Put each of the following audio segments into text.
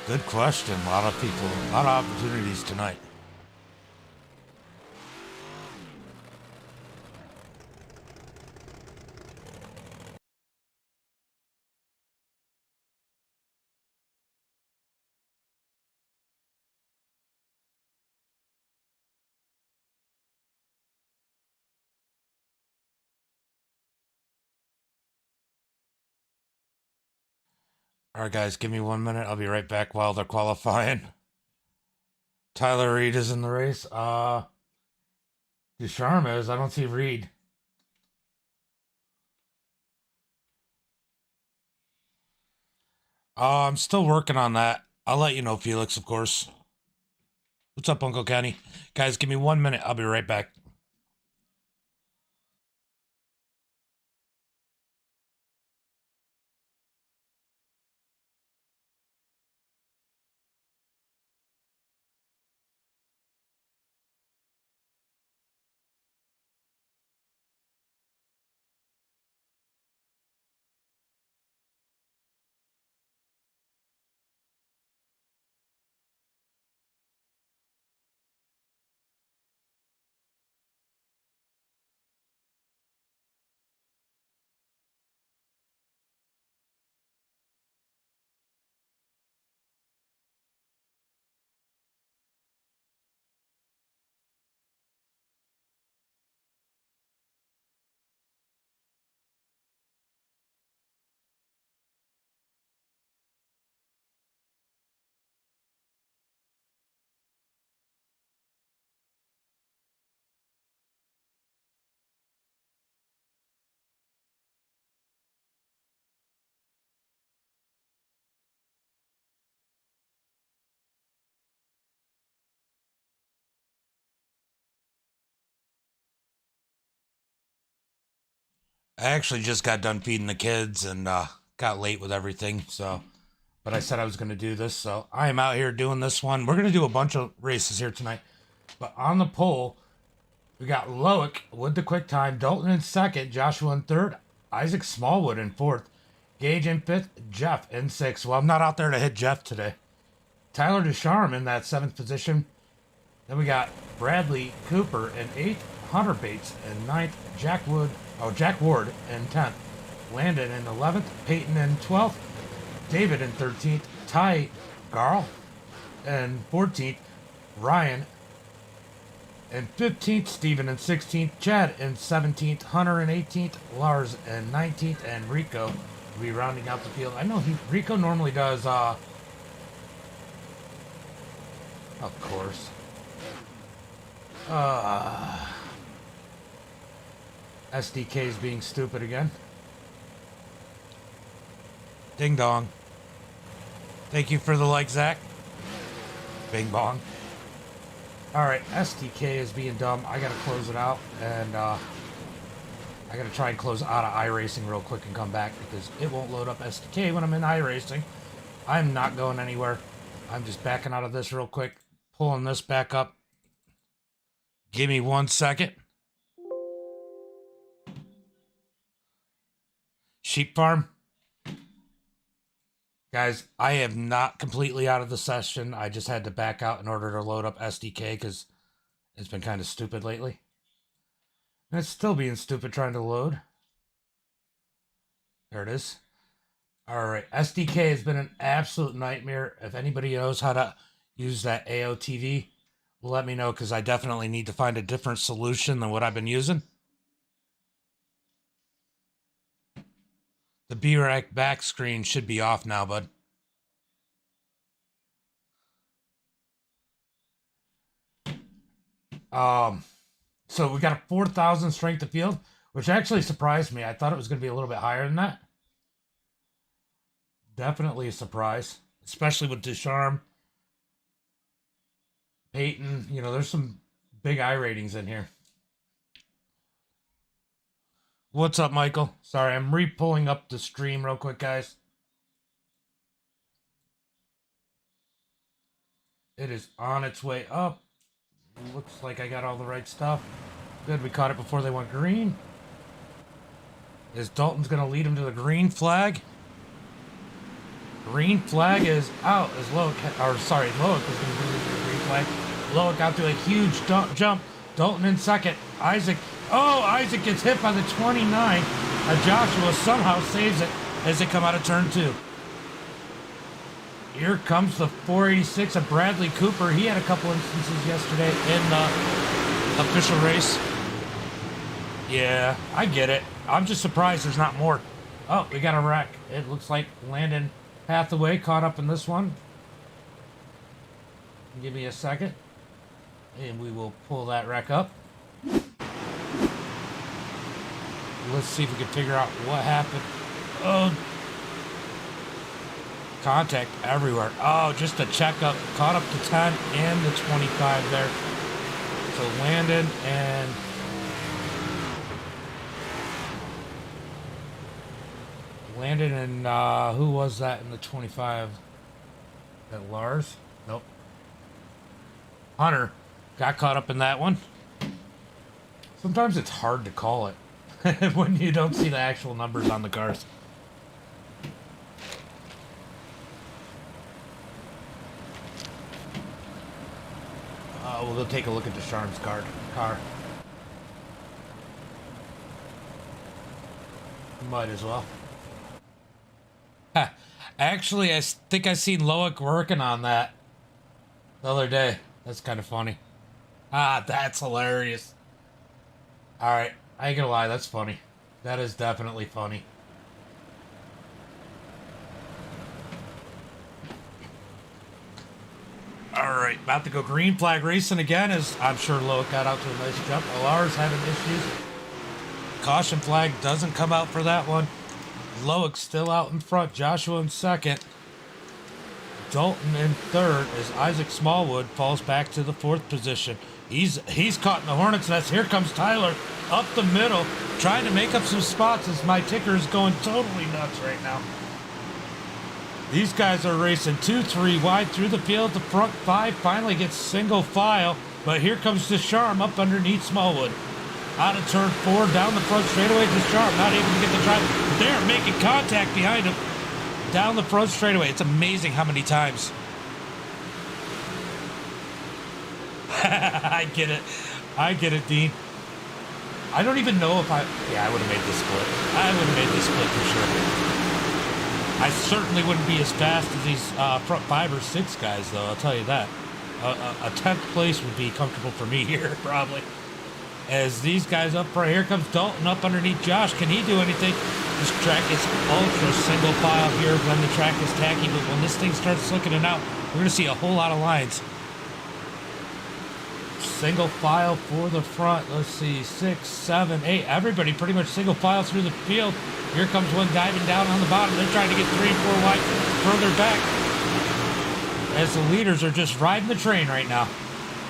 Good question. A lot of people, a lot of opportunities tonight. All right, guys, give me 1 minute. I'll be right back while they're qualifying. Tyler Reed is in the race. Ducharme is. I don't see Reed. I'm still working on that. I'll let you know, Felix, of course. What's up, Uncle Kenny? Guys, give me 1 minute. I'll be right back. I actually just got done feeding the kids and got late with everything, so. But I said I was going to do this, so I am out here doing this one. We're going to do a bunch of races here tonight. But on the pole, we got Loic with the quick time, Dalton in second, Joshua in third, Isaac Smallwood in fourth, Gage in fifth, Jeff in sixth. Well, I'm not out there to hit Jeff today. Tyler Ducharme in that seventh position. Then we got Bradley Cooper in eighth, Hunter Bates in ninth, Jack Ward in 10th, Landon in 11th, Peyton in 12th, David in 13th, Ty Garl in 14th, Ryan in 15th, Steven in 16th, Chad in 17th, Hunter in 18th, Lars in 19th, and Rico will be rounding out the field. I know Rico normally does, of course. SDK is being stupid again. Ding dong. Thank you for the like, Zach. Bing bong. Alright, SDK is being dumb. I gotta close it out, and I gotta try and close out of iRacing real quick and come back because it won't load up SDK when I'm in iRacing. I'm not going anywhere. I'm just backing out of this real quick, pulling this back up. Give me 1 second. Sheep farm. Guys, I am not completely out of the session. I just had to back out in order to load up SDK because it's been kind of stupid lately. And it's still being stupid trying to load. There it is. All right, SDK has been an absolute nightmare. If anybody knows how to use that AOTV, let me know because I definitely need to find a different solution than what I've been using. The B-Rack back screen should be off now, bud. So we got a 4,000 strength of field, which actually surprised me. I thought it was going to be a little bit higher than that. Definitely a surprise, especially with Ducharme, Peyton. You know, there's some big I ratings in here. What's up, Michael? Sorry, I'm re-pulling up the stream real quick, guys. It is on its way up. Looks like I got all the right stuff. Good, we caught it before they went green. Is Dalton's going to lead him to the green flag? Green flag is out as Loic, or sorry, Loic was going to do the green flag. Loic out to a huge jump. Dalton in second. Isaac. Oh, Isaac gets hit by the 29. Joshua somehow saves it as they come out of turn 2. Here comes the 486 of Bradley Cooper. He had a couple instances yesterday in the official race. Yeah, I get it. I'm just surprised there's not more. Oh, we got a wreck. It looks like Landon Hathaway caught up in this one. Give me a second, and we will pull that wreck up. Let's see if we can figure out what happened. Oh, contact everywhere. Oh, just a checkup. Caught up to 10 and the 25 there. So Landon and who was that in the 25? That Lars? Nope. Hunter got caught up in that one. Sometimes it's hard to call it when you don't see the actual numbers on the cars. We'll go take a look at Desharm's car. Might as well. Actually, I think I seen Loic working on that the other day. That's kind of funny. That's hilarious. Alright, I ain't gonna lie, that's funny. That is definitely funny. Alright, about to go green flag racing again, as I'm sure Loic got out to a nice jump. Lars having issues. Caution flag doesn't come out for that one. Loic still out in front. Joshua in second. Dalton in third as Isaac Smallwood falls back to the 4th position. He's caught in the hornet's nest. Here comes Tyler up the middle, trying to make up some spots as my ticker is going totally nuts right now. These guys are racing 2-3 wide through the field. The front 5 finally gets single file, but here comes Descharm up underneath Smallwood. Out of turn 4, down the front straightaway. Descharm not able to get the drive. They're making contact behind him. Down the front straightaway. It's amazing how many times. I get it, Dean. I don't even know if I would have made this split. I would have made this split for sure. I certainly wouldn't be as fast as these front 5 or 6 guys, though. I'll tell you that. A 10th place would be comfortable for me here, probably. As these guys up right here comes Dalton up underneath Josh. Can he do anything? This track is ultra single file here when the track is tacky, but when this thing starts looking it out, we're going to see a whole lot of lines. Single file for the front. Let's see, 6, 7, 8. Everybody pretty much single file through the field. Here comes one diving down on the bottom. They're trying to get 3 and 4 wide further back, as the leaders are just riding the train right now.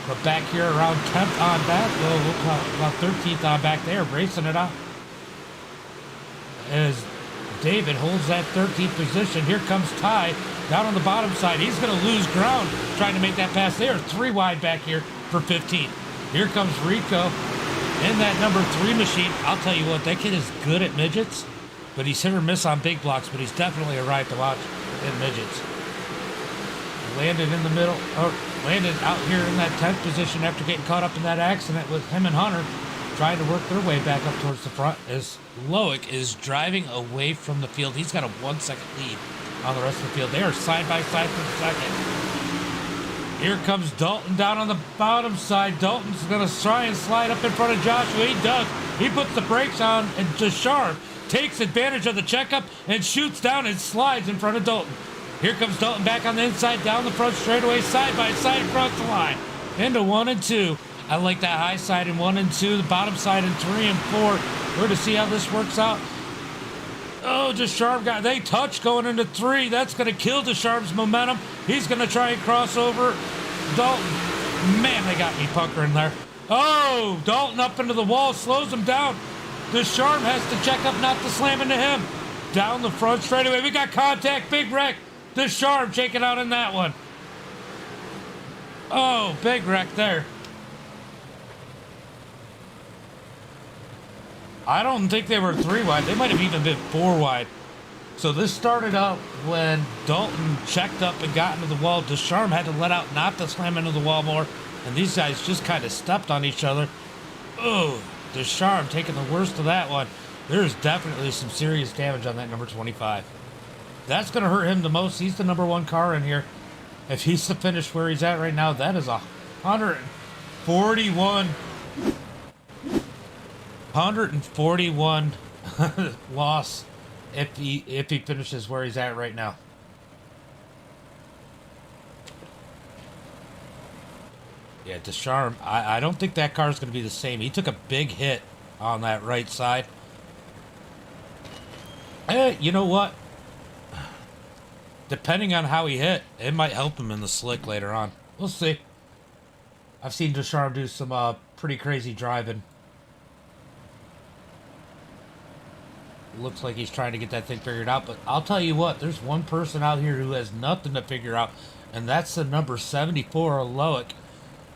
But back here around 10th on back, we'll call about 13th on back there, racing it out. As David holds that 13th position, here comes Ty down on the bottom side. He's going to lose ground trying to make that pass there. 3 wide back here for 15th. Here comes Rico in that number 3 machine. I'll tell you what, that kid is good at midgets, but he's hit or miss on big blocks, but he's definitely a ride to watch in midgets. Landed in the middle, landed out here in that 10th position after getting caught up in that accident with him and Hunter, trying to work their way back up towards the front as Loic is driving away from the field. He's got a 1-second lead on the rest of the field. They are side by side for second. Here comes Dalton down on the bottom side. Dalton's going to try and slide up in front of Joshua. He does. He puts the brakes on, and Descharm takes advantage of the checkup and shoots down and slides in front of Dalton. Here comes Dalton back on the inside, down the front straightaway, side by side across the line. Into 1 and 2. I like that high side in 1 and 2, the bottom side in 3 and 4. We're to see how this works out. Oh, Descharm they touch going into 3. That's going to kill Descharm's momentum. He's going to try and cross over Dalton. Man, they got me puckering there. Oh, Dalton up into the wall, slows him down. Descharm has to check up not to slam into him. Down the front straightaway, we got contact, big wreck. Descharm shaking out in that one. Oh, big wreck there. I don't think they were 3 wide. They might have even been 4 wide. So this started out when Dalton checked up and got into the wall. Deschamps had to let out not to slam into the wall more, and these guys just kind of stepped on each other. Oh, Deschamps taking the worst of that one. There's definitely some serious damage on that number 25. That's going to hurt him the most. He's the number 1 car in here. If he's to finish where he's at right now, that is 141 loss if he finishes where he's at right now. Yeah, Deschamps, I don't think that car is going to be the same. He took a big hit on that right side. You know what? Depending on how he hit, it might help him in the slick later on. We'll see. I've seen Deschamps do some pretty crazy driving. Looks like he's trying to get that thing figured out, but I'll tell you what, there's one person out here who has nothing to figure out, and that's the number 74, Loic.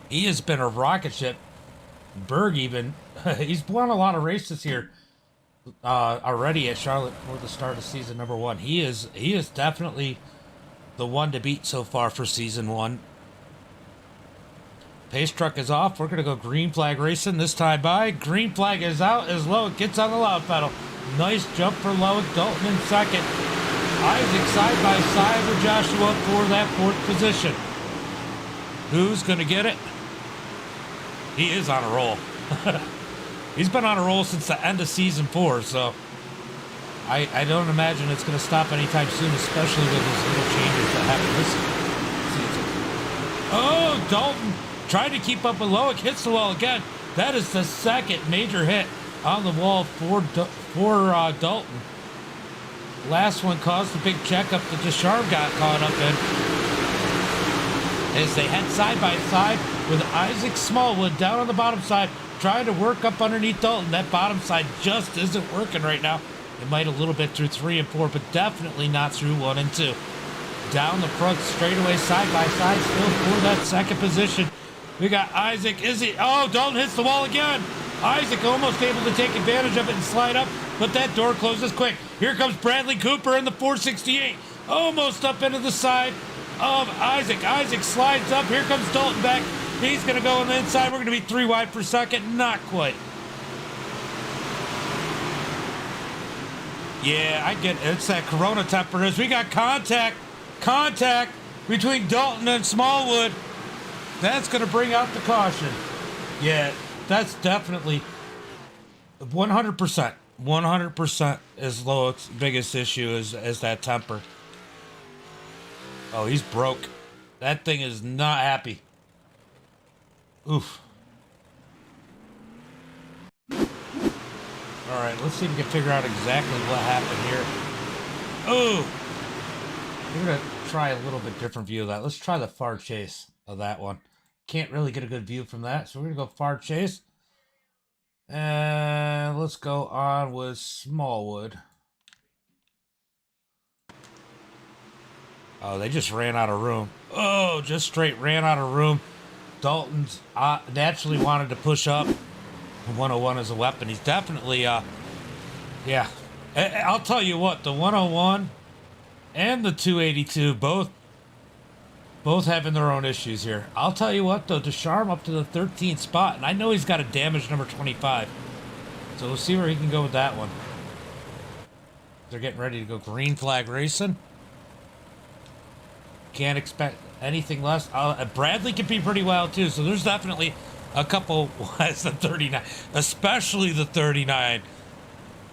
He has been a rocket ship. Berg even, he's won a lot of races here already at Charlotte for the start of season number 1. He is definitely the one to beat so far for season 1. Pace truck is off. We're going to go green flag racing this time by. Green flag is out as Loic gets on the loud pedal. Nice jump for Loic. Dalton in second. Isaac side by side with Joshua for that 4th position. Who's going to get it? He is on a roll. He's been on a roll since the end of season 4, so I don't imagine it's going to stop anytime soon, especially with these little changes that happen this season. Oh, Dalton trying to keep up with Loic, hits the wall again. That is the 2nd major hit on the wall for Dalton. Last one caused a big checkup that Deschamps got caught up in, as they head side by side with Isaac Smallwood down on the bottom side, trying to work up underneath Dalton. That bottom side just isn't working right now. It might a little bit through 3 and 4, but definitely not through 1 and 2. Down the front straightaway, side by side, still for that 2nd position. We got Isaac. Oh, Dalton hits the wall again. Isaac almost able to take advantage of it and slide up, but that door closes quick. Here comes Bradley Cooper in the 468. Almost up into the side of Isaac. Isaac slides up. Here comes Dalton back. He's going to go on the inside. We're going to be 3 wide per second. Not quite. Yeah, I get it. It's that Corona temperature. We got contact between Dalton and Smallwood. That's going to bring out the caution. Yeah, that's definitely 100%. 100% is Loic's biggest issue is that temper. Oh, he's broke. That thing is not happy. Oof. All right, let's see if we can figure out exactly what happened here. Oh! We're going to try a little bit different view of that. Let's try the far chase of that one. Can't really get a good view from that, so we're going to go far chase. And let's go on with Smallwood. Oh, they just ran out of room. Oh, just straight ran out of room. Dalton's naturally wanted to push up. 101 is a weapon. He's definitely, yeah. I'll tell you what, the 101 and the 282 both having their own issues here. I'll tell you what, though, Deschamps up to the 13th spot, and I know he's got a damaged number 25. So we'll see where he can go with that one. They're getting ready to go green flag racing. Can't expect anything less. Bradley can be pretty wild, too, so there's definitely a couple. What's the 39? Especially the 39.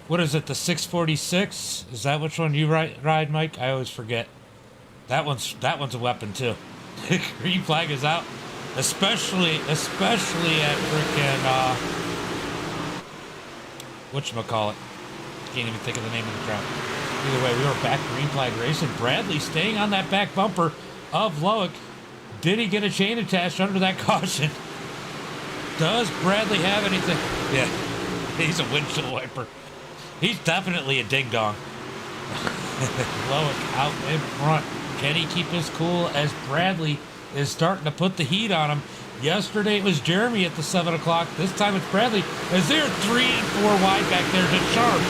What is it, the 646? Is that which one you ride, Mike? I always forget. That one's a weapon, too. Green flag is out. Especially at frickin', whatchamacallit. Can't even think of the name of the track. Either way, we were back green flag racing. Bradley staying on that back bumper of Loic. Did he get a chain attached under that caution? Does Bradley have anything? Yeah, he's a windshield wiper. He's definitely a ding-dong. Loic out in front. Can he keep his cool as Bradley is starting to put the heat on him? Yesterday it was Jeremy at the 7 o'clock. This time it's Bradley as they're 3 and 4 wide back there. Deschamps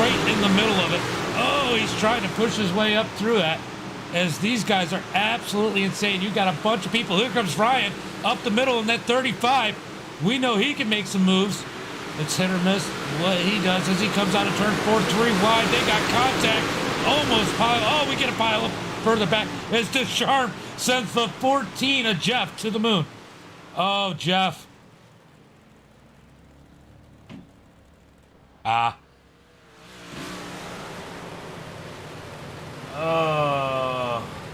right in the middle of it. Oh, Oh, he's trying to push his way up through that. As these guys are absolutely insane. You got a bunch of people. Here comes Ryan up the middle in that 35. We know he can make some moves. It's hit or miss what he does as he comes out of turn 4, 3 wide. They got contact. Almost pile. Oh, we get a pile up further back as Descharm sends the 14 of Jeff to the moon. Oh, Jeff.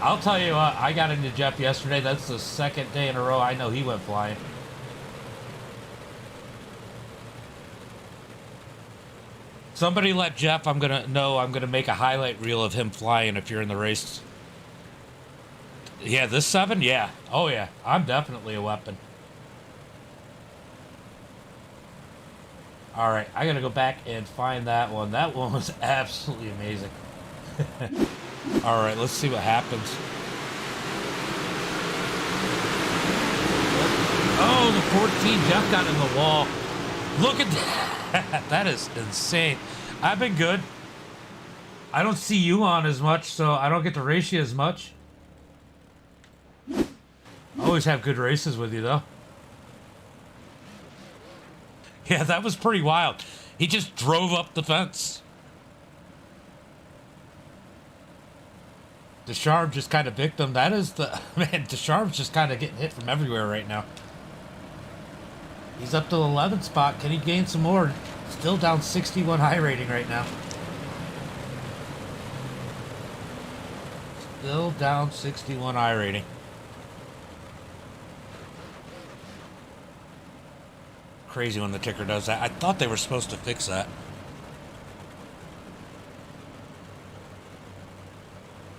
I'll tell you what, I got into Jeff yesterday. That's the second day in a row I know he went flying. Somebody let Jeff, I'm gonna make a highlight reel of him flying if you're in the race. Yeah, this 7? Yeah. Oh yeah, I'm definitely a weapon. All right, I gotta go back and find that one. That one was absolutely amazing. All right, let's see what happens. Oh, the 14 Jeff got in the wall. Look at that. That is insane. I've been good. I don't see you on as much, so I don't get to race you as much. I always have good races with you, though. Yeah, that was pretty wild. He just drove up the fence. Descharm just kind of victim. That is the... Man, Descharm's just kind of getting hit from everywhere right now. He's up to the 11th spot. Can he gain some more? Still down 61 high rating right now. Still down 61 high rating. Crazy when the ticker does that. I thought they were supposed to fix that.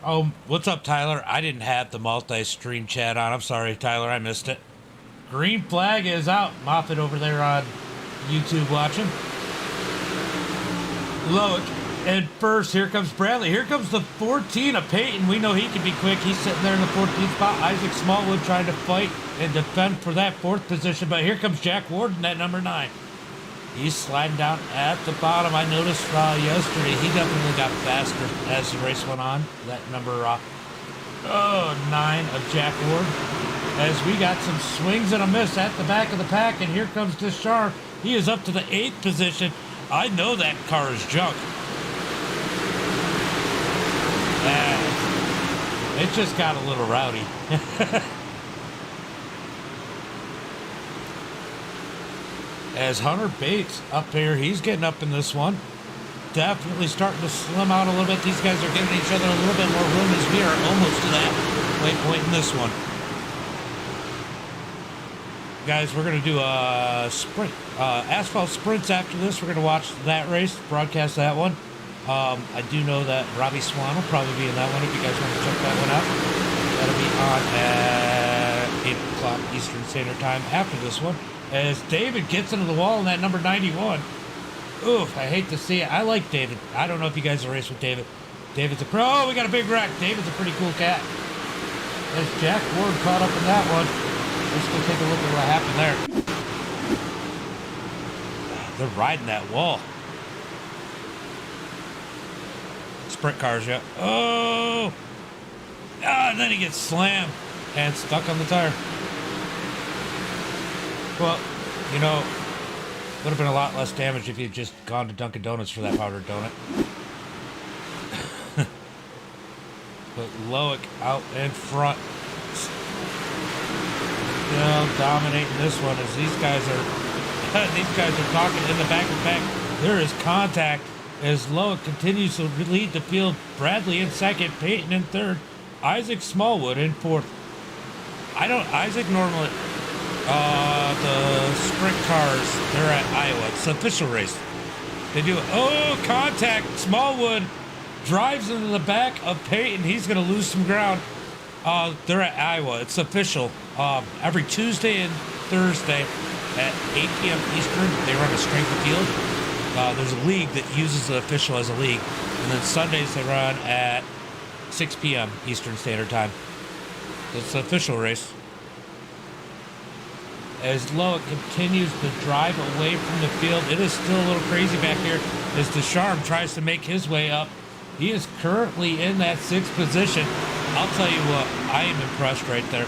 Oh, what's up, Tyler? I didn't have the multi-stream chat on. I'm sorry, Tyler. I missed it. Green flag is out. Moffat over there on YouTube watching. Loic. And first, here comes Bradley. Here comes the 14 of Peyton. We know he can be quick. He's sitting there in the 14th spot. Isaac Smallwood trying to fight and defend for that 4th position. But here comes Jack Warden at number 9. He's sliding down at the bottom. I noticed yesterday he definitely got faster as the race went on. That number 9 of Jack Ward. As we got some swings and a miss at the back of the pack. And here comes Descharm. He is up to the 8th position. I know that car is junk. It just got a little rowdy. As Hunter Bates up here, he's getting up in this one. Definitely starting to slim out a little bit. These guys are giving each other a little bit more room as we are almost to that waypoint in this one. Guys, we're going to do a sprint, asphalt sprints after this. We're going to watch that race, broadcast that one. I do know that Robbie Swan will probably be in that one if you guys want to check that one out. That'll be on at 8 o'clock Eastern Standard Time after this one. As David gets into the wall in that number 91. Oof, I hate to see it. I like David. I don't know if you guys are race with David. David's a pro. Oh, we got a big wreck. David's a pretty cool cat. As Jack Ward caught up in that one. Let's go take a look at what happened there. They're riding that wall. Sprint cars, yeah. Oh! Ah, and then he gets slammed and stuck on the tire. Well, you know, would have been a lot less damage if you'd just gone to Dunkin' Donuts for that powdered donut. But Loic out in front. Still dominating this one as these guys are talking in the back of the pack. There is contact as Loic continues to lead the field. Bradley in second, Peyton in third, Isaac Smallwood in fourth. Isaac normally, the sprint cars, they're at Iowa. It's the official race. They do, contact. Smallwood drives into the back of Peyton. He's going to lose some ground. They're at Iowa. It's official. Every Tuesday and Thursday at 8 p.m. Eastern, they run a strength of field. There's a league that uses the official as a league. And then Sundays they run at 6 p.m. Eastern Standard Time. It's the official race. As Loic continues to drive away from the field, it is still a little crazy back here as Descharm tries to make his way up He is currently in that 6th position. I'll tell you what, I am impressed right there.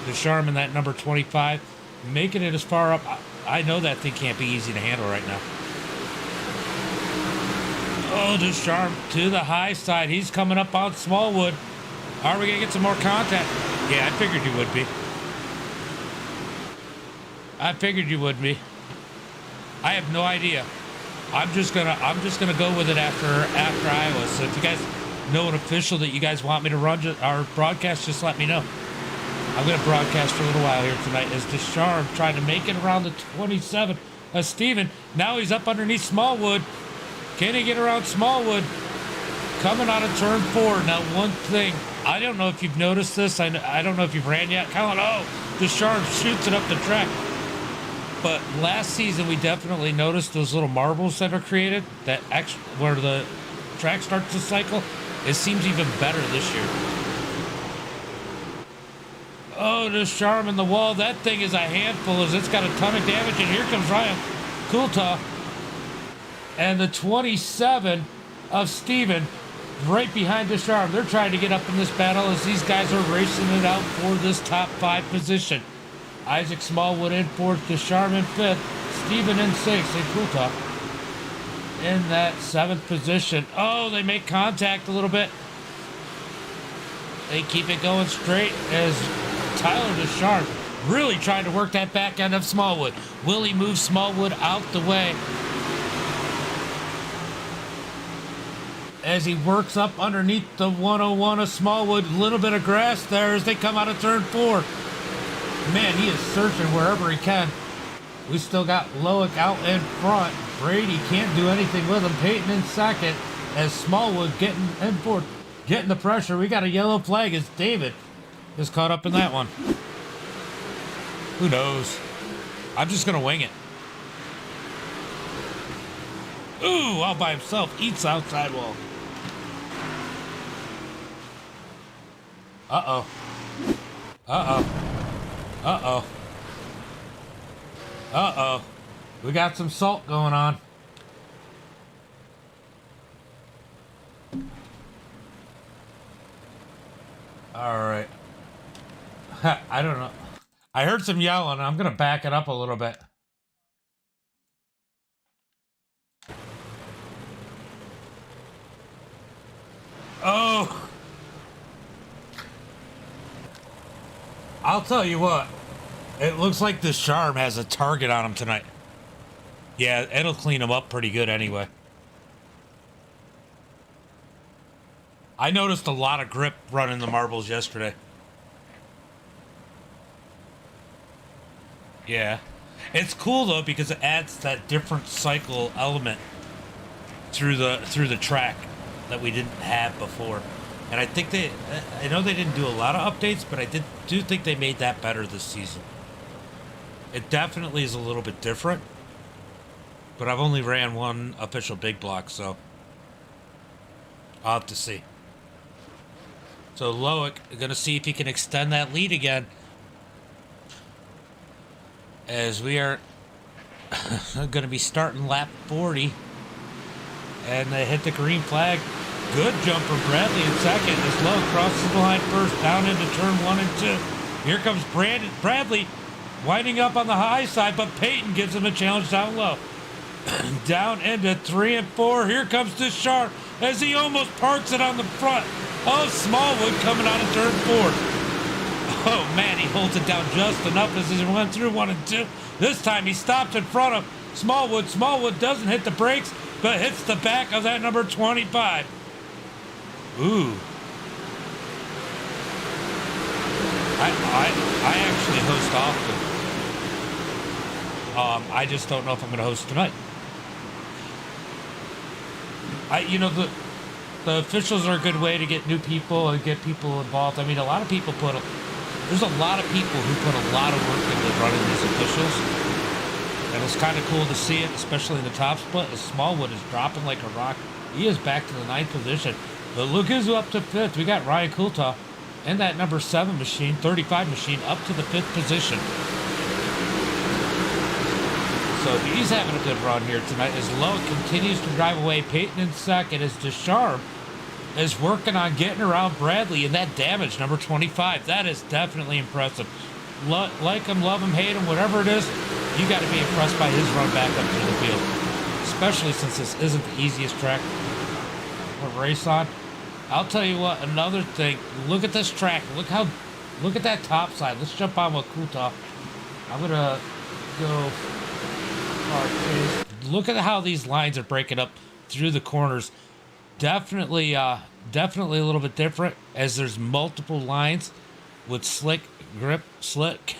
Descharme in that number 25, making it as far up. I know that thing can't be easy to handle right now. Oh, Descharme to the high side. He's coming up on Smallwood. Are we going to get some more contact? Yeah, I figured you would be. I figured you would be. I have no idea. I'm just gonna go with it after Iowa. So if you guys know an official that you guys want me to run our broadcast, just let me know. I'm gonna broadcast for a little while here tonight as Descharme trying to make it around the 27 of Steven. Now he's up underneath Smallwood. Can he get around Smallwood? Coming out of turn 4. Now one thing, I don't know if you've noticed this. I don't know if you've ran yet. Colin, Descharme shoots it up the track. But last season, we definitely noticed those little marbles that are created, where the track starts to cycle. It seems even better this year. Oh, Descharme in the wall. That thing is a handful as it's got a ton of damage. And here comes Ryan Coulthard. And the 27 of Steven right behind Descharme. They're trying to get up in this battle as these guys are racing it out for this top 5 position. Isaac Smallwood in 4th, Descharme in 5th, Steven in 6th, and Coulthard in that 7th position. Oh, they make contact a little bit. They keep it going straight as Tyler Descharme really trying to work that back end of Smallwood. Will he move Smallwood out the way as he works up underneath the 101 of Smallwood? A little bit of grass there as they come out of turn 4. Man, he is searching wherever he can. We still got Loic out in front. Brady can't do anything with him. Peyton in 2nd as Smallwood getting in 4th. Getting the pressure. We got a yellow flag as David is caught up in that one. Who knows? I'm just going to wing it. Ooh, all by himself. Eats outside wall. Uh-oh. Uh-oh. Uh-oh. Uh-oh. We got some salt going on. All right. I don't know. I heard some yelling. I'm going to back it up a little bit. Oh. I'll tell you what. It looks like this Descharme has a target on him tonight. Yeah, it'll clean him up pretty good anyway. I noticed a lot of grip running the marbles yesterday. Yeah. It's cool though because it adds that different cycle element through the track that we didn't have before. And I know they didn't do a lot of updates, but I do think they made that better this season. It definitely is a little bit different, but I've only ran one official big block, so I'll have to see. So Loic, going to see if he can extend that lead again, as we are going to be starting lap 40, and they hit the green flag. Good jump from Bradley in 2nd as Loic crosses the line 1st, down into turn 1 and 2. Here comes Bradley winding up on the high side, but Peyton gives him a challenge down low. Down into 3 and 4. Here comes Descharme as he almost parks it on the front. Oh, Smallwood coming out of turn 4. Oh, man, he holds it down just enough as he went through 1 and 2. This time he stops in front of Smallwood. Smallwood doesn't hit the brakes, but hits the back of that number 25. Ooh. I actually host often. I just don't know if I'm going to host tonight. The officials are a good way to get new people and get people involved. I mean, there's a lot of people who put a lot of work into running these officials. And it's kind of cool to see it, especially in the top split, as Smallwood is dropping like a rock. He is back to the 9th position. But look who's up to 5th. We got Ryan Coulthard and that number 7 machine, 35 machine, up to the 5th position. So he's having a good run here tonight as Lowe continues to drive away. Peyton in second as Deschamps is working on getting around Bradley, and that damage, number 25, that is definitely impressive. Like him, love him, hate him, whatever it is, you got to be impressed by his run back up to the field, especially since this isn't the easiest track to race on. I'll tell you what, another thing, look at this track. Look at that top side. Let's jump on with Kuta. I'm going to go. Look at how these lines are breaking up through the corners. Definitely a little bit different as there's multiple lines with slick, grip, slick.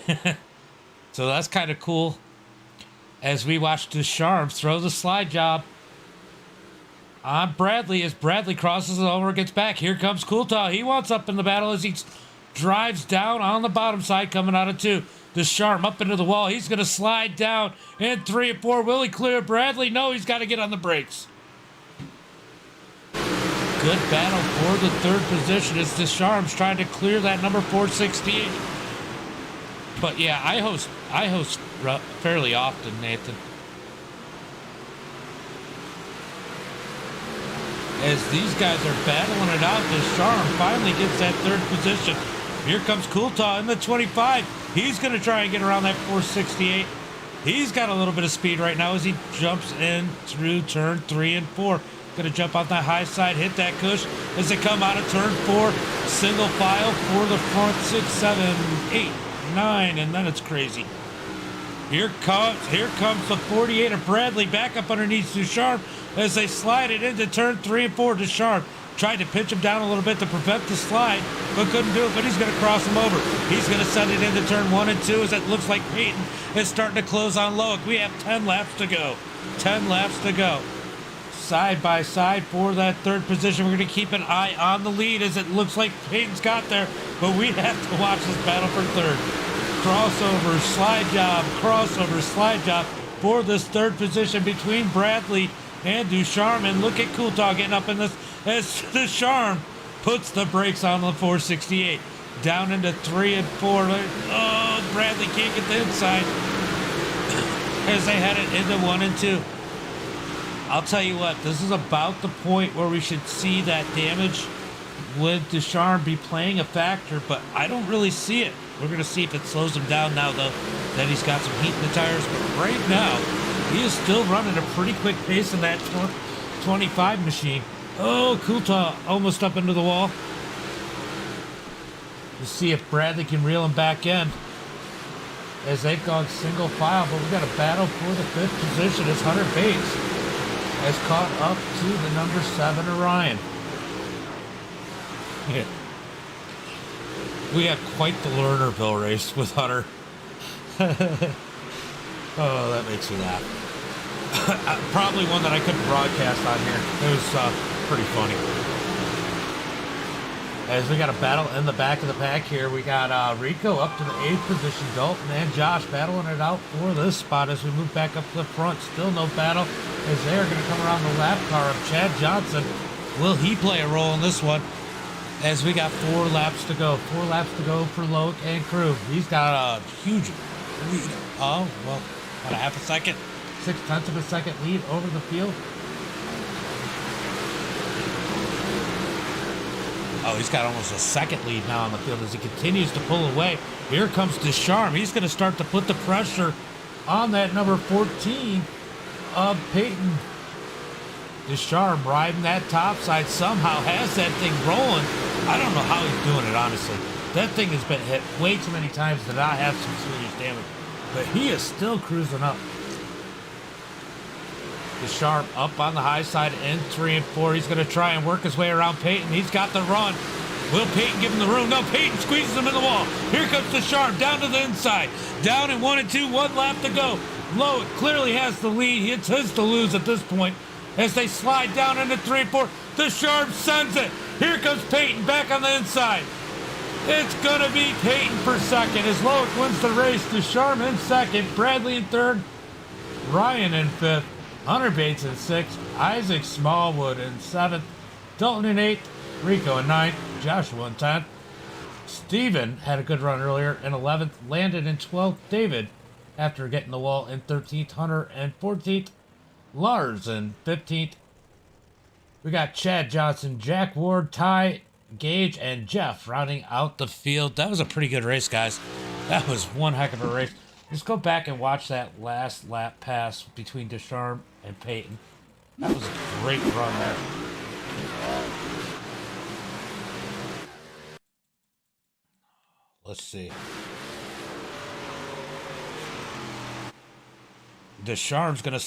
So that's kind of cool. As we watch Deschamps throw the slide job on Bradley as Bradley crosses it over, gets back. Here comes Coulthard. He wants up in the battle as he drives down on the bottom side coming out of 2. Deschamps up into the wall. He's going to slide down in 3 and 4. Will he clear Bradley? No, he's got to get on the brakes. Good battle for the third position as Deschamps trying to clear that number 468. But yeah, I host fairly often, Nathan. As these guys are battling it out, Deschamps finally gets that third position. Here comes Coulthard in the 25. He's going to try and get around that 468. He's got a little bit of speed right now as he jumps in through turn 3 and 4. Going to jump off that high side, hit that cush as they come out of turn 4. Single file for the front 6, 7, 8, 9, and then it's crazy. Here comes the 48 of Bradley back up underneath Deschamps as they slide it into turn 3 and 4. Deschamps tried to pitch him down a little bit to prevent the slide, but couldn't do it. But he's going to cross him over. He's going to send it into turn 1 and 2 as it looks like Peyton is starting to close on Loic. We have 10 laps to go. 10 laps to go. Side by side for that third position. We're going to keep an eye on the lead as it looks like Peyton's got there, but we have to watch this battle for third. Crossover, slide job for this third position between Bradley and Deschamps. And look at Coulthard getting up in this as Deschamps puts the brakes on the 468. Down into 3 and 4. Oh, Bradley can't get the inside as they head it into 1 and 2. I'll tell you what, this is about the point where we should see that damage with Deschamps be playing a factor, but I don't really see it. We're going to see if it slows him down now, though, that he's got some heat in the tires. But right now, he is still running a pretty quick pace in that 25 machine. Oh, Coulthard almost up into the wall. We'll see if Bradley can reel him back in as they've gone single file. But we've got a battle for the 5th position as Hunter Bates has caught up to the number 7 Orion. Yeah. We had quite the Lernerville race with Hunter. Oh, that makes me laugh. Probably one that I couldn't broadcast on here. It was pretty funny. As we got a battle in the back of the pack here, we got Rico up to the 8th position. Dalton and Josh battling it out for this spot as we move back up to the front. Still no battle as they are going to come around the lap car of Chad Johnson. Will he play a role in this one? As we got 4 laps to go. 4 laps to go for Loic and crew. He's got a huge lead. Oh, well, about a half a second. 0.6 of a second lead over the field. Oh, he's got almost a second lead now on the field as he continues to pull away. Here comes Deschamps. He's going to start to put the pressure on that number 14 of Peyton. Deschamps riding that top side somehow has that thing rolling. I don't know how he's doing it, honestly. That thing has been hit way too many times to not have some serious damage. But he is still cruising up. Deschamps up on the high side in 3 and 4. He's going to try and work his way around Peyton. He's got the run. Will Peyton give him the room? No, Peyton squeezes him in the wall. Here comes Deschamps down to the inside. Down in 1 and 2, 1 lap to go. Loic clearly has the lead. It's his to lose at this point. As they slide down into 3 and 4, Deschamps sends it. Here comes Peyton back on the inside. It's going to be Peyton for second as Loic wins the race. Deschamps in second, Bradley in third, Ryan in fifth, Hunter Bates in sixth, Isaac Smallwood in seventh, Dalton in eighth, Rico in ninth, Joshua in 10th. Steven had a good run earlier in 11th, landed in 12th, David after getting the wall in 13th, Hunter, and 14th, Lars in 15th. We got Chad Johnson, Jack Ward, Ty, Gage, and Jeff rounding out the field. That was a pretty good race, guys. That was one heck of a race. Just go back and watch that last lap pass between Deschamps and Peyton. That was a great run there. Let's see. Deschamps going to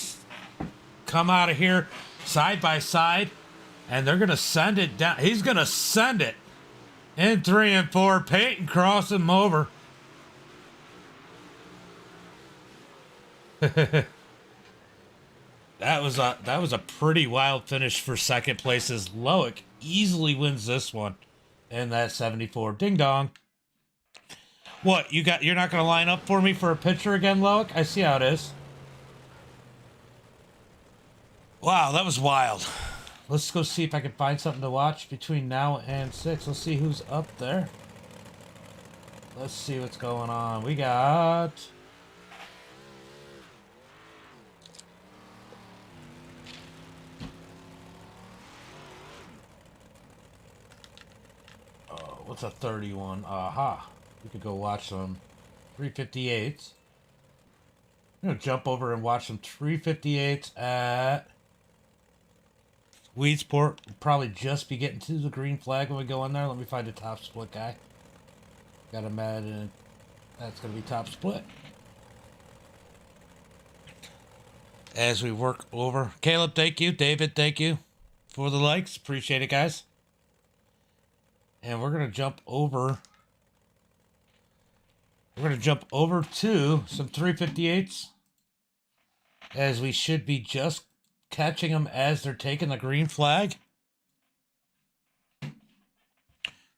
come out of here side by side, and they're going to send it down. He's going to send it in 3 and 4. Peyton cross him over. That was a pretty wild finish for second place, as Loic easily wins this one in that 74. Ding dong. What, you're not gonna line up for me for a picture again, Loic? I see how it is. Wow, that was wild. Let's go see if I can find something to watch between now and 6. Let's see who's up there. Let's see what's going on. We got what's a 31? Aha. We could go watch some 358s. I'm gonna jump over and watch some 358s at Weedsport. We'll probably just be getting to the green flag when we go in there. Let me find a top split guy. Got him at it. That's gonna be top split. As we work over. Caleb, thank you. David, thank you for the likes. Appreciate it, guys. And we're gonna jump over. We're going to jump over to some 358s, as we should be just catching them as they're taking the green flag.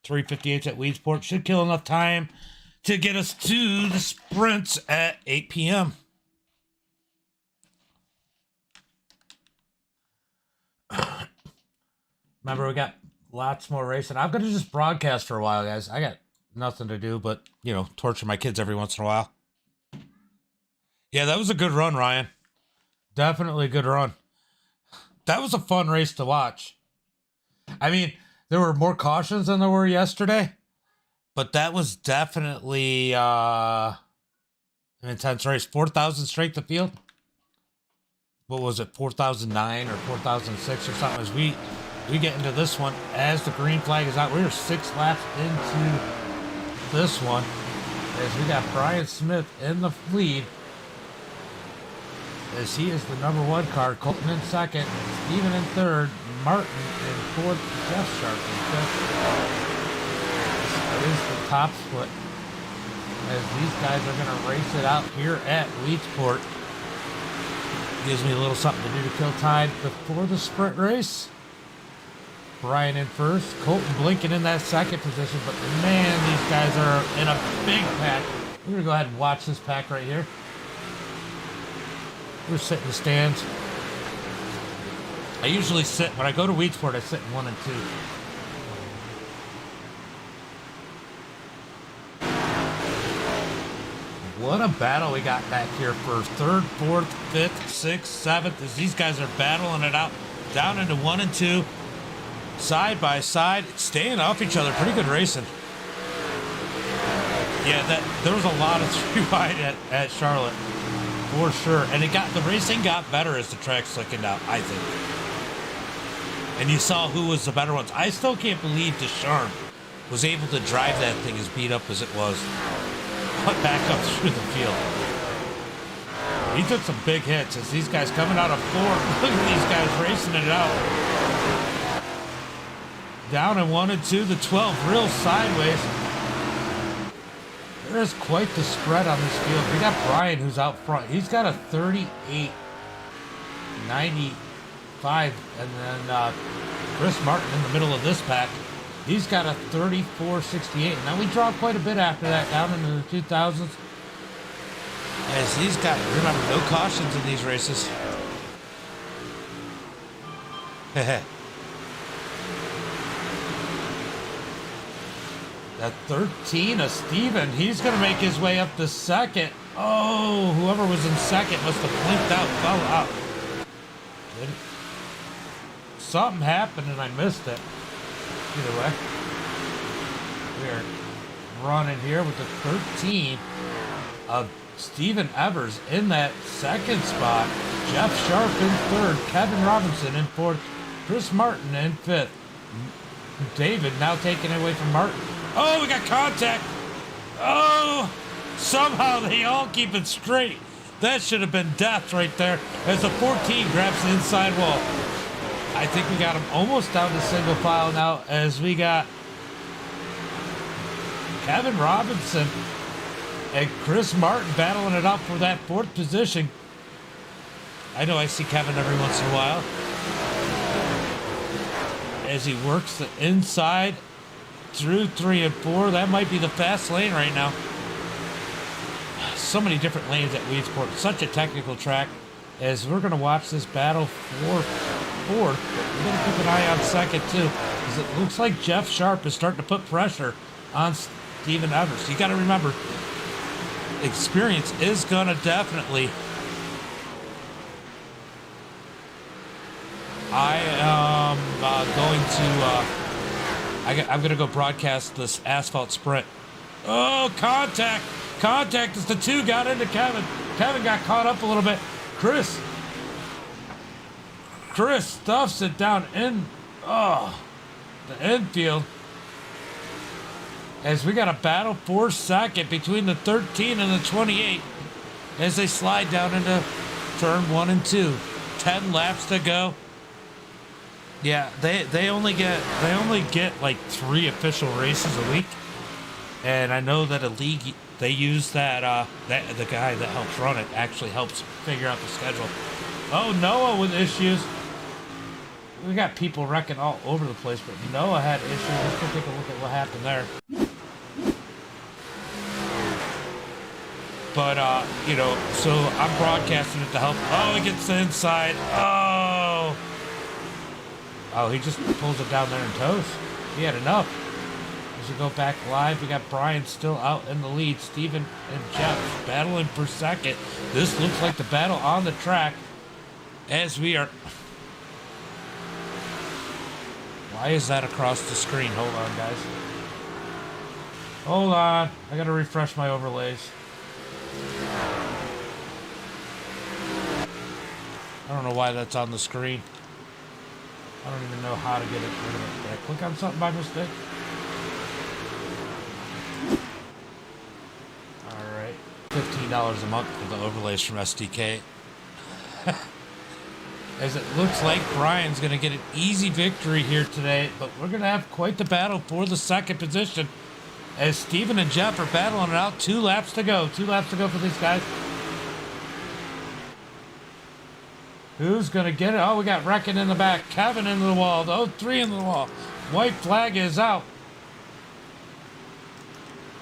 358s at Weedsport should kill enough time to get us to the sprints at 8 p.m. Remember, we got lots more racing. I'm going to just broadcast for a while, guys. I got nothing to do but, you know, torture my kids every once in a while. Yeah, that was a good run, Ryan. Definitely a good run. That was a fun race to watch. I mean, there were more cautions than there were yesterday, but that was definitely an intense race. 4,000 straight the field. What was it, 4,009 or 4,006 or something? As we get into this one, as the green flag is out, we are 6 laps into this one, as we got Brian Smith in the lead, as he is the number 1 car. Colton in second, Steven in third, Martin in fourth, Jeff Sharp in fifth. This is the top split, as these guys are going to race it out here at Weedsport. Gives me a little something to do to kill time before the sprint race. Brian in first, Colton blinking in that second position, but man, these guys are in a big pack. We're gonna go ahead and watch this pack right here. We're sitting in the stands. I usually sit, when I go to Weedsport, I sit in 1 and 2. What a battle we got back here for 3rd, 4th, 5th, 6th, 7th, as these guys are battling it out down into 1 and 2. Side by side, staying off each other. Pretty good racing. Yeah, there was a lot of 3 wide at Charlotte, for sure. And the racing got better as the track slickened out, I think. And you saw who was the better ones. I still can't believe Deschamps was able to drive that thing as beat up as it was, but back up through the field. He took some big hits as these guys coming out of 4. Look at these guys racing it out. Down in 1 and 2, the 12 real sideways. There is quite the spread on this field. We got Brian who's out front. He's got a 38.95, and then Chris Martin in the middle of this pack. He's got a 34.68. Now we draw quite a bit after that down into the 2000s. As he's got, remember, no cautions in these races. That 13 of Steven, he's going to make his way up to second. Oh, whoever was in second must have blinked out, fell out. Didn't. Something happened and I missed it. Either way, we're running here with the 13 of Steven Evers in that second spot. Jeff Sharp in third. Kevin Robinson in fourth. Chris Martin in fifth. David now taking it away from Martin. Oh, we got contact. Oh, somehow they all keep it straight. That should have been death right there as the 14 grabs the inside wall. I think we got him almost down to single file now as we got Kevin Robinson and Chris Martin battling it out for that fourth position. I know I see Kevin every once in a while as he works the inside through 3 and 4. That might be the fast lane right now. So many different lanes at Weedsport. Such a technical track. As we're going to watch this battle for fourth, we're going to keep an eye on second too, because it looks like Jeff Sharp is starting to put pressure on Steven Evers. You got to remember, experience is going to definitely. I am I'm going to go broadcast this asphalt sprint. Oh, contact! Contact as the two got into Kevin. Kevin got caught up a little bit. Chris stuffs it down in the infield. As we got a battle for second between the 13 and the 28 as they slide down into turn 1 and 2. 10 laps to go. Yeah, they only get like 3 official races a week. And I know that a league, they use that the guy that helps run it actually helps figure out the schedule. Oh, Noah with issues. We got people wrecking all over the place, but Noah had issues. Let's go take a look at what happened there. But, so I'm broadcasting it to help. Oh, he gets the inside. Oh, he just pulls it down there and toes. He had enough. As we go back live, we got Brian still out in the lead. Steven and Jeff battling for second. This looks like the battle on the track as we are... Why is that across the screen? Hold on, guys. Hold on. I gotta refresh my overlays. I don't know why that's on the screen. I don't even know how to get it rid of it. Did I click on something by mistake? Alright. $15 a month for the overlays from SDK. As it looks like Brian's going to get an easy victory here today, but we're going to have quite the battle for the second position as Steven and Jeff are battling it out. 2 laps to go. 2 laps to go for these guys. Who's going to get it? Oh, we got Reckon in the back. Kevin into the wall. The 03 into the wall. White flag is out.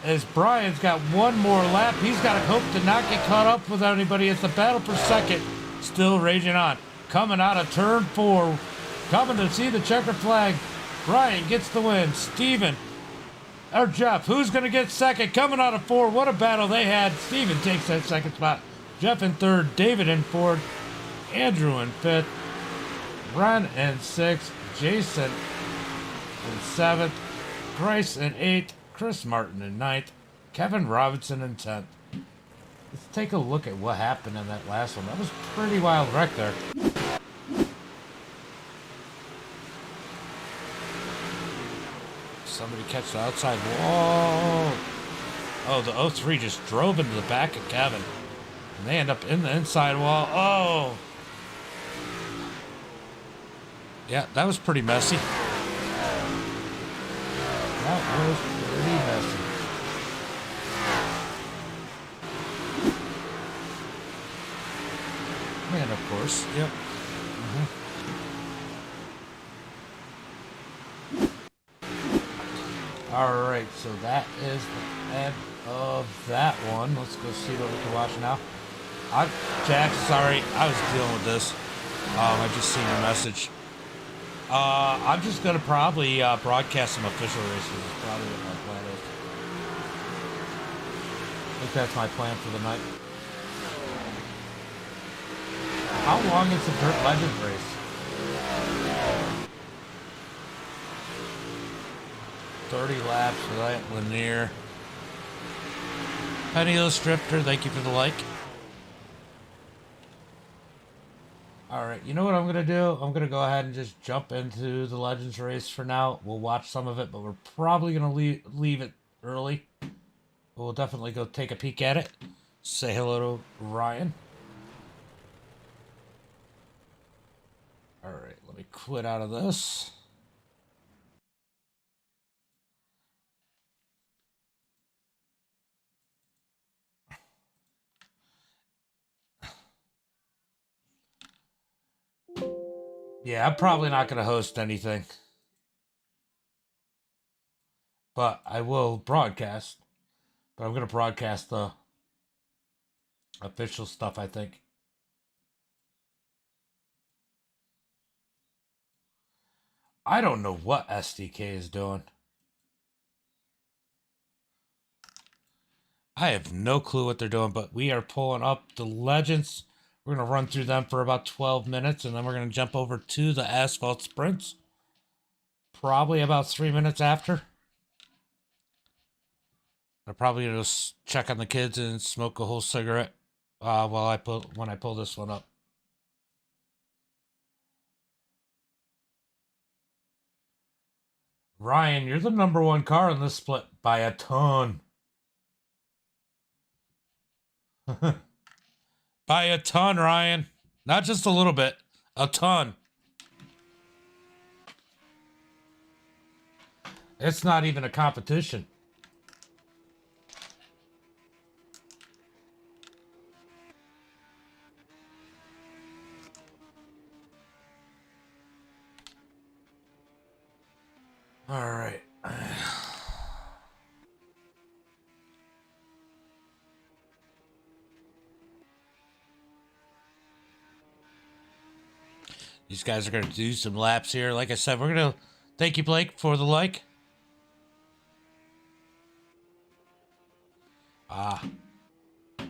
As Brian's got one more lap. He's got to hope to not get caught up with anybody. It's the battle for second still raging on. Coming out of turn 4. Coming to see the checkered flag. Brian gets the win. Steven or Jeff. Who's going to get second? Coming out of 4. What a battle they had. Steven takes that second spot. Jeff in third. David in fourth. Andrew in 5th, Ron in 6th, Jason in 7th, Bryce in 8th, Chris Martin in 9th, Kevin Robinson in 10th. Let's take a look at what happened in that last one. That was a pretty wild wreck there. Somebody catch the outside wall. Oh, the 03 just drove into the back of Kevin. And they end up in the inside wall. Oh! Yeah, that was pretty messy. That was pretty messy. And of course, yep. Alright, so that is the end of that one. Let's go see what we can watch now. Jack, sorry, I was dealing with this. I just seen your message. I'm just gonna probably broadcast some official races. Is probably what my plan is. I think that's my plan for the night. How long is the Dirt Legends race? 30 laps, right? Lanier. Penniless Drifter, thank you for the like. Alright, you know what I'm going to do? I'm going to go ahead and just jump into the Legends race for now. We'll watch some of it, but we're probably going to leave it early. We'll definitely go take a peek at it. Say hello to Ryan. Alright, let me quit out of this. Yeah, I'm probably not going to host anything. But I will broadcast. But I'm going to broadcast the official stuff, I think. I don't know what SDK is doing. I have no clue what they're doing, but we are pulling up the Legends. We're going to run through them for about 12 minutes, and then we're going to jump over to the Asphalt Sprints. Probably about 3 minutes after. I'm probably going to check on the kids and smoke a whole cigarette when I pull this one up. Ryan, you're the number one car in this split by a ton. By a ton, Ryan. Not just a little bit, a ton. It's not even a competition. All right. These guys are going to do some laps here. Like I said, we're going to thank you, Blake, for the like.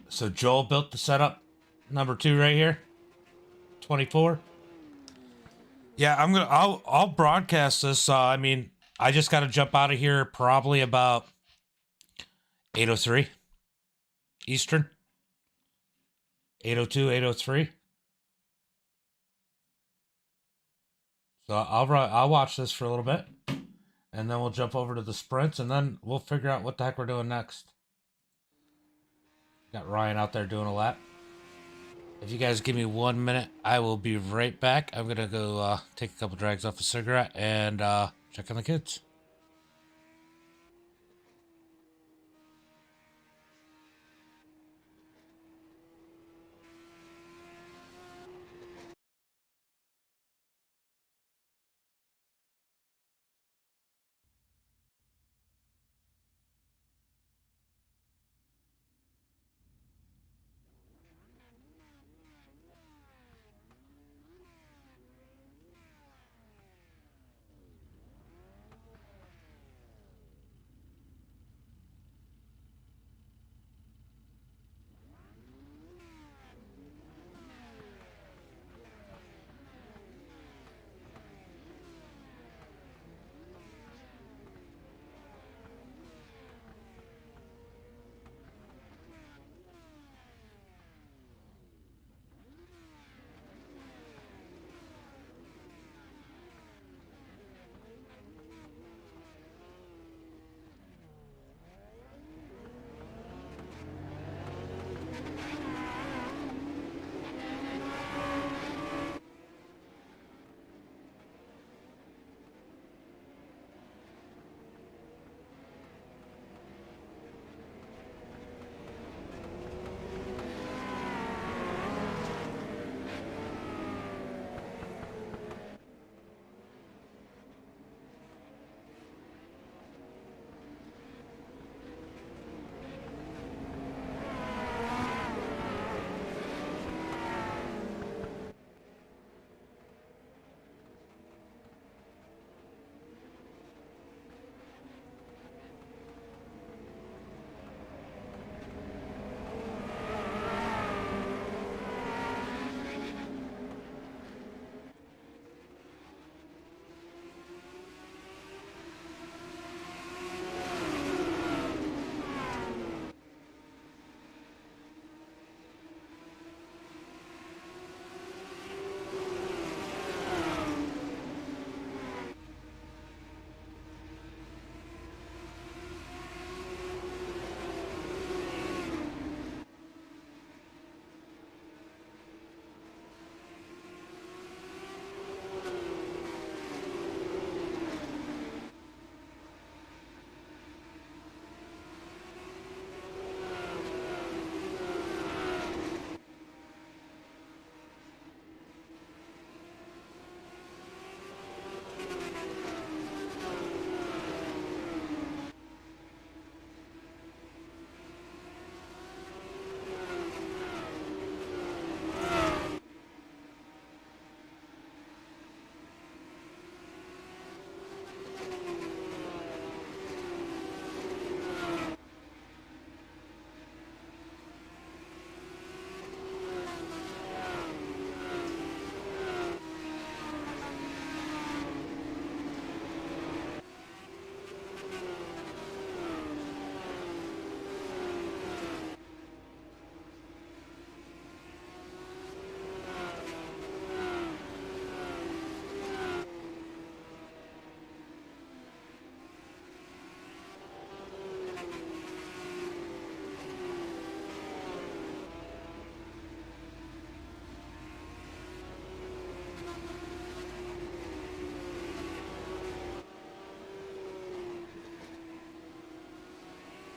So Joel built the setup number 2 right here. 24. Yeah, I'll broadcast this. I mean, I just got to jump out of here probably about 8:03 Eastern. 8:02, 8:03. So I'll watch this for a little bit, and then we'll jump over to the sprints, and then we'll figure out what the heck we're doing next. Got Ryan out there doing a lap. If you guys give me 1 minute, I will be right back. I'm gonna go take a couple drags off a cigarette and check on the kids.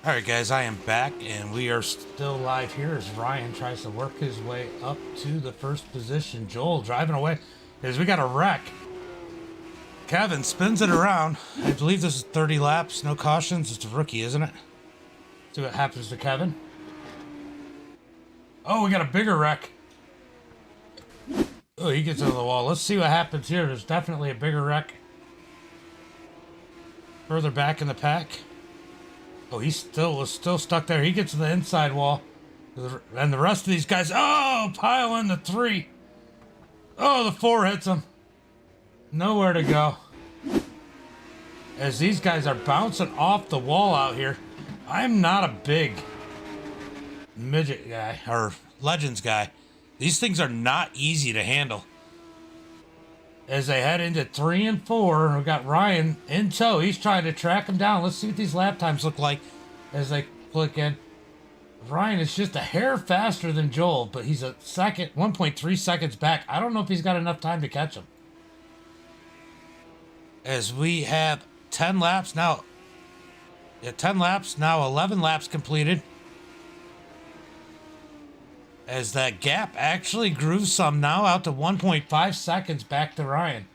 All right, guys, I am back, and we are still live here as Ryan tries to work his way up to the first position. Joel driving away as we got a wreck. Kevin spins it around. I believe this is 30 laps, no cautions. It's a rookie, isn't it? See what happens to Kevin. Oh, we got a bigger wreck. Oh, he gets into the wall. Let's see what happens here. There's definitely a bigger wreck further back in the pack. Oh, he's still stuck there. He gets to the inside wall. And the rest of these guys, oh, pile in the 3. Oh, the 4 hits him. Nowhere to go. As these guys are bouncing off the wall out here. I'm not a big midget guy or legends guy. These things are not easy to handle. As they head into 3 and 4, we've got Ryan in tow. He's trying to track him down. Let's see what these lap times look like as they click in. Ryan is just a hair faster than Joel, but he's a second, 1.3 seconds back. I don't know if he's got enough time to catch him. As we have 10 laps now. Yeah, 10 laps, now 11 laps completed. As that gap actually grew some now out to 1.5 seconds back to Ryan.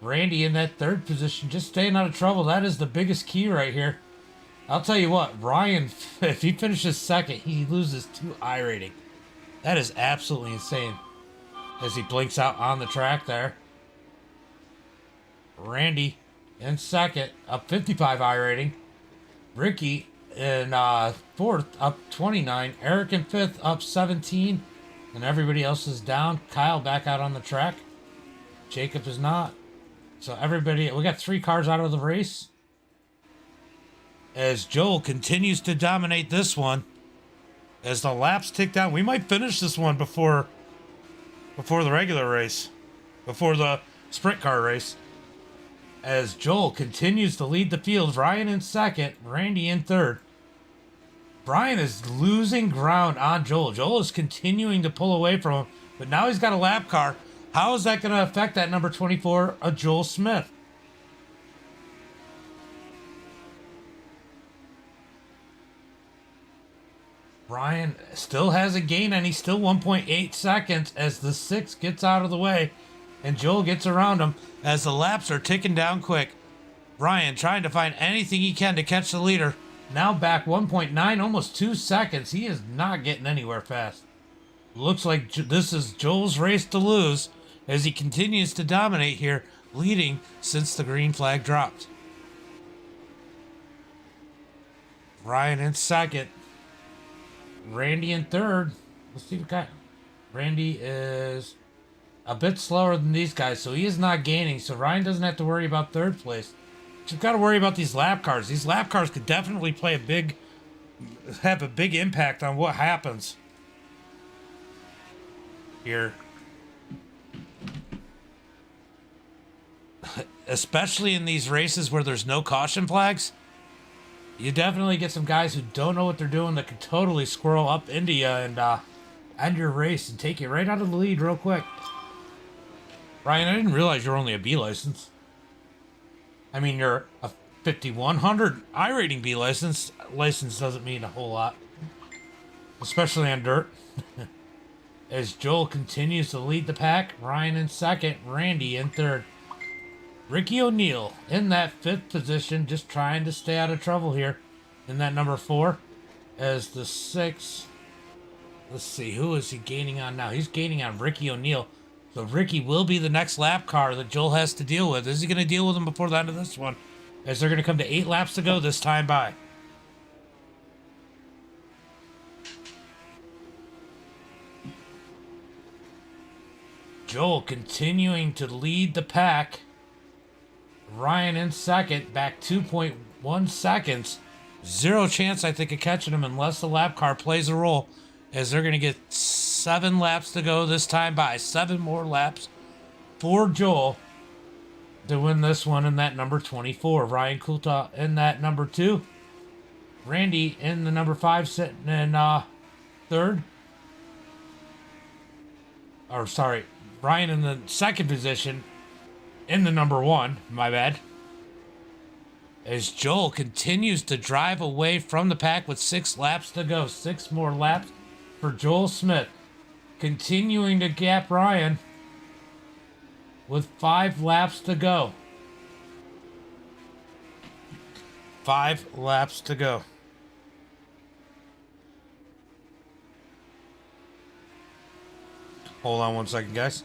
Randy in that 3rd position, just staying out of trouble. That is the biggest key right here. I'll tell you what, Ryan, if he finishes 2nd, he loses 2 I rating. That is absolutely insane. As he blinks out on the track there. Randy in 2nd, up 55 I rating. Ricky in 4th, up 29. Eric in 5th, up 17. And everybody else is down. Kyle back out on the track. Jacob is not. So everybody, we got 3 cars out of the race. As Joel continues to dominate this one. As the laps tick down, we might finish this one before the regular race. Before the sprint car race. As Joel continues to lead the field. Ryan in 2nd, Randy in 3rd. Brian is losing ground on Joel. Joel is continuing to pull away from him, but now he's got a lap car. How is that going to affect that number 24, Joel Smith? Brian still has a gain, and he's still 1.8 seconds as the 6 gets out of the way, and Joel gets around him as the laps are ticking down quick. Brian trying to find anything he can to catch the leader. Now back 1.9, almost 2 seconds. He is not getting anywhere fast. Looks like this is Joel's race to lose as he continues to dominate here, leading since the green flag dropped. Ryan in 2nd. Randy in 3rd. Let's see what guy. Randy is a bit slower than these guys, so he is not gaining. So Ryan doesn't have to worry about 3rd place. You've got to worry about these lap cars. These lap cars could definitely have a big impact on what happens here. Especially in these races where there's no caution flags. You definitely get some guys who don't know what they're doing that could totally squirrel up into you and end your race and take you right out of the lead real quick. Ryan, I didn't realize you're only a B license. I mean, you're a 5100 I rating B license. License doesn't mean a whole lot, especially on dirt. As Joel continues to lead the pack, Ryan in 2nd, Randy in 3rd. Ricky O'Neill in that 5th position, just trying to stay out of trouble here in that number 4. As the 6, let's see, who is he gaining on now? He's gaining on Ricky O'Neill. So Ricky will be the next lap car that Joel has to deal with. Is he going to deal with him before the end of this one? As they're going to come to 8 laps to go this time by. Joel continuing to lead the pack. Ryan in 2nd, back 2.1 seconds. 0 chance, I think, of catching him unless the lap car plays a role. As they're going to get 7 laps to go this time by. 7 more laps for Joel to win this one in that number 24. Ryan Coulter in that number 2. Randy in the number 5 sitting in 3rd. Or sorry, Ryan in the 2nd position in the number 1. My bad. as Joel continues to drive away from the pack with 6 laps to go. 6 more laps for Joel Smith. Continuing to gap Ryan with 5 laps to go. 5 laps to go. Hold on one second, guys.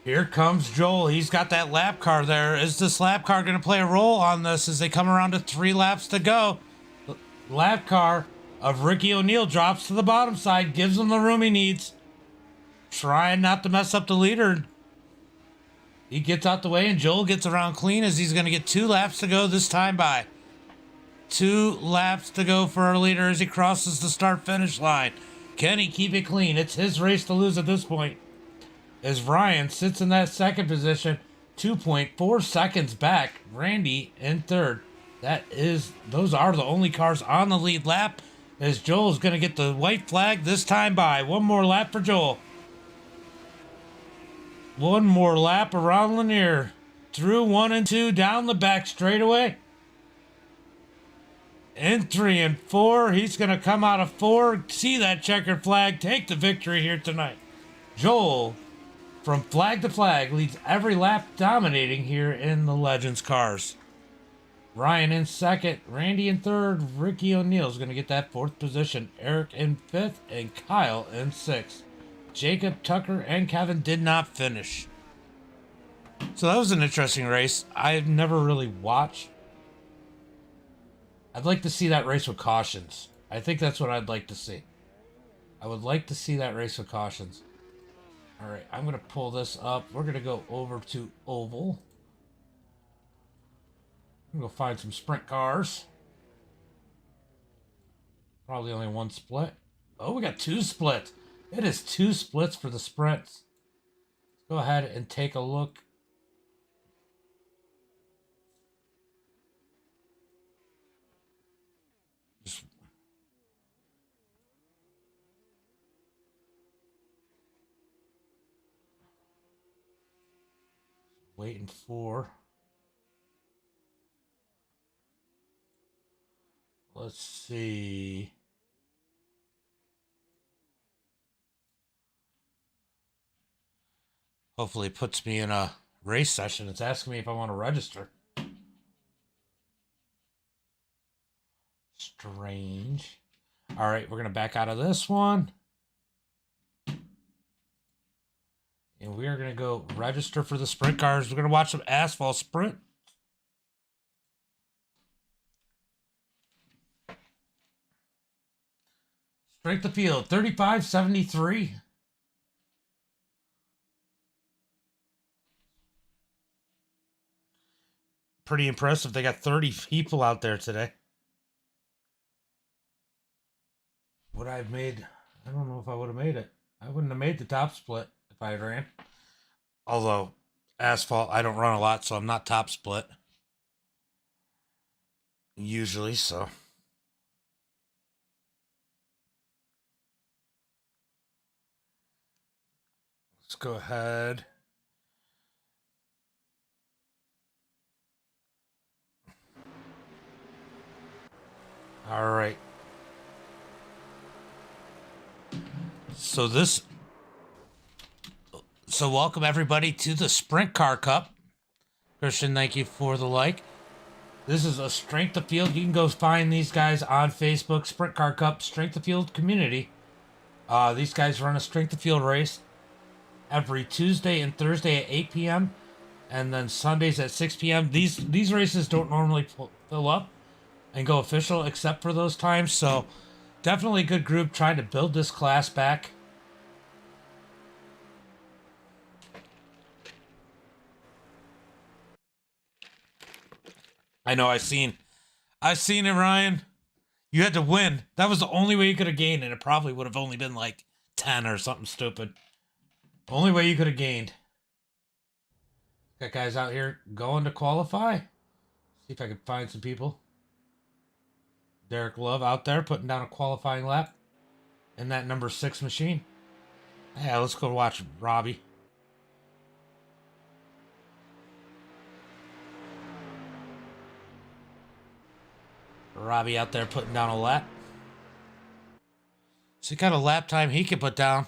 Here comes Joel. He's got that lap car there. Is this lap car going to play a role on this as they come around to 3 laps to go? The lap car of Ricky O'Neil drops to the bottom side, gives him the room he needs. Trying not to mess up the leader. He gets out the way and Joel gets around clean as he's going to get 2 laps to go this time by. 2 laps to go for our leader as he crosses the start-finish line. Can he keep it clean? It's his race to lose at this point. As Ryan sits in that second position, 2.4 seconds back. Randy in third. Those are the only cars on the lead lap. As Joel's going to get the white flag this time by. One more lap for Joel. One more lap around Lanier. Through 1 and 2, down the back straightaway. In 3 and 4, he's going to come out of 4. See that checkered flag. Take the victory here tonight. Joel, from flag to flag, leads every lap, dominating here in the Legends cars. Ryan in second, Randy in third, Ricky O'Neil's going to get that 4th position. Eric in 5th, and Kyle in 6th. Jacob, Tucker, and Kevin did not finish. So that was an interesting race. I've never really watched. I'd like to see that race with cautions. I think that's what I'd like to see. I would like to see that race with cautions. All right, I'm going to pull this up. We're going to go over to Oval. I'm going to go find some sprint cars. Probably only 1 split. Oh, we got 2 splits. It is 2 splits for the sprints. Let's go ahead and take a look. Just waiting for. Let's see. Hopefully it puts me in a race session. It's asking me if I want to register. Strange. All right, we're going to back out of this one. And we are going to go register for the sprint cars. We're going to watch some asphalt sprint. Strength of field, 3573. Pretty impressive. They got 30 people out there today. Would I have made... I don't know if I would have made it. I wouldn't have made the top split if I had ran. Although, asphalt, I don't run a lot, so I'm not top split. Usually, so... Let's go ahead. All right. So welcome everybody to the Sprint Car Cup. Christian, thank you for the like. This is a Strength of Field. You can go find these guys on Facebook, Sprint Car Cup, Strength of Field Community. These guys run a Strength of Field race every Tuesday and Thursday at 8 p.m. and then Sundays at 6 p.m. These races don't normally fill up and go official except for those times. So definitely a good group trying to build this class back. I know, I've seen it, Ryan. You had to win. That was the only way you could have gained, and it probably would have only been like 10 or something stupid. Only way you could have gained. Got guys out here going to qualify. See if I can find some people. Derek Love out there putting down a qualifying lap in that number 6 machine. Yeah, let's go watch Robbie. Robbie out there putting down a lap. See kind of lap time he can put down.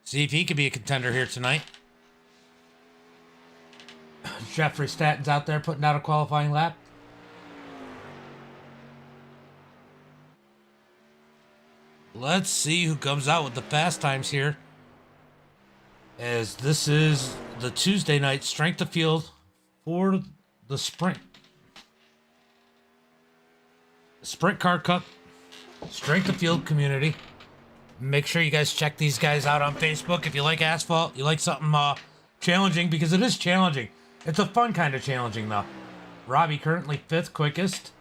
See if he can be a contender here tonight. Jeffrey Statton's out there putting down a qualifying lap. Let's see who comes out with the fast times here. As this is the Tuesday night strength of field for the sprint car cup strength of field community. Make sure you guys check these guys out on Facebook if you like asphalt, you like something challenging, because it is challenging. It's a fun kind of challenging though. Robbie currently 5th quickest.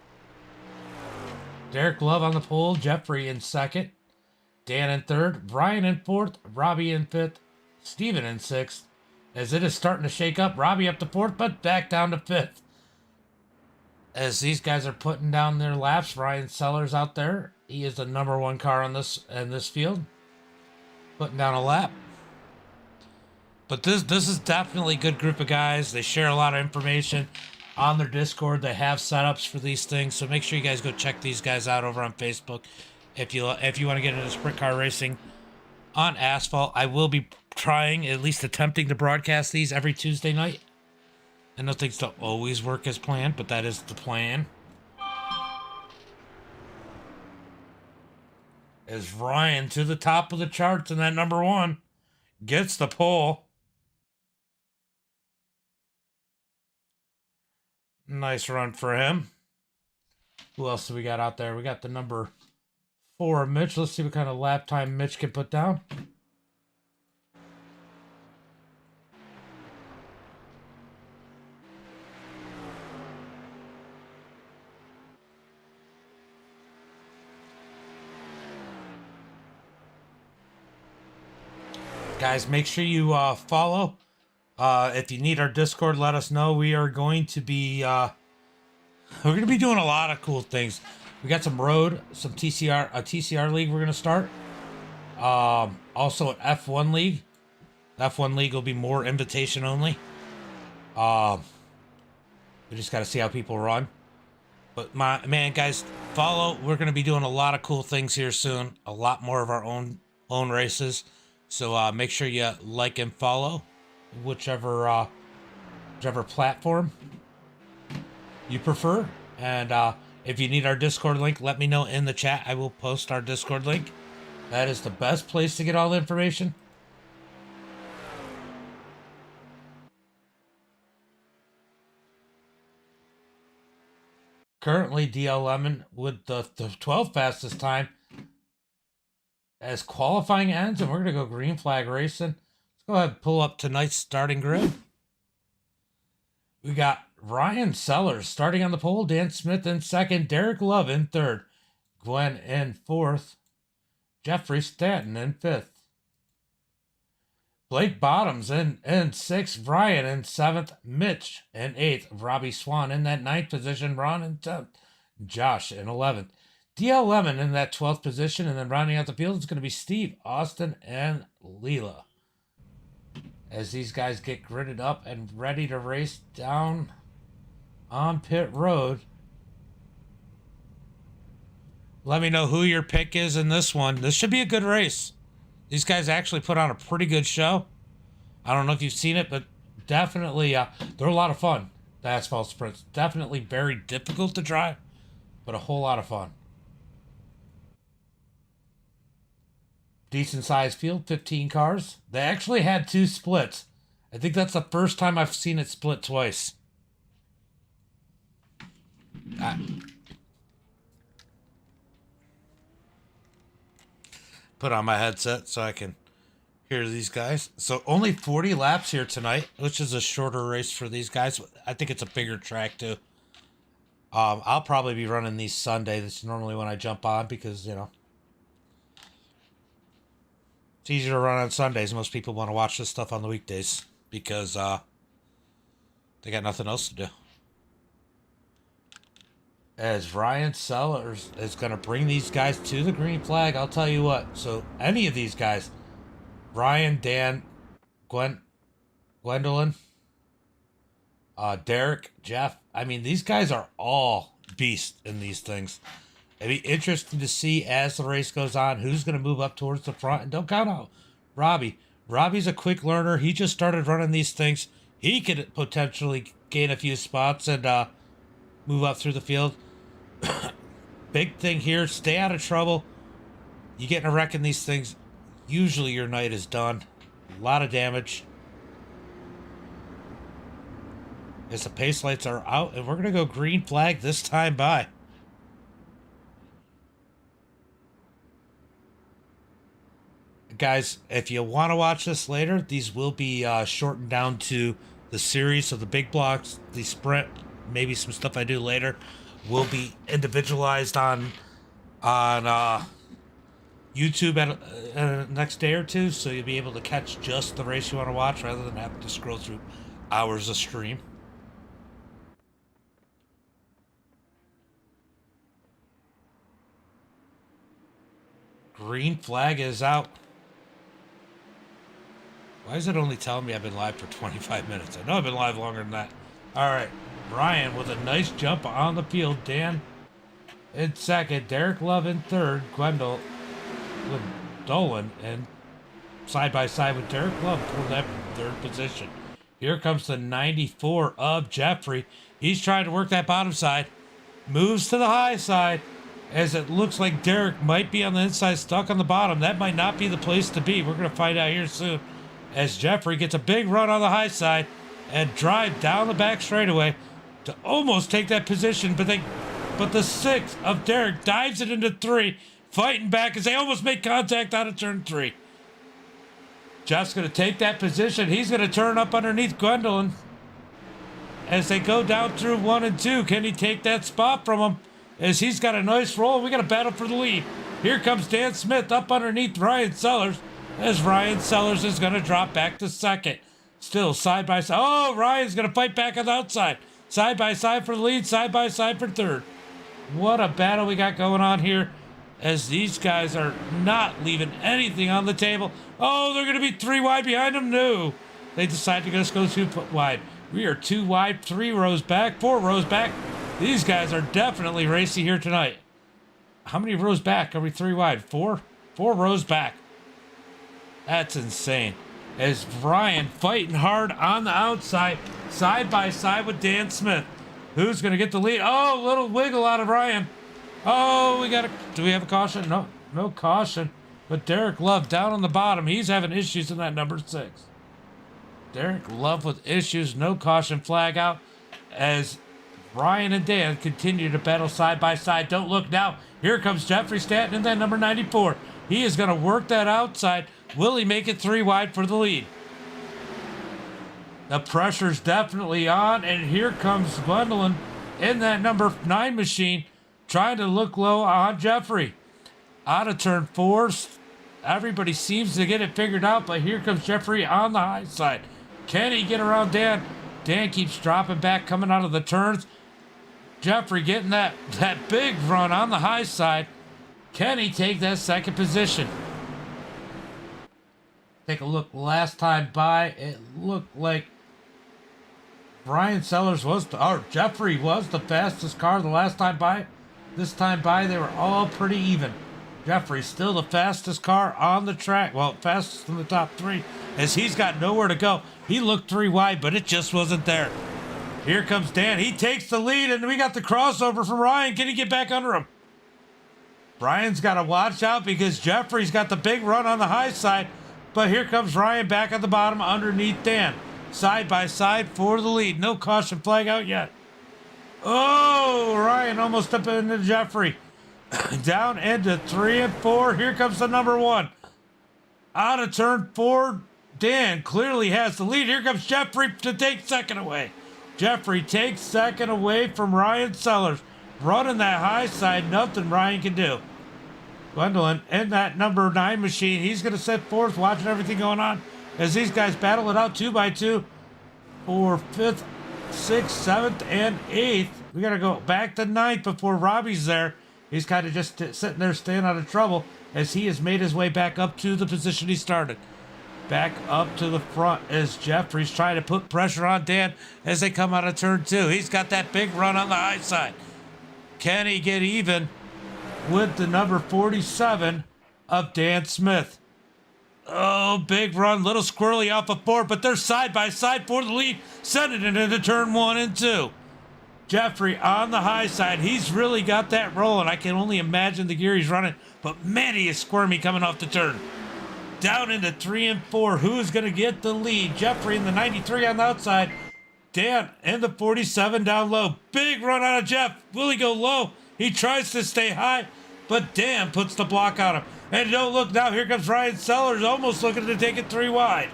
Derek Love on the pole, Jeffrey in 2nd, Dan in 3rd, Brian in 4th, Robbie in 5th, Steven in 6th. As it is starting to shake up, Robbie up to 4th, but back down to 5th. As these guys are putting down their laps, Ryan Sellers out there. He is the number 1 car on this field, putting down a lap. But this is definitely a good group of guys. They share a lot of information on their Discord. They have setups for these things, so make sure you guys go check these guys out over on Facebook if you want to get into sprint car racing on asphalt. I will be trying, at least attempting to broadcast these every Tuesday night. I know things don't always work as planned, but that is the plan. As Ryan to the top of the charts in that number 1 gets the pole. Nice run for him. Who else do we got out there? We got the number 4, Mitch. Let's see what kind of lap time Mitch can put down. Guys, make sure you follow. If you need our Discord, let us know. We are going to be doing a lot of cool things. We got some road, some TCR, a TCR league we're gonna start. Also an F1 league. The F1 league will be more invitation only. We just got to see how people run. But man, guys, follow. We're gonna be doing a lot of cool things here soon. A lot more of our own races. So make sure you like and follow whichever platform you prefer. And if you need our Discord link, let me know in the chat. I will post our Discord link. That is the best place to get all the information. Currently, DL Lemon with the 12th fastest time. As qualifying ends, and we're going to go green flag racing. Let's go ahead and pull up tonight's starting grid. We got Ryan Sellers starting on the pole, Dan Smith in 2nd, Derek Love in 3rd, Glenn in 4th, Jeffrey Stanton in 5th, Blake Bottoms in 6th, Brian in 7th, Mitch in 8th, Robbie Swan in that 9th position, Ron in 10th, Josh in 11th. DL Lemon in that 12th position, and then rounding out the field is going to be Steve, Austin, and Leela. As these guys get gridded up and ready to race down on pit road. Let me know who your pick is in this one. This should be a good race. These guys actually put on a pretty good show. I don't know if you've seen it, but definitely they're a lot of fun. The asphalt sprints. Definitely very difficult to drive, but a whole lot of fun. Decent sized field, 15 cars. They actually had 2 splits. I think that's the first time I've seen it split twice. Put on my headset so I can hear these guys. So only 40 laps here tonight, which is a shorter race for these guys. I think it's a bigger track too. I'll probably be running these Sunday. This is normally when I jump on because, you know, it's easier to run on Sundays. Most people want to watch this stuff on the weekdays because they got nothing else to do. as Ryan Sellers is going to bring these guys to the green flag. I'll tell you what. So any of these guys, Ryan, Dan, Gwendolyn, Derek, Jeff. I mean, these guys are all beasts in these things. It'd be interesting to see as the race goes on who's going to move up towards the front. And don't count out Robbie. Robbie's a quick learner. He just started running these things. He could potentially gain a few spots and move up through the field. Big thing here, stay out of trouble. You get in a wreck in these things, usually your night is done. A lot of damage. As the pace lights are out, and we're going to go green flag this time by. Guys, if you want to watch this later, these will be shortened down to the series. So the big blocks, the sprint, maybe some stuff I do later will be individualized on YouTube at next day or two. So you'll be able to catch just the race you want to watch rather than having to scroll through hours of stream. Green flag is out. Why is it only telling me I've been live for 25 minutes? I know I've been live longer than that. All right. Ryan with a nice jump on the field. Dan in second. Derek Love in third. Gwendolyn Dolan and side by side with Derek Love for that third position. Here comes the 94 of Jeffrey. He's trying to work that bottom side. Moves to the high side as it looks like Derek might be on the inside, stuck on the bottom. That might not be the place to be. We're going to find out here soon. As Jeffrey gets a big run on the high side and drive down the back straightaway to almost take that position, but the 6 of Derek dives it into 3, fighting back as they almost make contact out of turn 3. Jeff's going to take that position. He's going to turn up underneath Gwendolyn as they go down through 1 and 2. Can he take that spot from him? As he's got a nice roll, we got a battle for the lead. Here comes Dan Smith up underneath Ryan Sellers, as Ryan Sellers is going to drop back to second. Still side by side. Oh, Ryan's going to fight back on the outside. Side by side for the lead, side by side for third. What a battle we got going on here, as these guys are not leaving anything on the table. Oh, they're going to be 3 wide behind them? No. They decide to just go 2 wide. We are 2 wide, 3 rows back, 4 rows back. These guys are definitely racy here tonight. How many rows back? Are we 3 wide? 4? 4 rows back. That's insane. As Ryan fighting hard on the outside, side by side with Dan Smith. Who's going to get the lead? Oh, little wiggle out of Ryan. Oh, do we have a caution? No, no caution. But Derek Love down on the bottom. He's having issues in that number 6. Derek Love with issues. No caution flag out as Ryan and Dan continue to battle side by side. Don't look now. Here comes Jeffrey Stanton in that number 94. He is going to work that outside. Will he make it 3 wide for the lead? The pressure's definitely on, and here comes Gwendolyn in that number 9 machine, trying to look low on Jeffrey. Out of turn 4, everybody seems to get it figured out, but here comes Jeffrey on the high side. Can he get around Dan? Dan keeps dropping back, coming out of the turns. Jeffrey getting that big run on the high side. Can he take that second position? Take a look last time by. It looked like Ryan Sellers Jeffrey was the fastest car the last time by. This time by, they were all pretty even. Jeffrey still the fastest car on the track. Well, fastest in the top 3, as he's got nowhere to go. He looked 3 wide, but it just wasn't there. Here comes Dan. He takes the lead, and we got the crossover from Ryan. Can he get back under him? Brian's got to watch out because Jeffrey's got the big run on the high side. But here comes Ryan back at the bottom underneath Dan. Side by side for the lead. No caution flag out yet. Oh, Ryan almost up into Jeffrey. Down into 3 and 4. Here comes the number 1. Out of turn 4, Dan clearly has the lead. Here comes Jeffrey to take second away. Jeffrey takes second away from Ryan Sellers. Running that high side, nothing Ryan can do. Gwendolyn in that number 9 machine. He's going to sit 4th, watching everything going on as these guys battle it out 2 by 2 for 5th, 6th, 7th, and 8th. We got to go back to 9th before Robbie's there. He's kind of just sitting there staying out of trouble as he has made his way back up to the position he started. Back up to the front as Jeffrey's trying to put pressure on Dan as they come out of turn 2. He's got that big run on the high side. Can he get even with the number 47 of Dan Smith? Oh, big run, little squirrely off of 4, but they're side by side for the lead, sending it into turn 1 and 2. Jeffrey on the high side, he's really got that rolling. I can only imagine the gear he's running, but man, he is squirmy coming off the turn. Down into 3 and 4, who's going to get the lead? Jeffrey in the 93 on the outside. Dan in the 47 down low. Big run out of Jeff. Will he go low? He tries to stay high, but Dan puts the block on him. And don't look now, here comes Ryan Sellers, almost looking to take it 3 wide.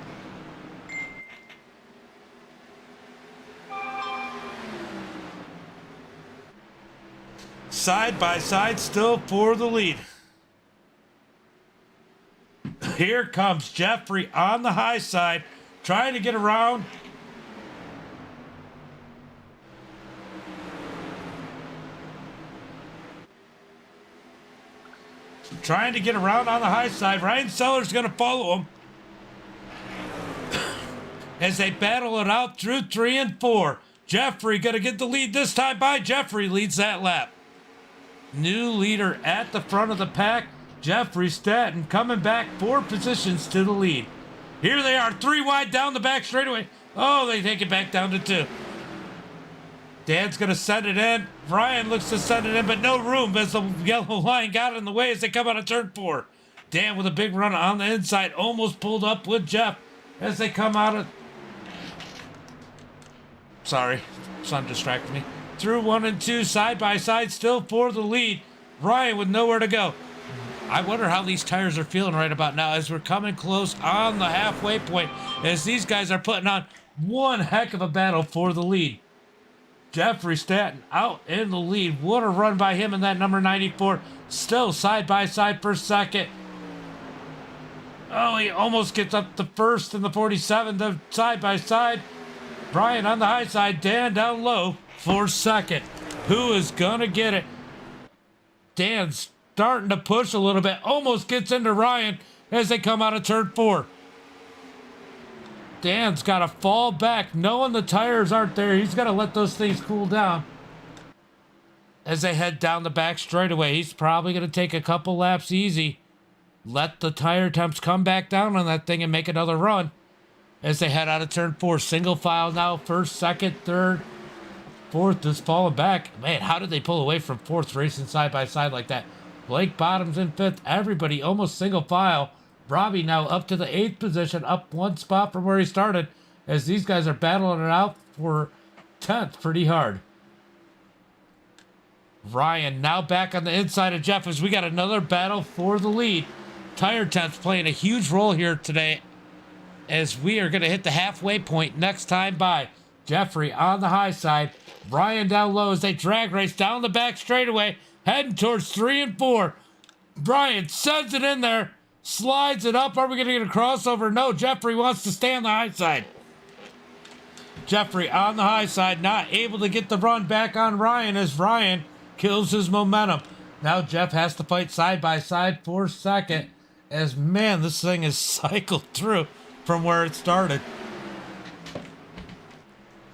Side by side still for the lead. Here comes Jeffrey on the high side, trying to get around. Trying to get around on the high side. Ryan Sellers going to follow him as they battle it out through 3 and 4. Jeffrey going to get the lead this time by Jeffrey leads that lap. New leader at the front of the pack. Jeffrey Staton coming back 4 positions to the lead. Here they are, 3 wide down the back straightaway. Oh, they take it back down to 2. Dan's going to send it in. Ryan looks to send it in, but no room as the yellow line got in the way as they come out of turn 4. Dan with a big run on the inside, almost pulled up with Jeff as they come out of... Sorry, sun distracted me. Through 1 and 2, side by side, still for the lead. Ryan with nowhere to go. I wonder how these tires are feeling right about now as we're coming close on the halfway point as these guys are putting on one heck of a battle for the lead. Jeffrey Staton out in the lead. What a run by him in that number 94. Still side by side for second. Oh, he almost gets up to first in the 47. The side by side. Brian on the high side. Dan down low for second. Who is going to get it? Dan's starting to push a little bit. Almost gets into Ryan as they come out of turn 4. Dan's got to fall back, knowing the tires aren't there. He's got to let those things cool down as they head down the back straightaway. He's probably going to take a couple laps easy. Let the tire temps come back down on that thing and make another run as they head out of turn 4. Single file now, first, second, third, fourth is falling back. Man, how did they pull away from fourth racing side by side like that? Blake Bottoms in 5th. Everybody almost single file. Robbie now up to the 8th position, up 1 spot from where he started, as these guys are battling it out for 10th pretty hard. Ryan now back on the inside of Jeff as we got another battle for the lead. Tire temps playing a huge role here today as we are going to hit the halfway point next time by. Jeffrey on the high side, Ryan down low as they drag race down the back straightaway, heading towards 3 and 4. Brian sends it in there. Slides it up. Are we going to get a crossover? No, Jeffrey wants to stay on the high side. Jeffrey on the high side, not able to get the run back on Ryan as Ryan kills his momentum. Now Jeff has to fight side by side for second as, man, this thing is cycled through from where it started.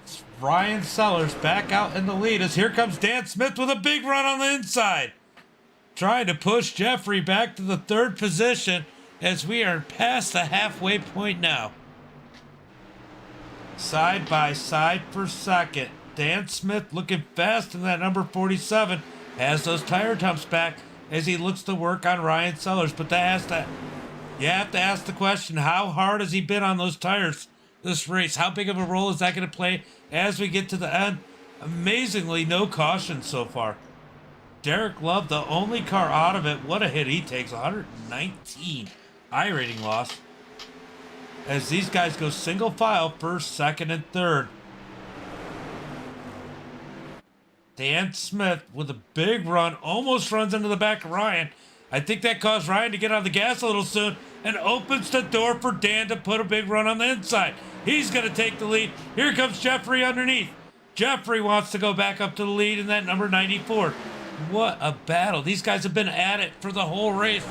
It's Ryan Sellers back out in the lead as here comes Dan Smith with a big run on the inside. Trying to push Jeffrey back to the 3rd position as we are past the halfway point now. Side by side for second. Dan Smith looking fast in that number 47. Has those tire temps back as he looks to work on Ryan Sellers. But you have to ask the question, how hard has he been on those tires this race? How big of a role is that going to play as we get to the end? Amazingly, no caution so far. Derek Love, the only car out of it. What a hit he takes. 119 I-rating loss. As these guys go single file, first, second, and third. Dan Smith with a big run. Almost runs into the back of Ryan. I think that caused Ryan to get on the gas a little soon and opens the door for Dan to put a big run on the inside. He's going to take the lead. Here comes Jeffrey underneath. Jeffrey wants to go back up to the lead in that number 94. What a battle. These guys have been at it for the whole race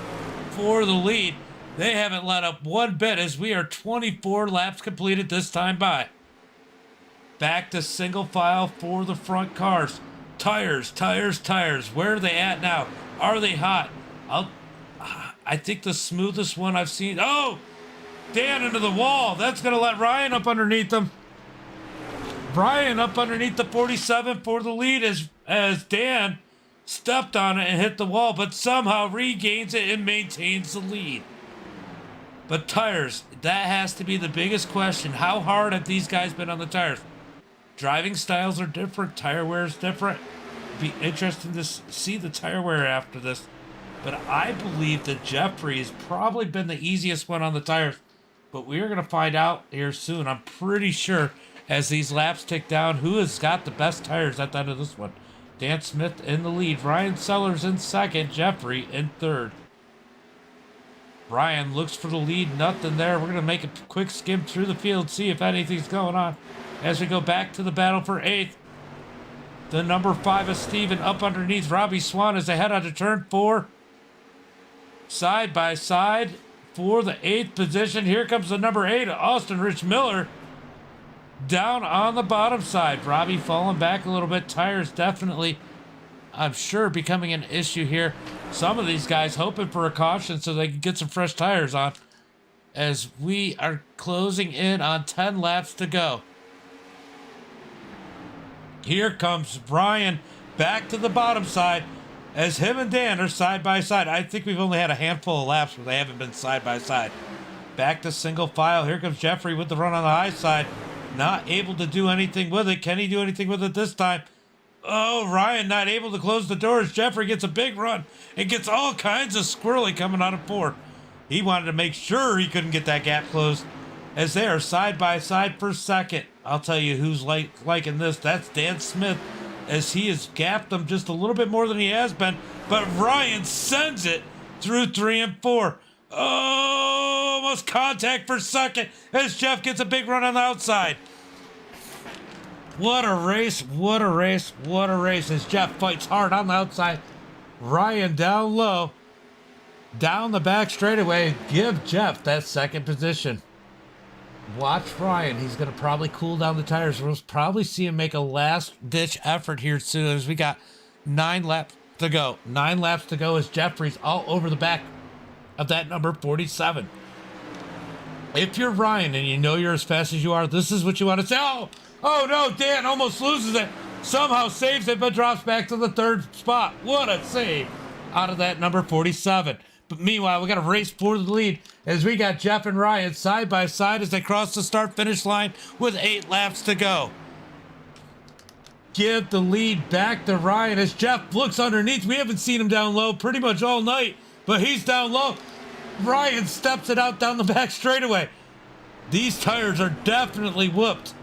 for the lead. They haven't let up one bit as we are 24 laps completed this time by. Back to single file for the front cars. Tires, tires, tires. Where are they at now? Are they hot? I think the smoothest one I've seen. Oh, Dan into the wall. That's going to let Ryan up underneath them. Ryan up underneath the 47 for the lead as Dan stepped on it and hit the wall, but somehow regains it and maintains the lead. But tires, that has to be the biggest question. How hard have these guys been on the tires? Driving styles are different. Tire wear is different. It'd be interesting to see the tire wear after this. But I believe that Jeffrey has probably been the easiest one on the tires. But we are going to find out here soon. I'm pretty sure as these laps tick down who has got the best tires at the end of this one. Dan Smith in the lead. Ryan Sellers in second. Jeffrey in third. Ryan looks for the lead. Nothing there. We're going to make a quick skim through the field, see if anything's going on. As we go back to the battle for 8th. The number 5 is Steven up underneath Robbie Swan as they head on to turn 4. Side by side for the 8th position. Here comes the number 8, Austin Rich Miller. Down on the bottom side. Robbie falling back a little bit. Tires definitely, I'm sure, becoming an issue here. Some of these guys hoping for a caution so they can get some fresh tires on. As we are closing in on 10 laps to go. Here comes Brian back to the bottom side as him and Dan are side by side. I think we've only had a handful of laps where they haven't been side by side. Back to single file. Here comes Jeffrey with the run on the high side. Not able to do anything with it. Can he do anything with it this time? Oh, Ryan not able to close the doors. Jeffrey gets a big run and gets all kinds of squirrely coming out of 4. He wanted to make sure he couldn't get that gap closed as they are side by side for second. I'll tell you who's liking this. That's Dan Smith as he has gapped them just a little bit more than he has been. But Ryan sends it through 3 and 4. Oh, almost contact for second as Jeff gets a big run on the outside. What a race, what a race, what a race as Jeff fights hard on the outside. Ryan down low, down the back straightaway. Give Jeff that second position. Watch Ryan. He's going to probably cool down the tires. We'll probably see him make a last-ditch effort here soon as we got 9 laps to go. 9 laps to go as Jeffrey's all over the back of that number 47. If you're Ryan and you know you're as fast as you are, this is what you want to say. Oh no, Dan almost loses it. Somehow saves it, but drops back to the 3rd spot. What a save out of that number 47. But meanwhile, we got a race for the lead as we got Jeff and Ryan side by side as they cross the start-finish line with 8 laps to go. Give the lead back to Ryan as Jeff looks underneath. We haven't seen him down low pretty much all night, but he's down low. Ryan steps it out down the back straightaway. These tires are definitely whooped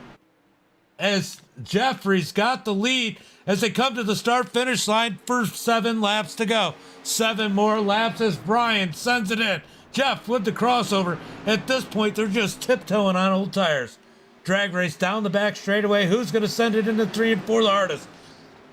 as Jeffrey's got the lead as they come to the start-finish line for 7 laps to go. 7 more laps as Brian sends it in. Jeff with the crossover. At this point, they're just tiptoeing on old tires. Drag race down the back straightaway. Who's going to send it into 3 and 4 the hardest?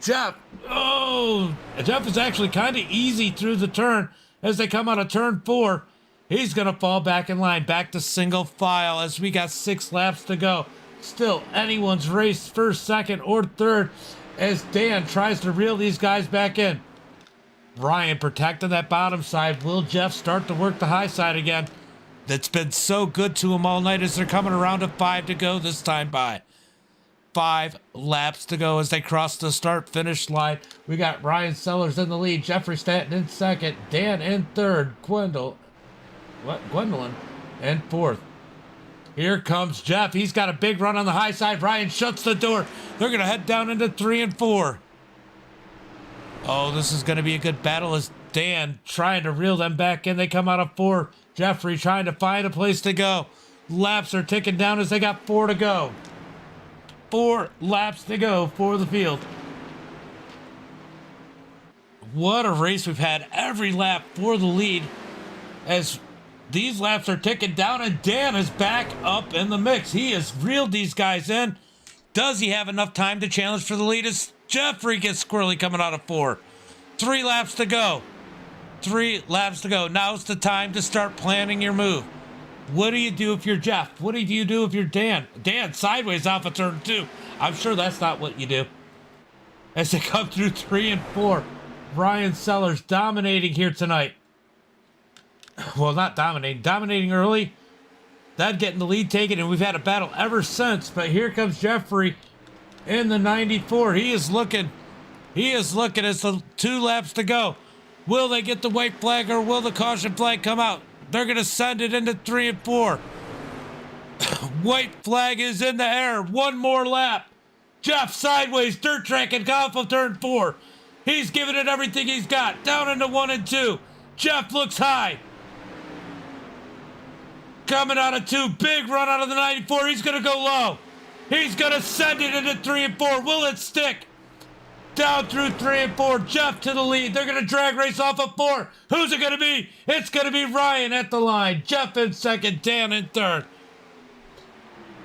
Jeff. Oh, Jeff is actually kind of easy through the turn as they come out of turn 4. He's going to fall back in line. Back to single file as we got 6 laps to go. Still anyone's race, first, second, or third, as Dan tries to reel these guys back in. Ryan protecting that bottom side. Will Jeff start to work the high side again? That's been so good to him all night as they're coming around to 5 to go this time by. 5 laps to go as they cross the start-finish line. We got Ryan Sellers in the lead. Jeffrey Stanton in second. Dan in third. Gwendolyn in fourth. Here comes Jeff. He's got a big run on the high side. Ryan shuts the door. They're going to head down into 3 and 4. Oh, this is going to be a good battle as Dan trying to reel them back in. They come out of 4. Jeffrey trying to find a place to go. Laps are ticking down as they got 4 to go. 4 laps to go for the field. What a race we've had. Every lap for the lead as these laps are ticking down and Dan is back up in the mix. He has reeled these guys in Does he have enough time to challenge for the lead as Jeffrey gets squirrely coming out of 4? 3 laps to go. 3 laps to go. Now's the time to start planning your move. What do you do if you're Jeff? What do you do if you're Dan? Dan, sideways off of turn 2. I'm sure that's not what you do. As they come through 3 and 4, Ryan Sellers dominating here tonight. Well, not dominating. Dominating early. That getting the lead taken, and we've had a battle ever since. But here comes Jeffrey in the 94. He is looking as the 2 laps to go. Will they get the white flag or will the caution flag come out? They're going to send it into 3 and 4. White flag is in the air. 1 more lap. Jeff sideways, dirt track, and off of turn 4. He's giving it everything he's got. Down into 1 and 2. Jeff looks high. Coming out of 2. Big run out of the 94. He's going to go low. He's going to send it into 3 and 4. Will it stick? Down through 3 and 4. Jeff to the lead. They're going to drag race off of 4. Who's it going to be? It's going to be Ryan at the line. Jeff in second. Dan in third.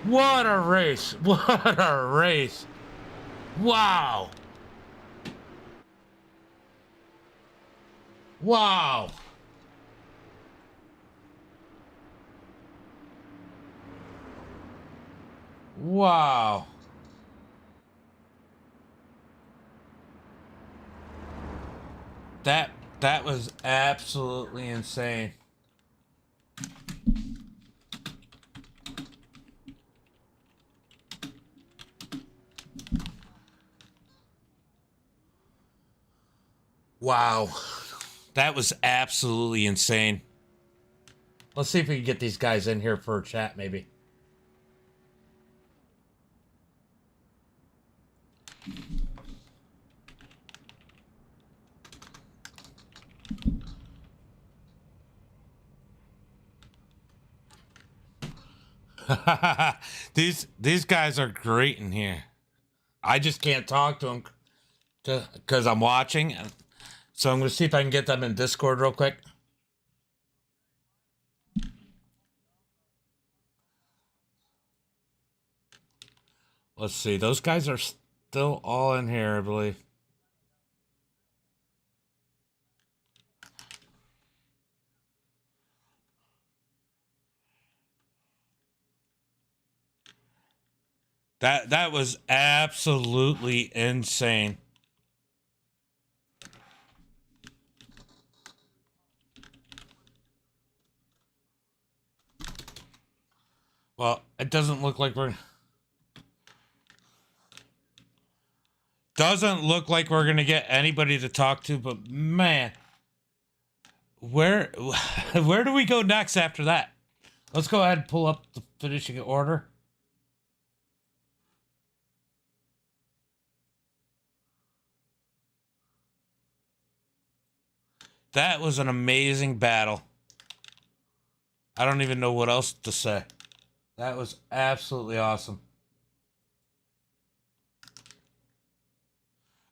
What a race. What a race. Wow. Wow. Wow. That was absolutely insane. Wow. That was absolutely insane. Let's see if we can get these guys in here for a chat, maybe. These guys are great in here. I just can't talk to them because I'm watching. So I'm going to see if I can get them in Discord real quick. Let's see. Those guys are still all in here, I believe. That was absolutely insane. Well, it doesn't look like we're going to get anybody to talk to, but man, where do we go next after that? Let's go ahead and pull up the finishing order. That was an amazing battle. I don't even know what else to say. That was absolutely awesome.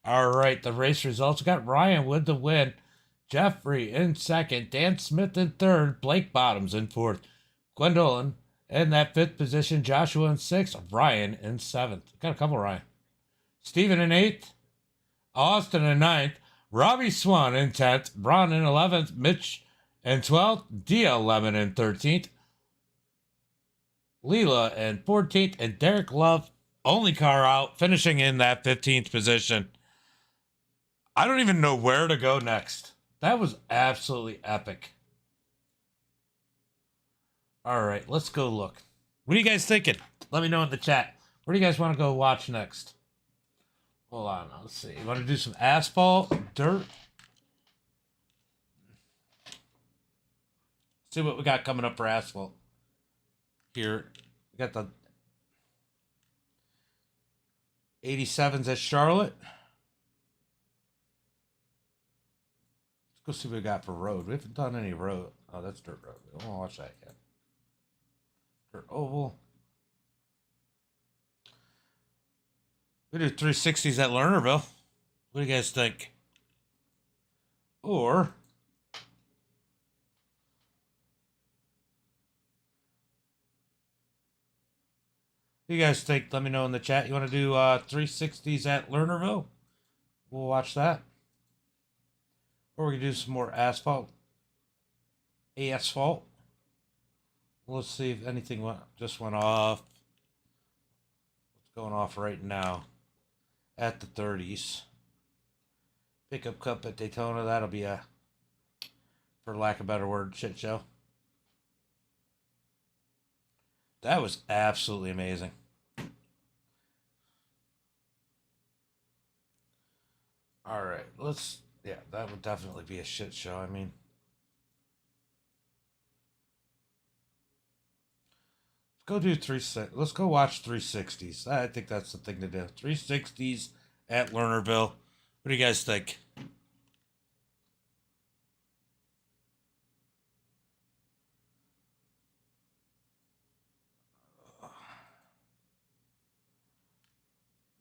All right, the race results. We got Ryan with the win. Jeffrey in second. Dan Smith in third. Blake Bottoms in fourth. Gwendolyn in that 5th position. Joshua in 6th. Ryan in 7th. Got a couple Ryan. Stephen in 8th. Austin in 9th. Robbie Swan in 10th. Ron in 11th. Mitch in 12th. Dia Lemon in 13th. Leela in 14th. And Derek Love, only car out, finishing in that 15th position. I don't even know where to go next. That was absolutely epic. All right, let's go look. What are you guys thinking? Let me know in the chat. Where do you guys want to go watch next? Hold on, let's see. You want to do some asphalt, dirt? See what we got coming up for asphalt. Here, we got the 87s at Charlotte. Let's go see what we got for road. We haven't done any road. Oh, that's dirt road. We don't want to watch that yet. Dirt oval. We do 360s at Lernerville. What do you guys think? Or You guys think? Let me know in the chat. You want to do 360s at Lernerville? We'll watch that. Or we can do some more asphalt. Asphalt. Let's see if anything just went off. What's going off right now? At the 30s. Pickup Cup at Daytona. That'll be a, for lack of a better word, shit show. That was absolutely amazing. All right, yeah, that would definitely be a shit show. I mean, go do let's go watch 360s. I think that's the thing to do. 360s at Lernerville. What do you guys think?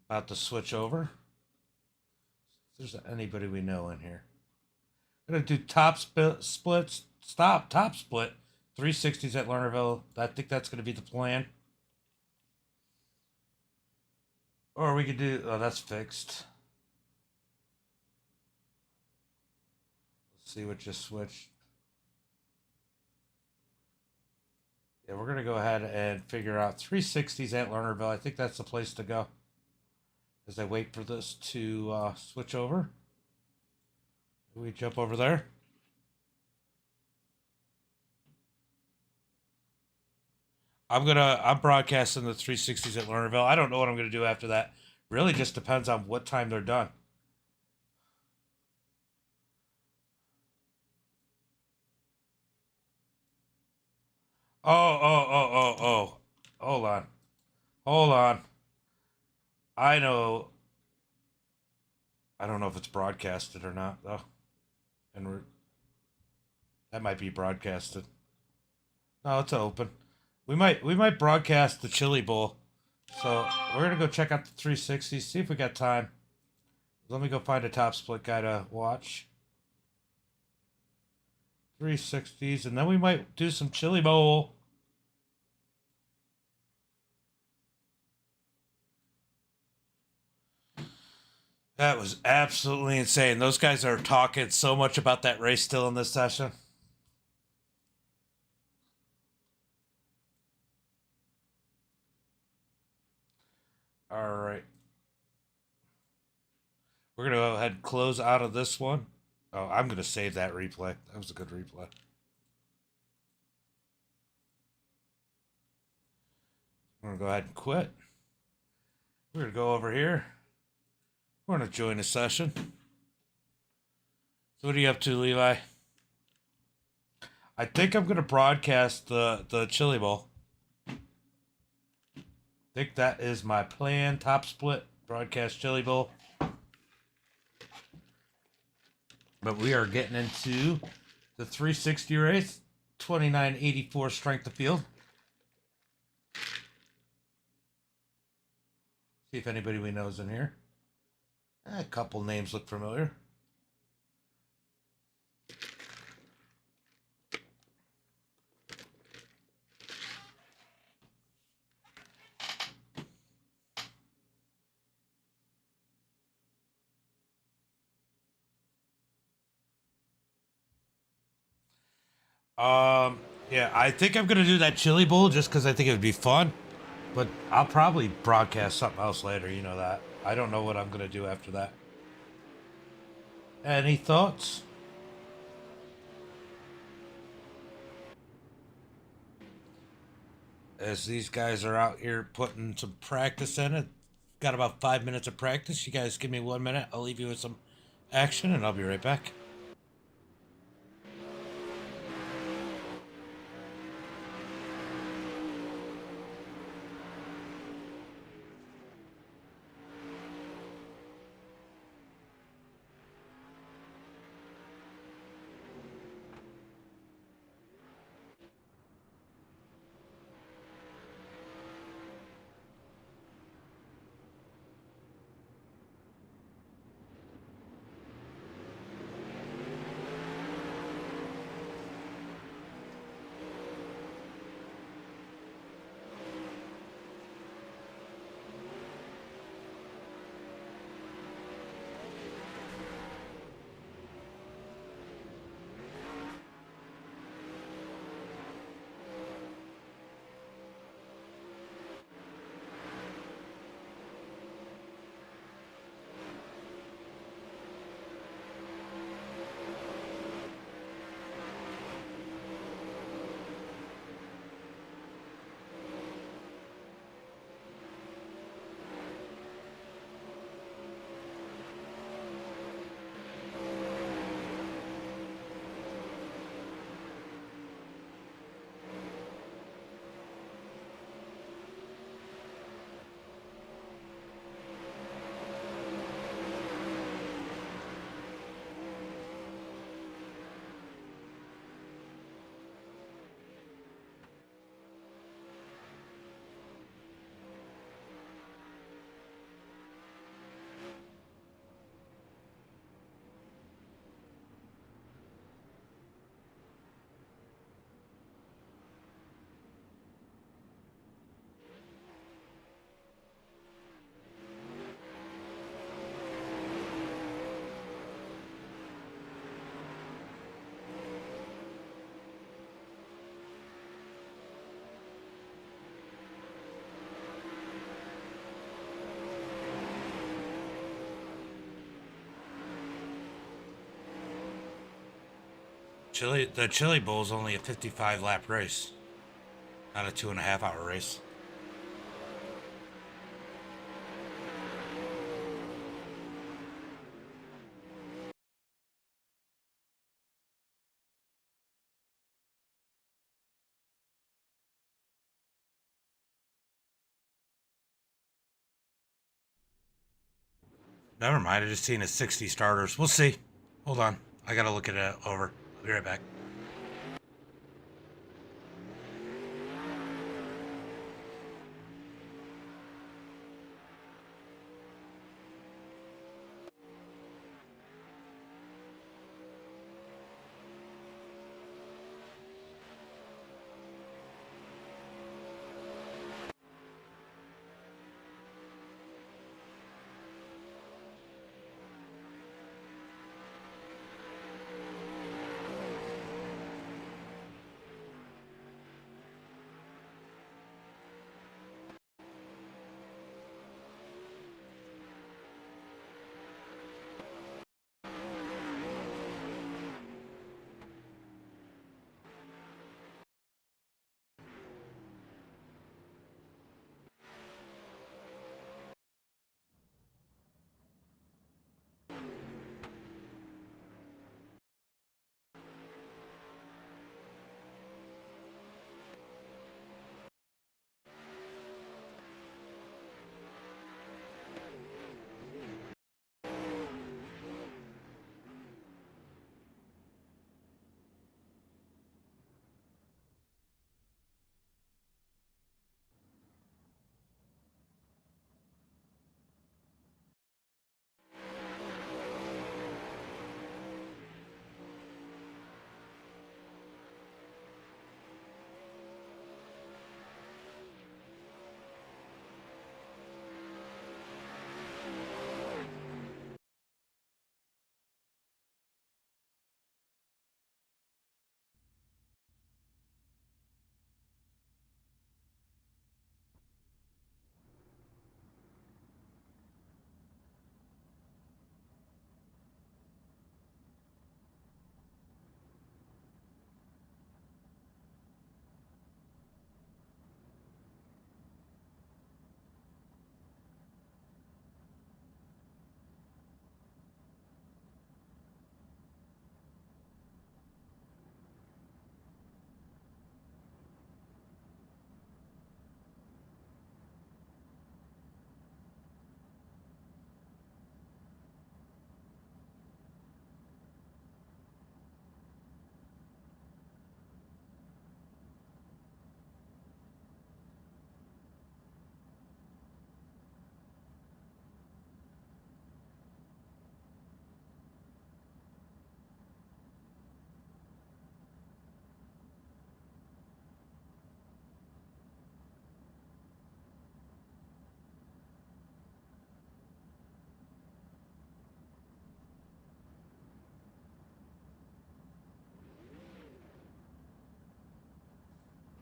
About to switch over. If there's anybody we know in here. I'm gonna do splits. Top split. 360s at Lernerville. I think that's gonna be the plan. Or we could do. Oh, that's fixed. Let's see what just switched. Yeah, we're gonna go ahead and figure out 360s at Lernerville. I think that's the place to go. As I wait for this to switch over. We jump over there. I'm broadcasting the 360s at Lernerville. I don't know what I'm gonna do after that. Really just depends on what time they're done. Oh. Hold on. Hold on. I know. I don't know if it's broadcasted or not though. And that might be broadcasted. No, it's open. We might broadcast the Chili Bowl. So we're gonna go check out the 360s, see if we got time. Let me go find a top split guy to watch. 360s, and then we might do some Chili Bowl. That was absolutely insane. Those guys are talking so much about that race still in this session. All right. We're going to go ahead and close out of this one. Oh, I'm going to save that replay. That was a good replay. We're going to go ahead and quit. We're going to go over here. We're going to join a session. So what are you up to, Levi? I think I'm going to broadcast the Chili Bowl. I think that is my plan. Top split, broadcast Chili Bowl. But we are getting into the 360 race, 2984 strength of field. See if anybody we know is in here. A couple names look familiar. Yeah, I think I'm gonna do that Chili Bowl just because I think it would be fun. But I'll probably broadcast something else later. You know that. I don't know what I'm gonna do after that. Any thoughts? As these guys are out here putting some practice in it. Got about 5 minutes of practice. You guys give me 1 minute. I'll leave you with some action and I'll be right back. The Chili Bowl is only a 55 lap race, not a 2.5 hour race. Never mind, I just seen a 60 starters. We'll see. Hold on. I gotta look it over. I'll be right back.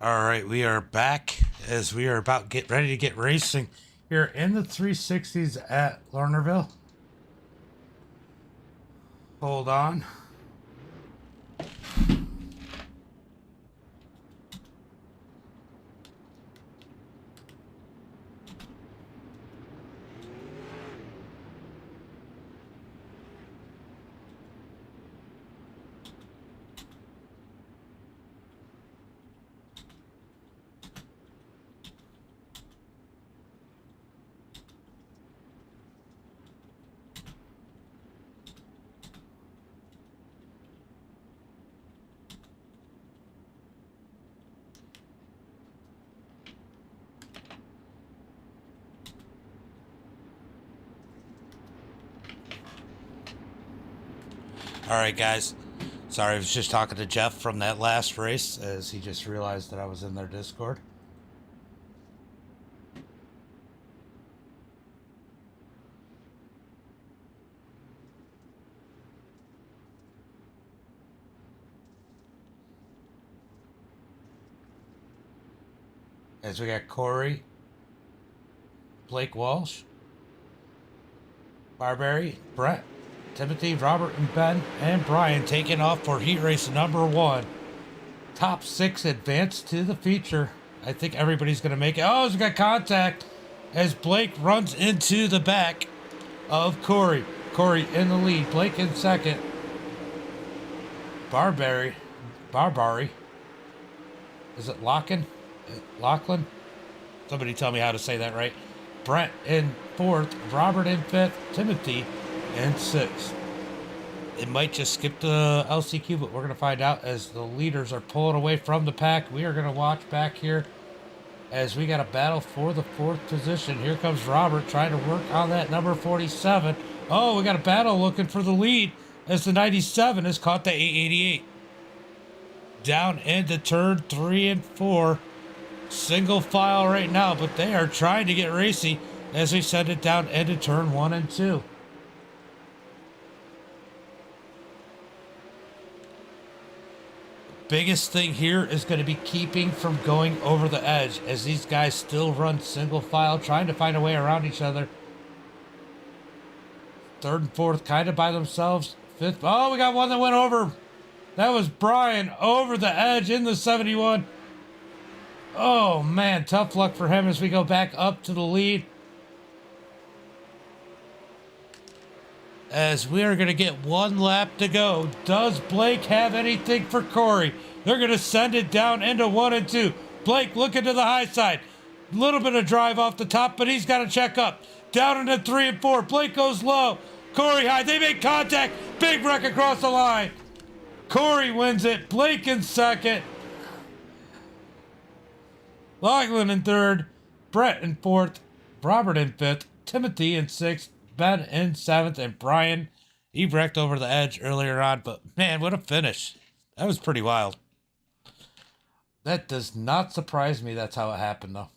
All right, we are back as we are about get ready to get racing here in the 360s at Lernerville. Hold on. All right, guys. Sorry, I was just talking to Jeff from that last race as he just realized that I was in their Discord. As we got Corey, Blake Walsh, Barberry, Brett. Timothy, Robert, and Ben, and Brian taking off for heat race number 1. Top 6 advance to the feature. I think everybody's going to make it. Oh, he's got contact as Blake runs into the back of Corey. Corey in the lead. Blake in second. Barbary. Is it Lachlan? Somebody tell me how to say that right. Brent in 4th. Robert in 5th. Timothy in 6th. It might just skip the LCQ, but we're going to find out as the leaders are pulling away from the pack. We are going to watch back here as we got a battle for the 4th position. Here comes Robert trying to work on that number 47. Oh, we got a battle looking for the lead as the 97 has caught the 888. Down into turn 3 and 4. Single file right now, but they are trying to get racy as we send it down into turn 1 and 2. Biggest thing here is going to be keeping from going over the edge as these guys still run single file, trying to find a way around each other. 3rd and 4th kind of by themselves. 5th. Oh, we got one that went over. That was Brian over the edge in the 71. Oh, man, tough luck for him as we go back up to the lead. As we are going to get 1 lap to go. Does Blake have anything for Corey? They're going to send it down into 1 and 2. Blake looking to the high side. A little bit of drive off the top, but he's got to check up. Down into 3 and 4. Blake goes low. Corey high. They make contact. Big wreck across the line. Corey wins it. Blake in 2nd. Lachlan in 3rd. Brett in 4th. Robert in 5th. Timothy in 6th. Ben in 7th, and Brian, he wrecked over the edge earlier on, but man, what a finish. That was pretty wild. That does not surprise me that's how it happened, though.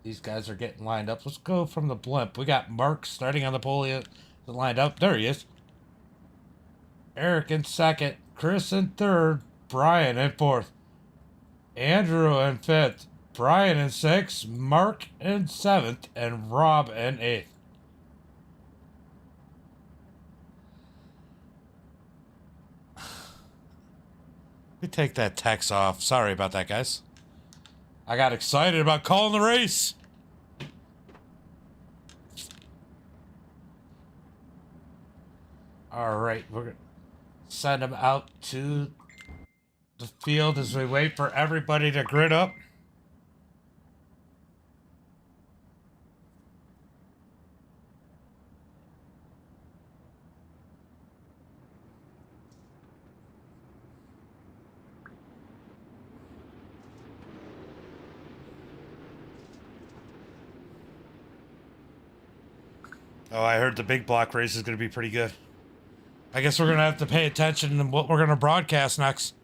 These guys are getting lined up. Let's go from the blimp. We got Mark starting on the pole, lined up. There he is. Eric in 2nd, Chris in 3rd, Brian in 4th, Andrew in 5th, Brian in 6th, Mark in 7th, and Rob in 8th. We take that text off. Sorry about that, guys. I got excited about calling the race. All right, we're going to send them out to the field as we wait for everybody to grid up. Oh, I heard the big block race is going to be pretty good. I guess we're going to have to pay attention to what we're going to broadcast next.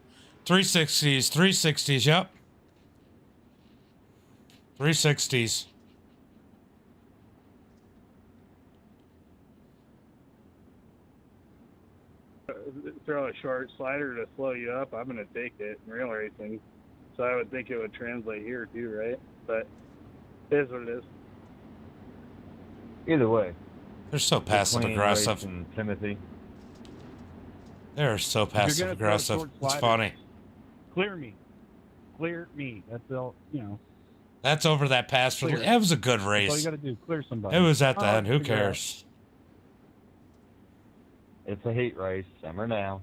360s, yep. 360s. Throw a short slider to slow you up, I'm going to take it in real racing. So I would think it would translate here too, right? But it is what it is. Either way. They're so passive aggressive. And Timothy. They're so passive aggressive. It's funny. Clear me. That's all, you know. That's over that pass. For the, it was a good race. That's all you got to do. Clear somebody. It was at the end. Who cares? It's a heat race. Summer now.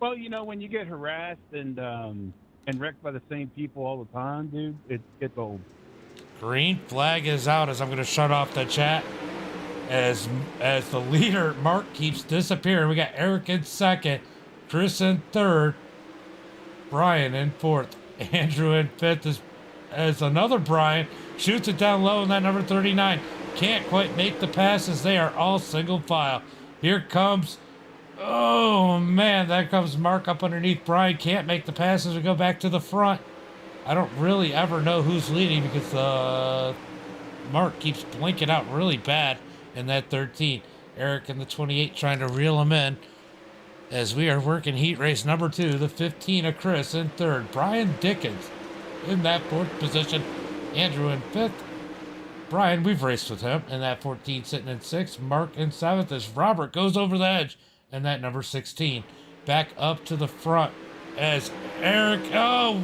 Well, you know, when you get harassed and wrecked by the same people all the time, dude, it gets old. Green flag is out as I'm going to shut off the chat. As the leader, Mark, keeps disappearing. We got Eric in 2nd, Chris in 3rd, Brian in 4th, Andrew in 5th as another Brian shoots it down low in that number 39. Can't quite make the passes. They are all single file. Here comes, oh man, that comes Mark up underneath Brian. Can't make the passes. We go back to the front. I don't really ever know who's leading because Mark keeps blinking out really bad in that 13. Eric in the 28 trying to reel him in as we are working heat race number 2. The 15 of Chris in 3rd. Brian Dickens in that 4th position. Andrew in 5th. Brian, we've raced with him. And that 14 sitting in 6th. Mark in 7th as Robert goes over the edge. And that number 16 back up to the front as Eric. Oh,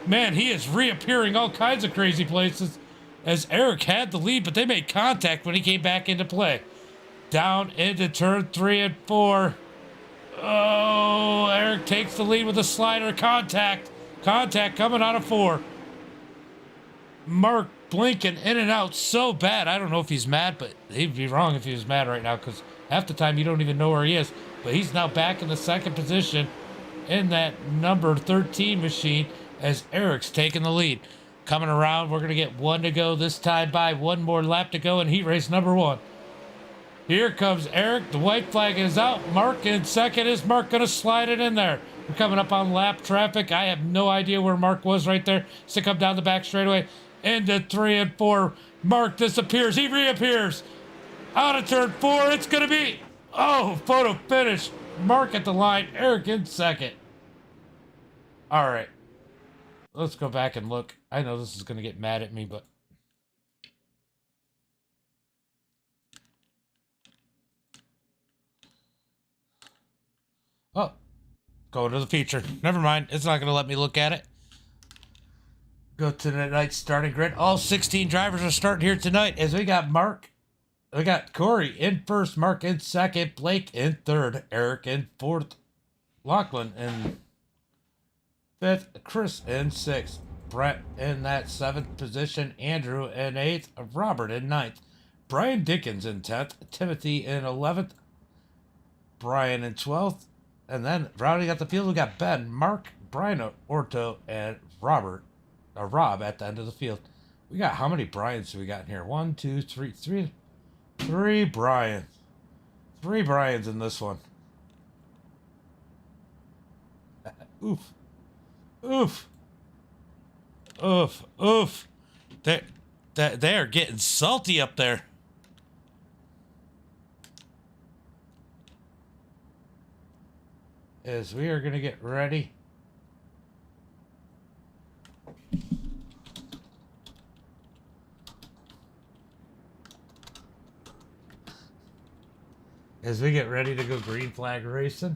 man, he is reappearing all kinds of crazy places as Eric had the lead, but they made contact when he came back into play. Down into turn 3 and 4. Oh, Eric takes the lead with a slider. Contact coming out of 4. Mark blinking in and out so bad. I don't know if he's mad, but he'd be wrong if he was mad right now because half the time you don't even know where he is. But he's now back in the 2nd position in that number 13 machine as Eric's taking the lead. Coming around, we're going to get 1 to go this time by. 1 more lap to go in heat race number 1. Here comes Eric. The white flag is out. Mark in 2nd. Is Mark going to slide it in there? We're coming up on lap traffic. I have no idea where Mark was right there. Stick up down the back straightaway. Into 3 and 4. Mark disappears. He reappears. Out of turn 4. It's going to be... Oh, photo finish. Mark at the line. Eric in 2nd. All right. Let's go back and look. I know this is going to get mad at me, but... Oh. Go to the feature. Never mind. It's not going to let me look at it. Go to the night starting grid. All 16 drivers are starting here tonight as we got Mark. We got Corey in 1st, Mark in 2nd, Blake in 3rd, Eric in 4th, Lachlan in 5th, Chris in 6th, Brett in that 7th position, Andrew in 8th, Robert in 9th, Brian Dickens in 10th, Timothy in 11th, Brian in 12th, and then rounding out the field, we got Ben, Mark, Brian Orto, and Rob at the end of the field. We got how many Brians do we got in here? 1, 2, 3, 3 Brians. 3 Brians in this one. Oof. Oof. Oof. Oof. They are getting salty up there. As we are going to get ready. As we get ready to go green flag racing.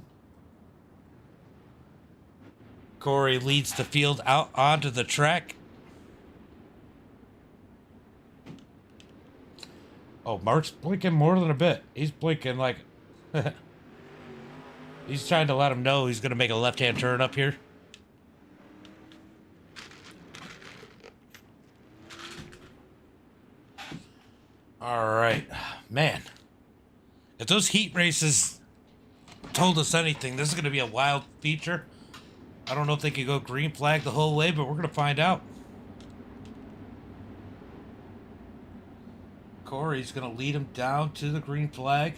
Corey leads the field out onto the track. Oh, Mark's blinking more than a bit. He's blinking like... He's trying to let him know he's going to make a left-hand turn up here. All right. Man. If those heat races told us anything, this is going to be a wild feature. I don't know if they could go green flag the whole way, but we're going to find out. Corey's going to lead him down to the green flag.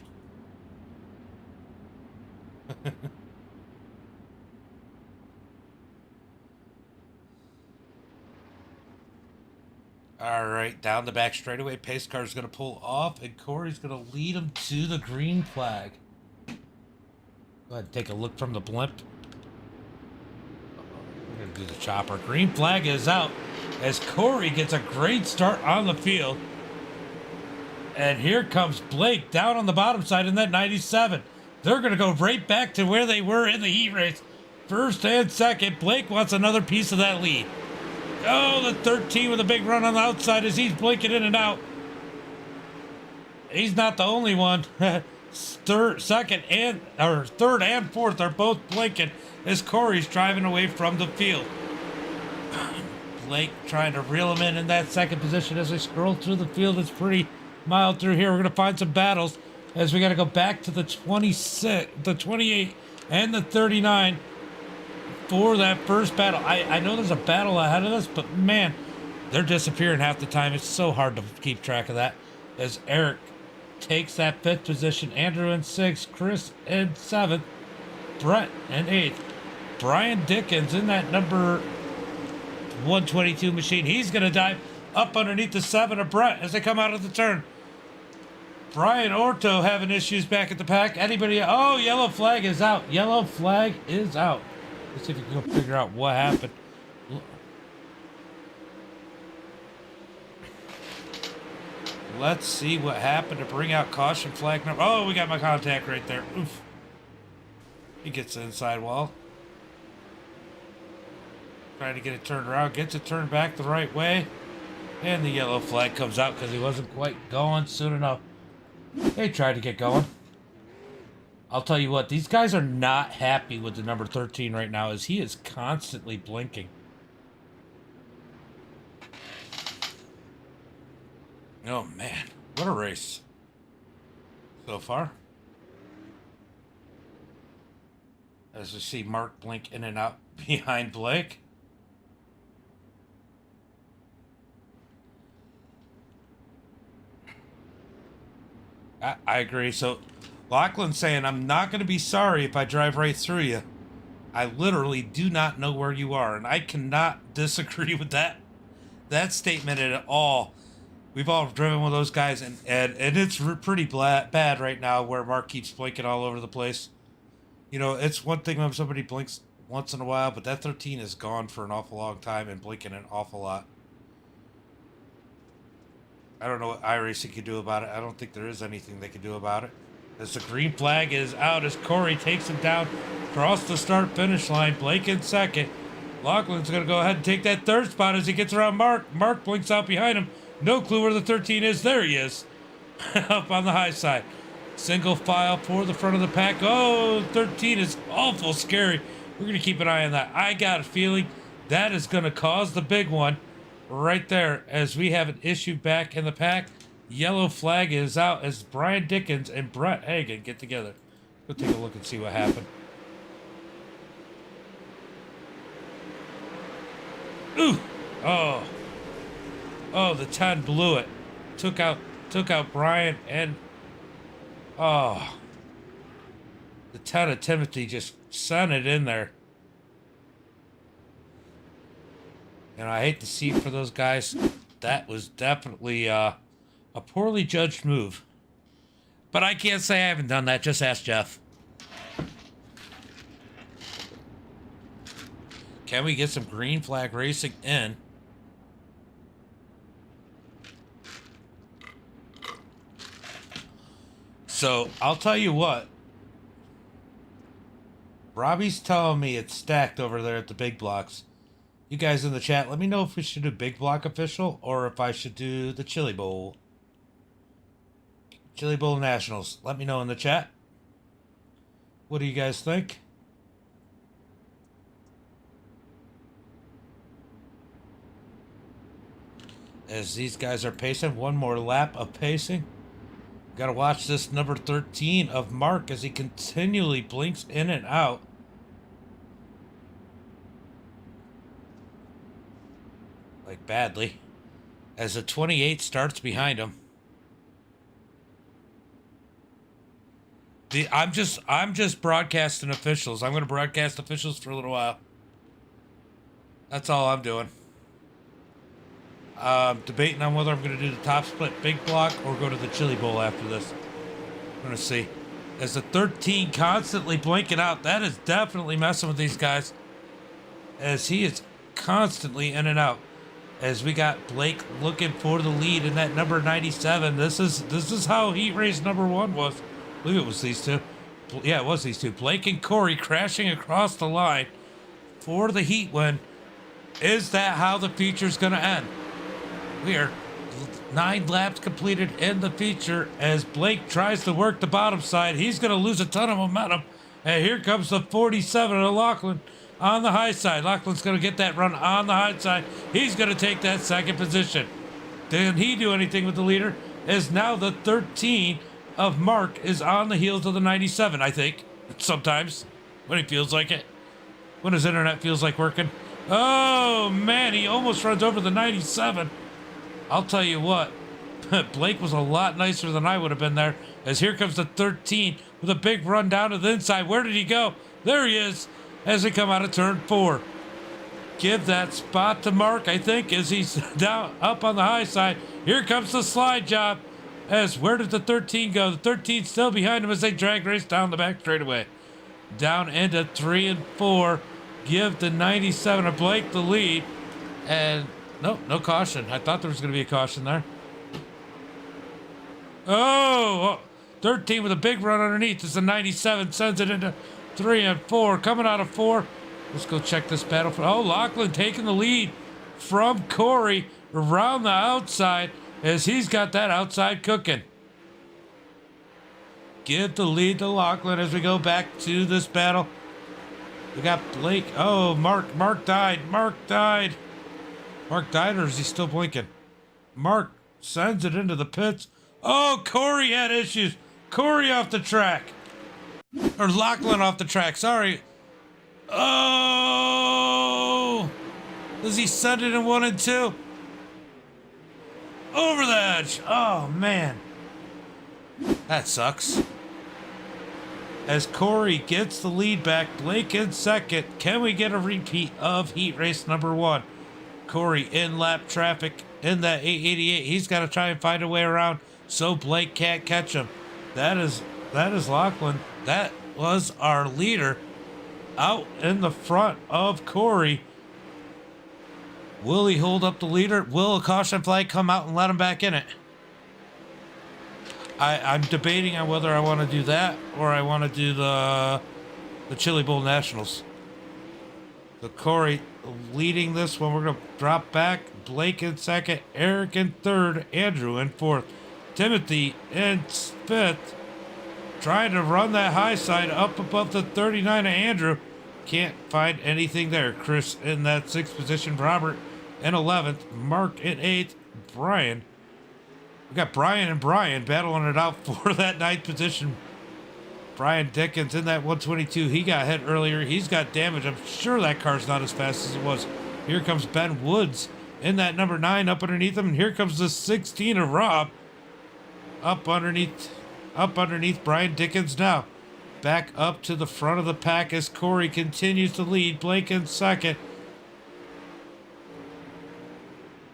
All right, down the back straightaway. Pace car's going to pull off, and Corey's going to lead him to the green flag. Go ahead and take a look from the blimp. We're going to do the chopper. Green flag is out as Corey gets a great start on the field. And here comes Blake down on the bottom side in that 97. They're going to go right back to where they were in the heat race. 1st and 2nd. Blake wants another piece of that lead. Oh, the 13 with a big run on the outside as he's blinking in and out. He's not the only one. Third and 4th are both blinking as Corey's driving away from the field. Blake trying to reel him in that 2nd position as we scroll through the field. It's pretty mild through here. We're going to find some battles as we got to go back to the 26, the 28, and the 39 for that first battle. I know there's a battle ahead of us, but man, they're disappearing half the time. It's so hard to keep track of that. As Eric takes that 5th position, Andrew in 6th, Chris in 7th, Brett in 8th, Brian Dickens in that number 122 machine. He's going to dive up underneath the 7 of Brett as they come out of the turn. Brian Orto having issues back at the pack. Anybody? Oh, yellow flag is out. Yellow flag is out. Let's see if we can go figure out what happened. Let's see what happened to bring out caution flag number. Oh, we got my contact right there. Oof. He gets the inside wall. Trying to get it turned around. Gets it turned back the right way. And the yellow flag comes out because he wasn't quite going soon enough. They tried to get going. I'll tell you what, these guys are not happy with the number 13 right now as he is constantly blinking. Oh man, what a race so far. As we see Mark blink in and out behind Blake. I agree. So Lachlan's saying, I'm not going to be sorry if I drive right through you. I literally do not know where you are. And I cannot disagree with that statement at all. We've all driven with those guys, and it's pretty bad right now where Mark keeps blinking all over the place. You know, it's one thing when somebody blinks once in a while, but that 13 is gone for an awful long time and blinking an awful lot. I don't know what iRacing can do about it. I don't think there is anything they can do about it. As the green flag is out, as Corey takes him down across the start-finish line. Blake in second. Lachlan's going to go ahead and take that third spot as he gets around Mark. Mark blinks out behind him. No clue where the 13 is. There he is. Up on the high side. Single file for the front of the pack. Oh, 13 is awful scary. We're going to keep an eye on that. I got a feeling that is going to cause the big one right there as we have an issue back in the pack. Yellow flag is out as Brian Dickens and Brett Hagan get together. Go take a look and see what happened. Ooh! Oh. Oh, the 10 blew it. Took out Brian and oh. The 10 of Timothy just sent it in there. And I hate to see it for those guys. That was definitely a poorly judged move. But I can't say I haven't done that. Just ask Jeff. Can we get some green flag racing in? So, I'll tell you what. Robbie's telling me it's stacked over there at the big blocks. You guys in the chat, let me know if we should do big block official or if I should do the Chili Bowl. Chili Bowl Nationals. Let me know in the chat. What do you guys think? As these guys are pacing, one more lap of pacing. Got to watch this number 13 of Mark as he continually blinks in and out. Like badly. As the 28 starts behind him. I'm just broadcasting officials. I'm going to broadcast officials for a little while. That's all I'm doing. Debating on whether I'm going to do the top split big block or go to the Chili Bowl after this. I'm going to see. As the 13 constantly blinking out, that is definitely messing with these guys. As he is constantly in and out. As we got Blake looking for the lead in that number 97. This is how heat race number 1 was. I believe it was these two. Yeah, it was these two. Blake and Corey crashing across the line for the heat win. Is that how the feature's going to end? We are 9 laps completed in the feature as Blake tries to work the bottom side. He's going to lose a ton of momentum. And here comes the 47 of Lachlan on the high side. Lachlan's going to get that run on the high side. He's going to take that second position. Didn't he do anything with the leader? As now the 13 of Mark is on the heels of the 97, I think. Sometimes. When he feels like it. When his internet feels like working. Oh, man, he almost runs over the 97. I'll tell you what, Blake was a lot nicer than I would have been there. As here comes the 13 with a big run down to the inside. Where did he go? There he is as we come out of turn 4. Give that spot to Mark, I think, as he's down up on the high side. Here comes the slide job. As where did the 13 go? The 13 still behind him as they drag race down the back straightaway. Down into 3 and 4. Give the 97 of Blake the lead. And nope, no caution. I thought there was going to be a caution there. Oh, 13 with a big run underneath. It's a 97. Sends it into 3 and 4. Coming out of 4. Let's go check this battle. Oh, Lachlan taking the lead from Corey around the outside as he's got that outside cooking. Give the lead to Lachlan as we go back to this battle. We got Blake. Oh, Mark. Mark died. Mark died. Mark died, or is he still blinking? Mark sends it into the pits. Oh, Corey had issues. Corey off the track. Or Lachlan off the track. Sorry. Oh! Does he send it in 1 and 2? Over the edge. Oh, man. That sucks. As Corey gets the lead back, Blake in second. Can we get a repeat of heat race number 1? Corey in lap traffic in that 888. He's got to try and find a way around so Blake can't catch him. That is Lachlan. That was our leader out in the front of Corey. Will he hold up the leader? Will a caution flag come out and let him back in it? I'm debating on whether I want to do that or I want to do the Chili Bowl Nationals. So Corey leading this one. We're going to drop back. Blake in second. Eric in third. Andrew in fourth. Timothy in fifth. Trying to run that high side up above the 39 of Andrew. Can't find anything there. Chris in that 6th position. Robert in 11th. Mark in 8th. Brian. We got Brian and Brian battling it out for that 9th position. Brian Dickens in that 122. He got hit earlier. He's got damage. I'm sure that car's not as fast as it was. Here comes Ben Woods in that number 9 up underneath him. And here comes the 16 of Rob up underneath Brian Dickens now. Back up to the front of the pack as Corey continues to lead. Blake in second.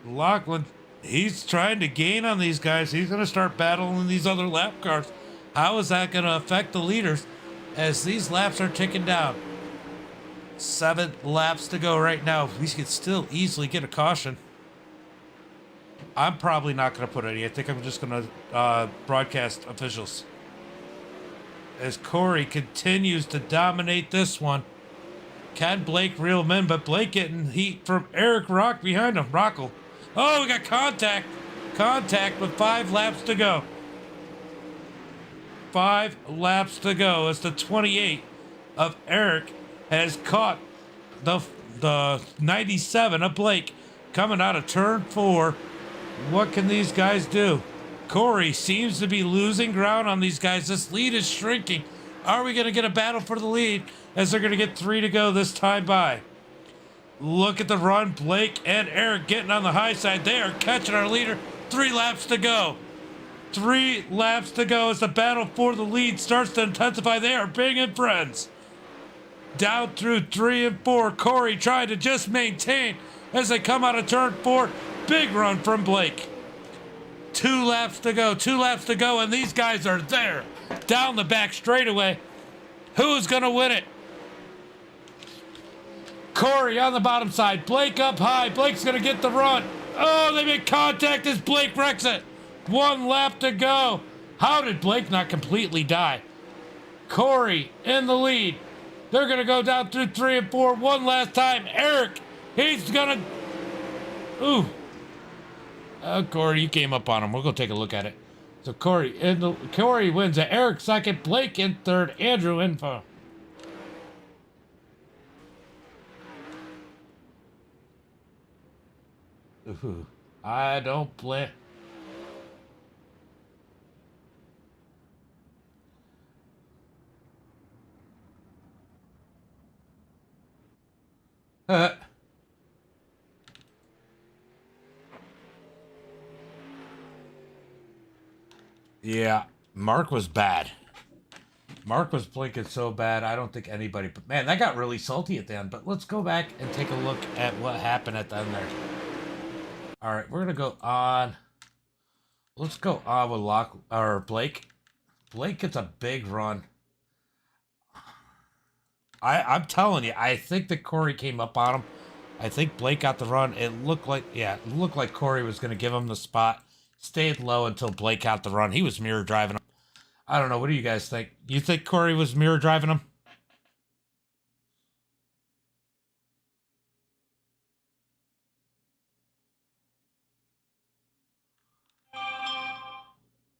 Lachlan, he's trying to gain on these guys. He's going to start battling these other lap cars. How is that going to affect the leaders as these laps are ticking down? 7 laps to go right now. We could still easily get a caution. I'm probably not going to put any. I think I'm just going to broadcast officials. As Corey continues to dominate this one. Can Blake reel him in? But Blake getting heat from Eric Rock behind him. Rockle. Oh, we got contact. Contact with 5 laps to go. 5 laps to go as the 28 of Eric has caught the 97 of Blake coming out of turn 4. What can these guys do? Corey seems to be losing ground on these guys. This lead is shrinking. Are we going to get a battle for the lead as they're going to get 3 to go this time by? Look at the run. Blake and Eric getting on the high side. They are catching our leader. 3 laps to go. 3 laps to go as the battle for the lead starts to intensify. They are being friends. Down through 3 and 4. Corey trying to just maintain as they come out of turn 4. Big run from Blake. 2 laps to go. 2 laps to go, and these guys are there. Down the back straightaway. Who's going to win it? Corey on the bottom side. Blake up high. Blake's going to get the run. Oh, they make contact as Blake wrecks it. 1 lap to go. How did Blake not completely die? Corey in the lead. They're going to go down through 3 and 4 one last time. Eric, he's going to... Ooh. Corey, you came up on him. We'll go take a look at it. So Corey wins it. Eric second. Blake in third. Andrew in fourth. Ooh. I don't blame... Yeah, Mark was bad. Mark was blinking so bad, I don't think anybody... But man, that got really salty at the end. But let's go back and take a look at what happened at the end there. All right, we're going to go on. Let's go on with Blake. Blake gets a big run. I'm telling you, I think that Corey came up on him. I think Blake got the run. It looked like Corey was going to give him the spot. stayed low until Blake got the run. He was mirror driving him. I don't know. What do you guys think? You think Corey was mirror driving him?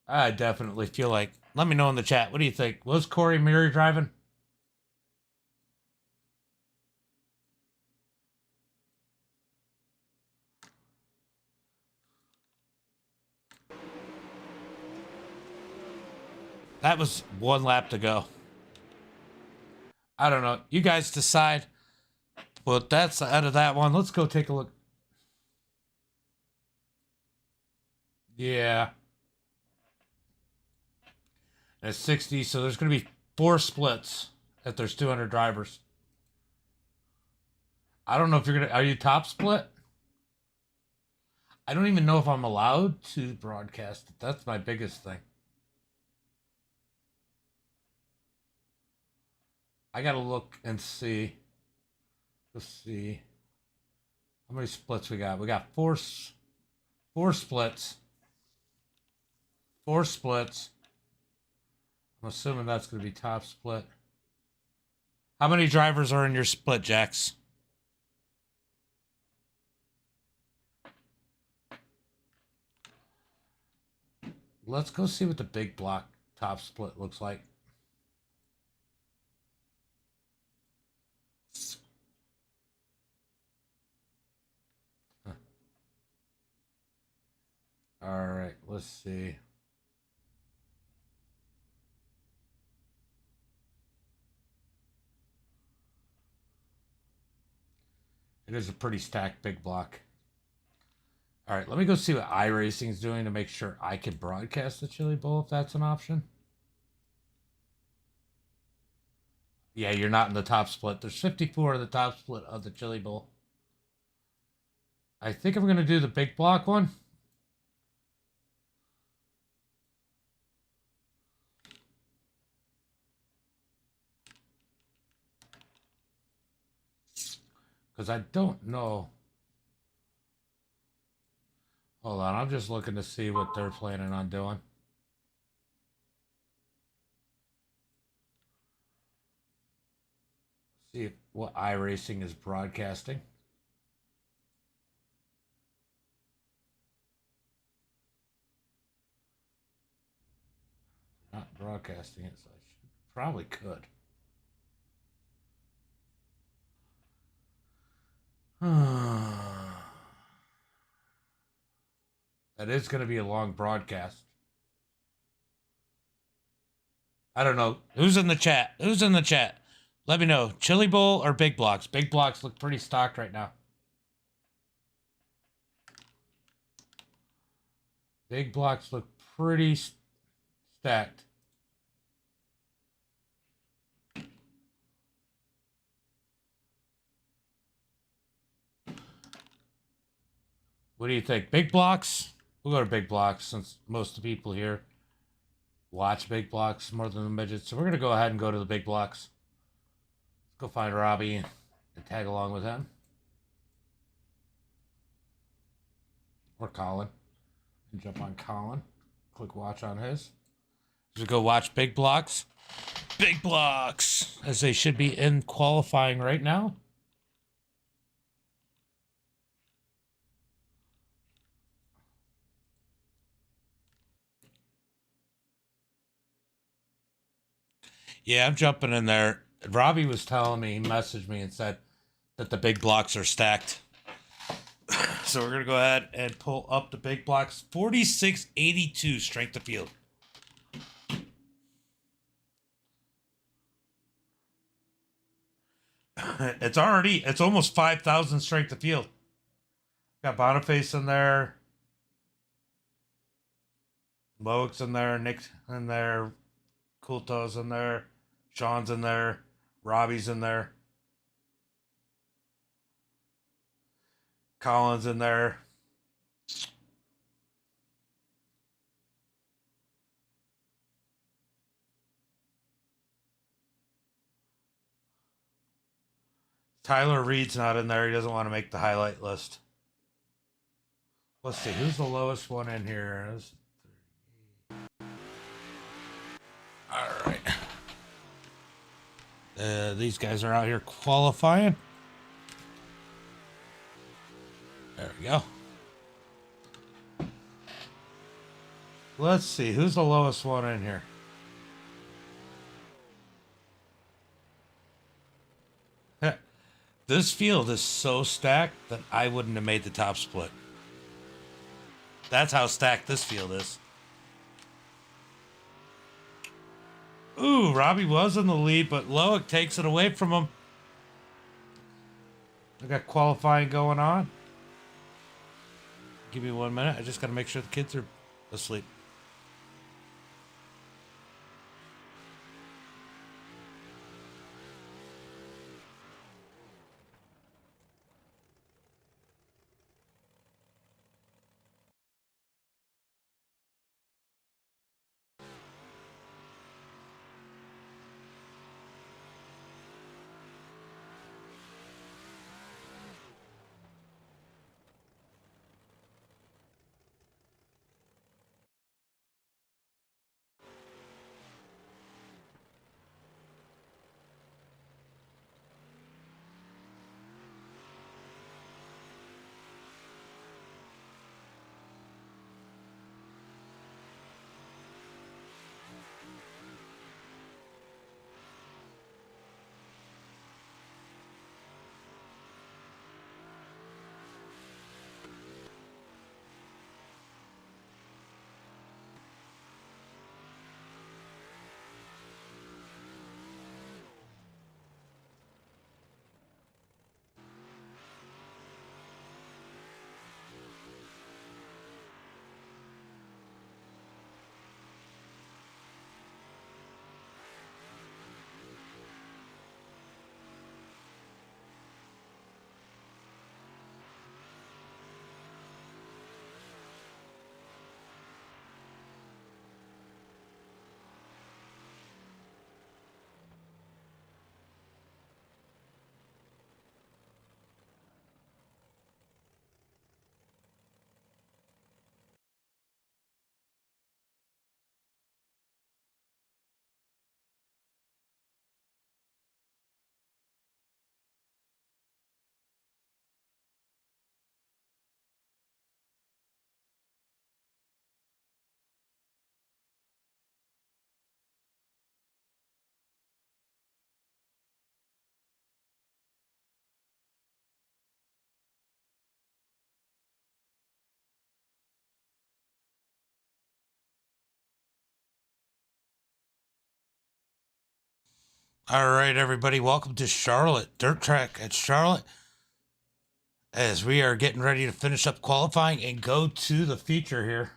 I definitely feel like. Let me know in the chat. What do you think? Was Corey mirror driving? That was 1 lap to go. I don't know. You guys decide. But that's out of that one. Let's go take a look. Yeah. At 60, so there's going to be 4 splits if there's 200 drivers. I don't know if you're going to... Are you top split? I don't even know if I'm allowed to broadcast it. That's my biggest thing. I got to look and see. Let's see. How many splits we got? We got 4 splits. 4 splits. I'm assuming that's going to be top split. How many drivers are in your split, Jax? Let's go see what the big block top split looks like. Huh. All right, let's see. It is a pretty stacked big block. All right, let me go see what iRacing's doing to make sure I can broadcast the Chili Bowl if that's an option. Yeah, you're not in the top split. There's 54 in the top split of the Chili Bowl. I think I'm going to do the big block one. Because I don't know. Hold on, I'm just looking to see what they're planning on doing. See what iRacing is broadcasting. Not broadcasting it, so I should, probably could. That is going to be a long broadcast. I don't know. Who's in the chat? Who's in the chat? Let me know. Chili Bowl or Big Blocks? Big Blocks look pretty stocked right now. Big Blocks look pretty stacked. What do you think? Big Blocks? We'll go to Big Blocks since most of the people here watch Big Blocks more than the midgets. So we're going to go ahead and go to the Big Blocks. Let's go find Robbie and tag along with him. Or Colin. And jump on Colin. Click watch on his. So go watch Big Blocks. Big Blocks! As they should be in qualifying right now. Yeah, I'm jumping in there. Robbie was telling me, he messaged me and said that the big blocks are stacked. So we're going to go ahead and pull up the big blocks. 4682 strength of field. It's almost 5,000 strength of field. Got Boniface in there. Loics in there. Nick's in there. Coulto's in there. Sean's in there. Robbie's in there. Colin's in there. Tyler Reed's not in there. He doesn't want to make the highlight list. Let's see, who's the lowest one in here? All right. These guys are out here qualifying. There we go. Let's see, who's the lowest one in here? This field is so stacked that I wouldn't have made the top split. That's how stacked this field is. Ooh, Robbie was in the lead, but Loic takes it away from him. I got qualifying going on. Give me 1 minute. I just got to make sure the kids are asleep. All right, everybody, welcome to Charlotte, Dirt Track at Charlotte, as we are getting ready to finish up qualifying and go to the feature here.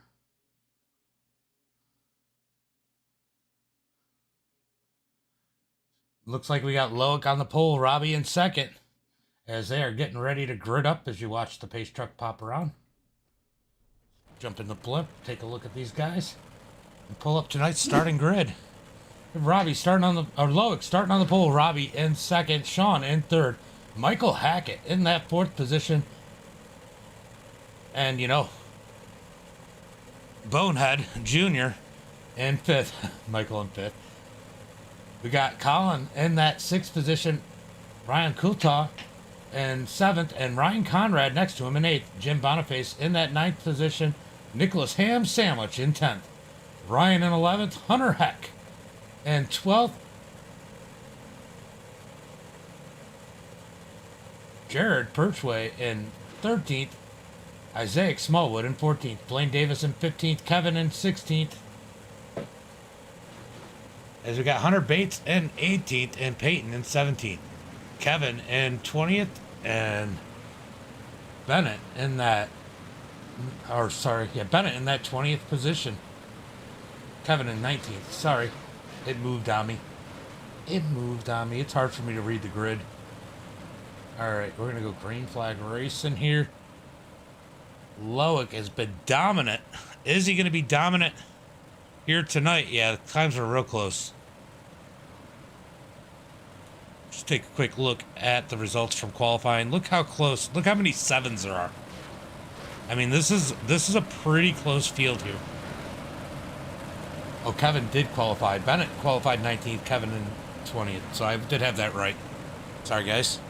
Looks like we got Loic on the pole, Robbie in second, as they are getting ready to grid up as you watch the pace truck pop around. Jump in the blimp, take a look at these guys, and pull up tonight's starting grid. Robbie starting on the, or Loic starting on the pole. Robbie in second. Sean in third. Michael Hackett in that fourth position. And, you know, Bonehead Jr. in fifth. Michael in fifth. We got Colin in that sixth position. Ryan Coulthard in seventh. And Ryan Conrad next to him in eighth. Jim Boniface in that ninth position. Nicholas Ham Sandwich in 10th. Ryan in 11th. Hunter Heck and 12th, Jared Perchway in 13th, Isaac Smallwood in 14th, Blaine Davis in 15th, Kevin in 16th. As we got Hunter Bates in 18th and Peyton in 17th, Kevin in 20th, and Bennett in that, Bennett in that 20th position. Kevin in 19th, sorry. It moved on me. It's hard for me to read the grid. Alright, we're going to go green flag racing here. Loic has been dominant. Is he going to be dominant here tonight? Yeah, the times are real close. Just take a quick look at the results from qualifying. Look how close. Look how many sevens there are. I mean, this is a pretty close field here. Oh, Kevin did qualify. Bennett qualified 19th, Kevin in 20th. So I did have that right. Sorry, guys.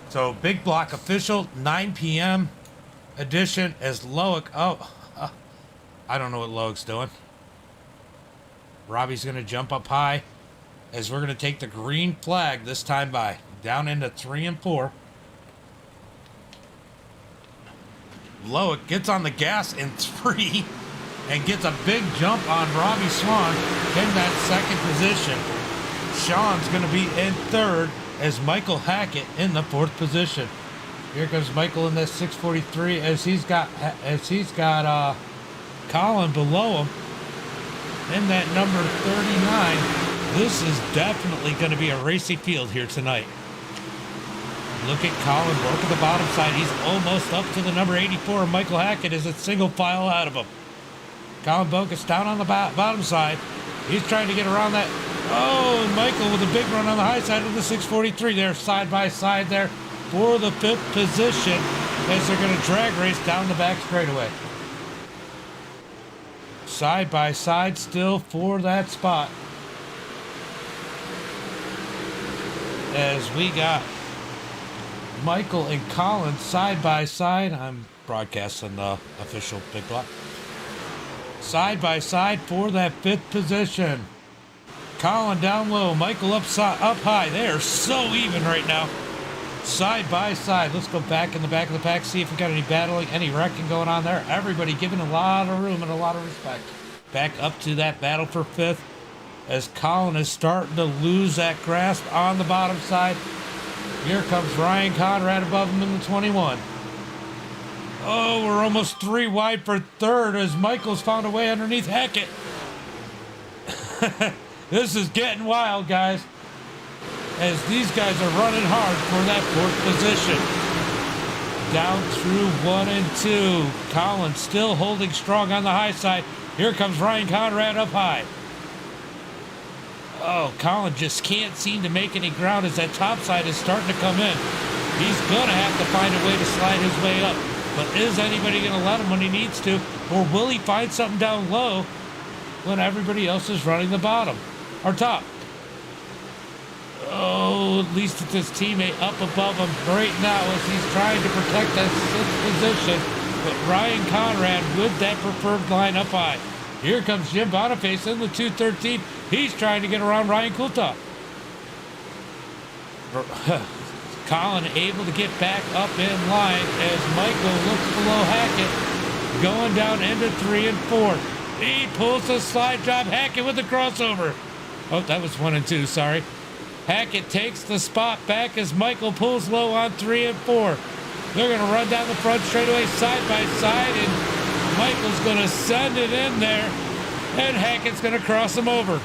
So, big block official, 9 p.m. edition as Loic. Oh, I don't know what Loic's doing. Robbie's going to jump up high as we're going to take the green flag this time by. Down into 3 and 4. Loic gets on the gas in 3 and gets a big jump on Robbie Swan in that second position. Sean's going to be in 3rd as Michael Hackett in the 4th position. Here comes Michael in that 643 as he's got Colin below him in that number 39. This is definitely going to be a racy field here tonight. Look at Colin working the bottom side. He's almost up to the number 84. Michael Hackett is a single file out of him. Colin Bokus down on the bottom side. He's trying to get around that. Oh, Michael with a big run on the high side of the 643 there, side by side there for the 5th position as they're going to drag race down the back straightaway. Side by side still for that spot. As we got Michael and Colin side by side. I'm broadcasting the official big block. Side by side for that 5th position. Colin down low, Michael up high. They are so even right now. Side by side. Let's go back in the back of the pack, see if we got any battling, any wrecking going on there. Everybody giving a lot of room and a lot of respect. Back up to that battle for 5th as Colin is starting to lose that grasp on the bottom side. Here comes Ryan Conrad above him in the 21. Oh, we're almost 3 wide for 3rd as Michael's found a way underneath Hackett. This is getting wild, guys, as these guys are running hard for that 4th position. Down through 1 and 2. Colin still holding strong on the high side. Here comes Ryan Conrad up high. Oh, Colin just can't seem to make any ground as that top side is starting to come in. He's going to have to find a way to slide his way up. But is anybody going to let him when he needs to? Or will he find something down low when everybody else is running the bottom or top? Oh, at least it's his teammate up above him right now as he's trying to protect that 6th position. But Ryan Conrad with that preferred line up high. Here comes Jim Boniface in the 213. He's trying to get around Ryan Coulthard. Colin able to get back up in line as Michael looks below Hackett. Going down into 3 and 4. He pulls a slide job. Hackett with the crossover. Oh, that was 1 and 2, sorry. Hackett takes the spot back as Michael pulls low on 3 and 4. They're going to run down the front straightaway side by side, and Michael's going to send it in there, and Hackett's going to cross him over.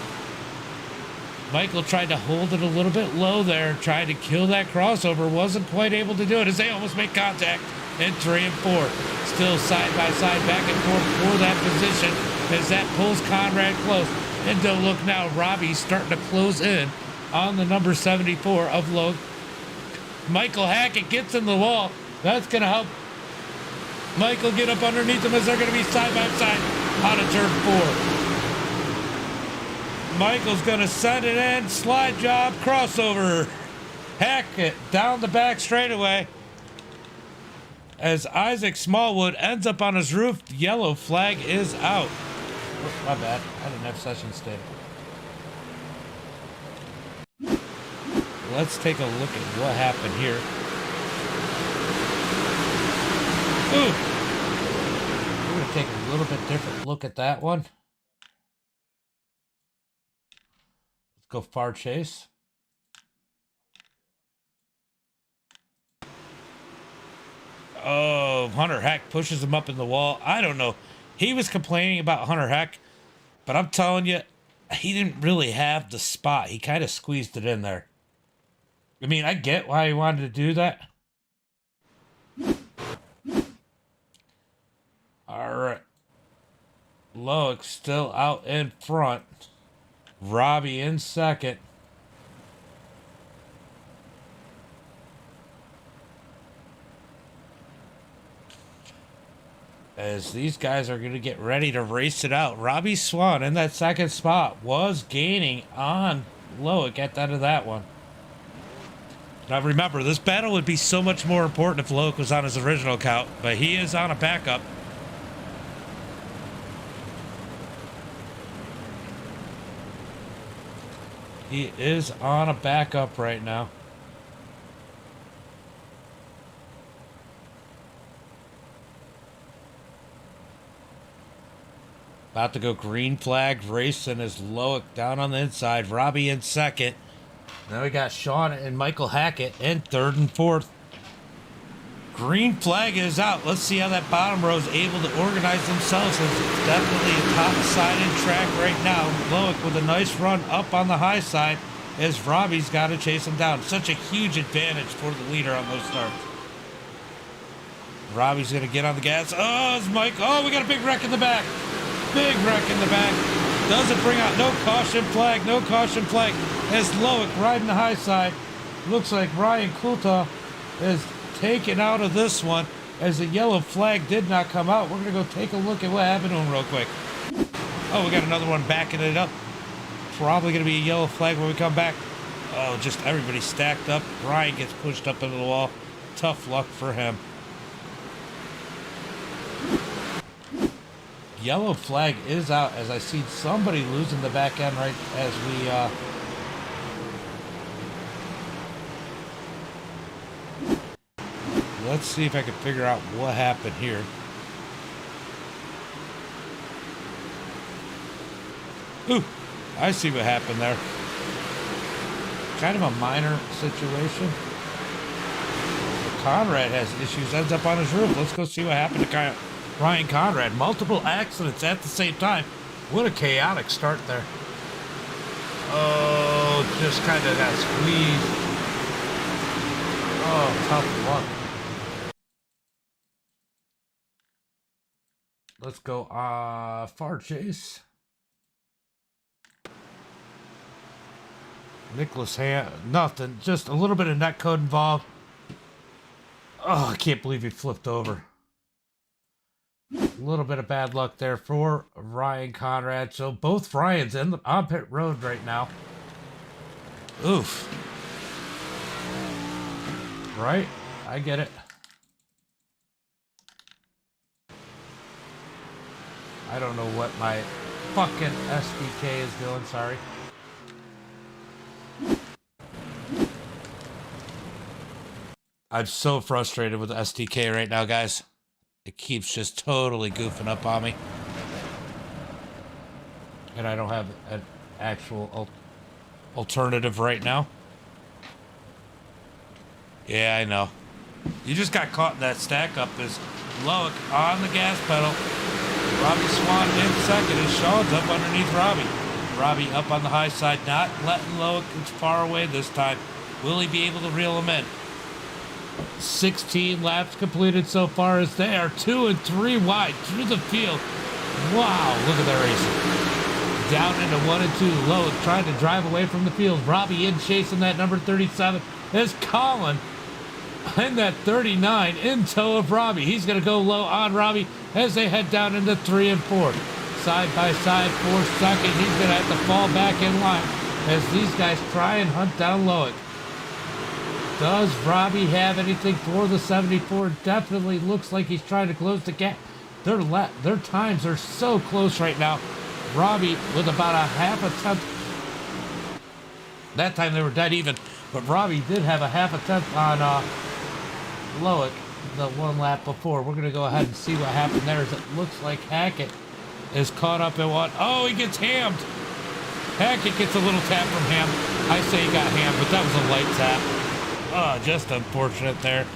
Michael tried to hold it a little bit low there, tried to kill that crossover, wasn't quite able to do it as they almost make contact in 3 and 4. Still side by side, back and forth for that position as that pulls Conrad close. And don't look now, Robbie's starting to close in on the number 74 of Logue. Michael Hackett gets in the wall. That's going to help Michael get up underneath him as they're going to be side by side out of turn 4. Michael's going to send it in. Slide job, crossover. Hackett down the back straightaway as Isaac Smallwood ends up on his roof. Yellow flag is out. Oh, my bad. I didn't have session state. Let's take a look at what happened here. Ooh. We're going to take a little bit different look at that one. Let's go far chase. Oh, Hunter Heck pushes him up in the wall. I don't know. He was complaining about Hunter Heck, but I'm telling you, he didn't really have the spot. He kind of squeezed it in there. I mean, I get why he wanted to do that. All right. Loic still out in front. Robbie in second. as these guys are going to get ready to race it out. Robbie Swan in that second spot was gaining on Loic at the end of that one. Now remember, this battle would be so much more important if Loic was on his original count, but he is on a backup. He is on a backup right now. About to go green flag, racing as Loic down on the inside. Robbie in second. Now we got Sean and Michael Hackett in third and fourth. Green flag is out. Let's see how that bottom row is able to organize themselves. It's definitely a top-sided track right now. Loic with a nice run up on the high side as Robbie's got to chase him down. Such a huge advantage for the leader on those starts. Robbie's going to get on the gas. Oh, it's Mike. Oh, we got a big wreck in the back. Big wreck in the back. Doesn't bring out no caution flag. No caution flag. As Loic riding the high side. Looks like Ryan Coulter is taken out of this one as the yellow flag did not come out. We're going to go take a look at what happened to him real quick. Oh, we got another one backing it up. Probably going to be a yellow flag when we come back. Oh, just everybody stacked up. Ryan gets pushed up into the wall. Tough luck for him. Yellow flag is out as I see somebody losing the back end right as we let's see if I can figure out what happened here. Ooh, I see what happened there. Kind of a minor situation. Conrad has issues, ends up on his roof. Let's go see what happened to Ryan Conrad. Multiple accidents at the same time. What a chaotic start there. Oh, just kind of got squeezed. Oh, tough luck. Let's go far chase. Nicholas Hand, nothing. Just a little bit of net code involved. Oh, I can't believe he flipped over. A little bit of bad luck there for Ryan Conrad. So both Ryans on pit road right now. Oof. Right? I get it. I don't know what my fucking SDK is doing, sorry. I'm so frustrated with the SDK right now, guys. It keeps just totally goofing up on me. And I don't have an actual alternative right now. Yeah, I know. You just got caught in that stack up as Loic on the gas pedal. Robbie Swan in second as Sean's up underneath Robbie. Robbie up on the high side, not letting Loic as far away this time. Will he be able to reel him in? 16 laps completed so far as they are 2 and 3 wide through the field. Wow, look at that racing. Down into 1 and 2. Loic trying to drive away from the field. Robbie in chasing that number 37. There's Colin in that 39 in tow of Robbie. He's going to go low on Robbie as they head down into 3 and 4. Side by side for second. He's going to have to fall back in line as these guys try and hunt down Loic. Does Robbie have anything for the 74? Definitely looks like he's trying to close the gap. Their times are so close right now. Robbie with about a half a tenth. That time they were dead even, but Robbie did have a half a tenth on Loic the one lap before. We're going to go ahead and see what happened there as it looks like Hackett is caught up in one. Oh, he gets hammed. Hackett gets a little tap from Ham. I say he got hammed, but that was a light tap. Oh, just unfortunate there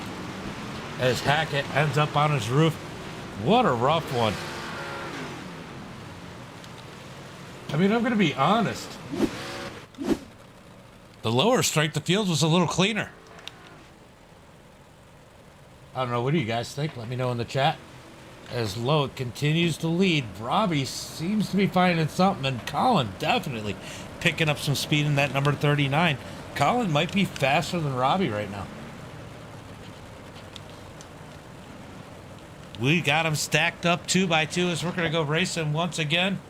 as Hackett ends up on his roof. What a rough one. I mean, I'm going to be honest. The lower strike, the field was a little cleaner. I don't know. What do you guys think? Let me know in the chat. As Loic continues to lead, Robbie seems to be finding something, and Colin definitely picking up some speed in that number 39. Colin might be faster than Robbie right now. We got them stacked up 2 by 2 as we're going to go racing once again.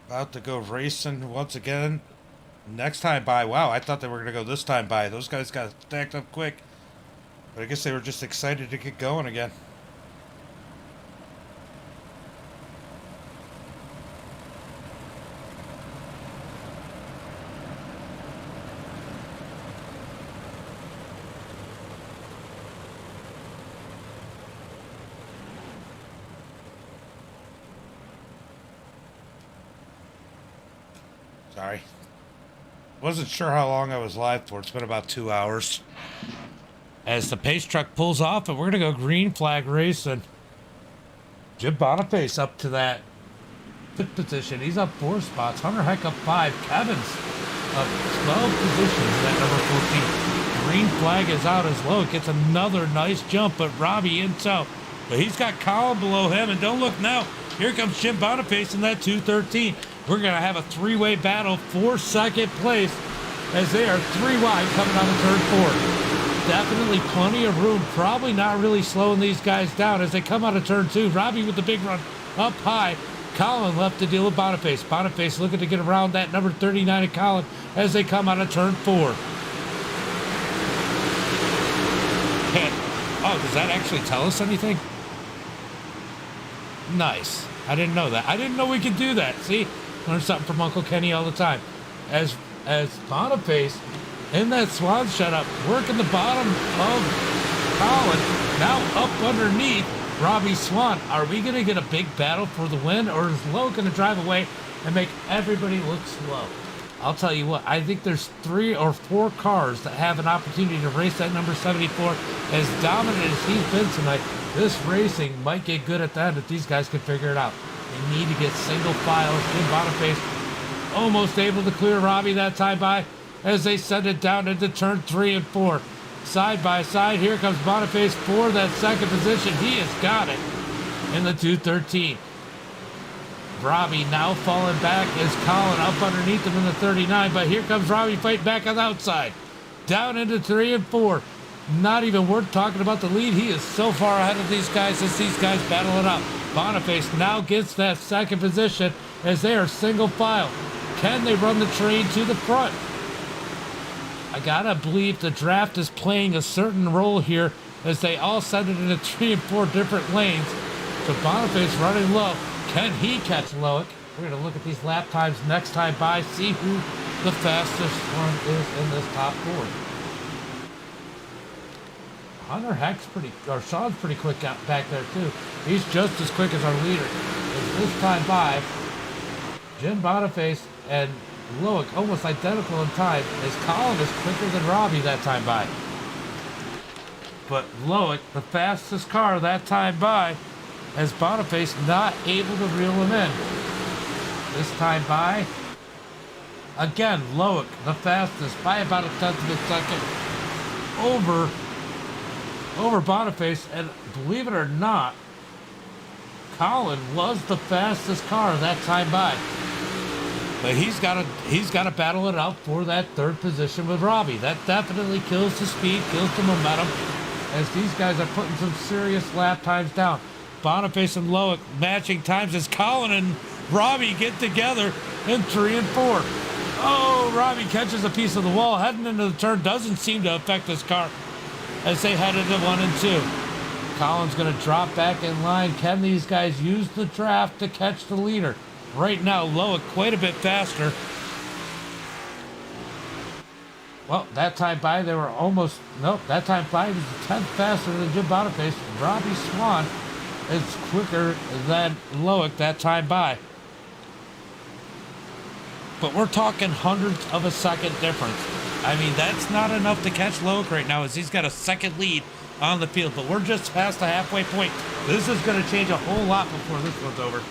About to go racing once again. Next time by. Wow, I thought they were going to go this time by. Those guys got stacked up quick. But I guess they were just excited to get going again. Sorry. Wasn't sure how long I was live for. It's been about 2 hours. As the pace truck pulls off, and we're going to go green flag racing. Jim Boniface up to that 5th position. He's up 4 spots. Hunter Heck up 5. Kevin's up 12 positions at number 14. Green flag is out as low. It gets another nice jump, but Robbie in tow. But he's got Colin below him, and don't look now. Here comes Jim Boniface in that 213. We're going to have a 3-way battle for 2nd place as they are 3 wide coming out of turn 4. Definitely plenty of room. Probably not really slowing these guys down as they come out of turn 2. Robbie with the big run up high. Colin left to deal with Boniface. Boniface looking to get around that number 39 of Colin as they come out of turn 4. Oh, does that actually tell us anything? Nice. I didn't know that. I didn't know we could do that. See? Learn something from Uncle Kenny all the time. As Boniface in that swan setup, working the bottom of Colin, now up underneath Robbie Swan. Are we going to get a big battle for the win, or is Lowe going to drive away and make everybody look slow? I'll tell you what, I think there's 3 or 4 cars that have an opportunity to race that number 74. As dominant as he's been tonight, this racing might get good at that if these guys can figure it out. They need to get single file. Jim Boniface almost able to clear Robbie that time by as they send it down into turn 3 and 4. Side by side, here comes Boniface for that 2nd position. He has got it in the 213. Robbie now falling back as Colin up underneath him in the 39, but here comes Robbie fighting back on the outside. Down into 3 and 4. Not even worth talking about the lead. He is so far ahead of these guys as these guys battle it out. Boniface now gets that 2nd position as they are single file. Can they run the train to the front? I gotta believe the draft is playing a certain role here as they all send it into 3 and 4 different lanes. So Boniface running low. Can he catch Loic? We're gonna look at these lap times next time by, see who the fastest one is in this top 4. Hunter Heck's Sean's pretty quick out back there too. He's just as quick as our leader. As this time by, Jim Boniface and Loic almost identical in time as Colin is quicker than Robbie that time by. But Loic, the fastest car that time by, as Boniface not able to reel him in. This time by, again, Loic, the fastest by about a 10th of a second over Boniface, and believe it or not, Colin was the fastest car that time by. But he's got to battle it out for that 3rd position with Robbie. That definitely kills the speed, kills the momentum, as these guys are putting some serious lap times down. Boniface and Loic matching times as Colin and Robbie get together in 3 and 4. Oh, Robbie catches a piece of the wall heading into the turn. Doesn't seem to affect this car as they head into 1 and 2. Colin's going to drop back in line. Can these guys use the draft to catch the leader? Right now, Loic quite a bit faster. Well, that time by, they were almost... Nope, that time by was a 10th faster than Jim Boniface. Robbie Swan is quicker than Loic that time by. But we're talking hundredths of a second difference. I mean, that's not enough to catch Loic right now as he's got a 2nd lead on the field. But we're just past the halfway point. This is going to change a whole lot before this one's over.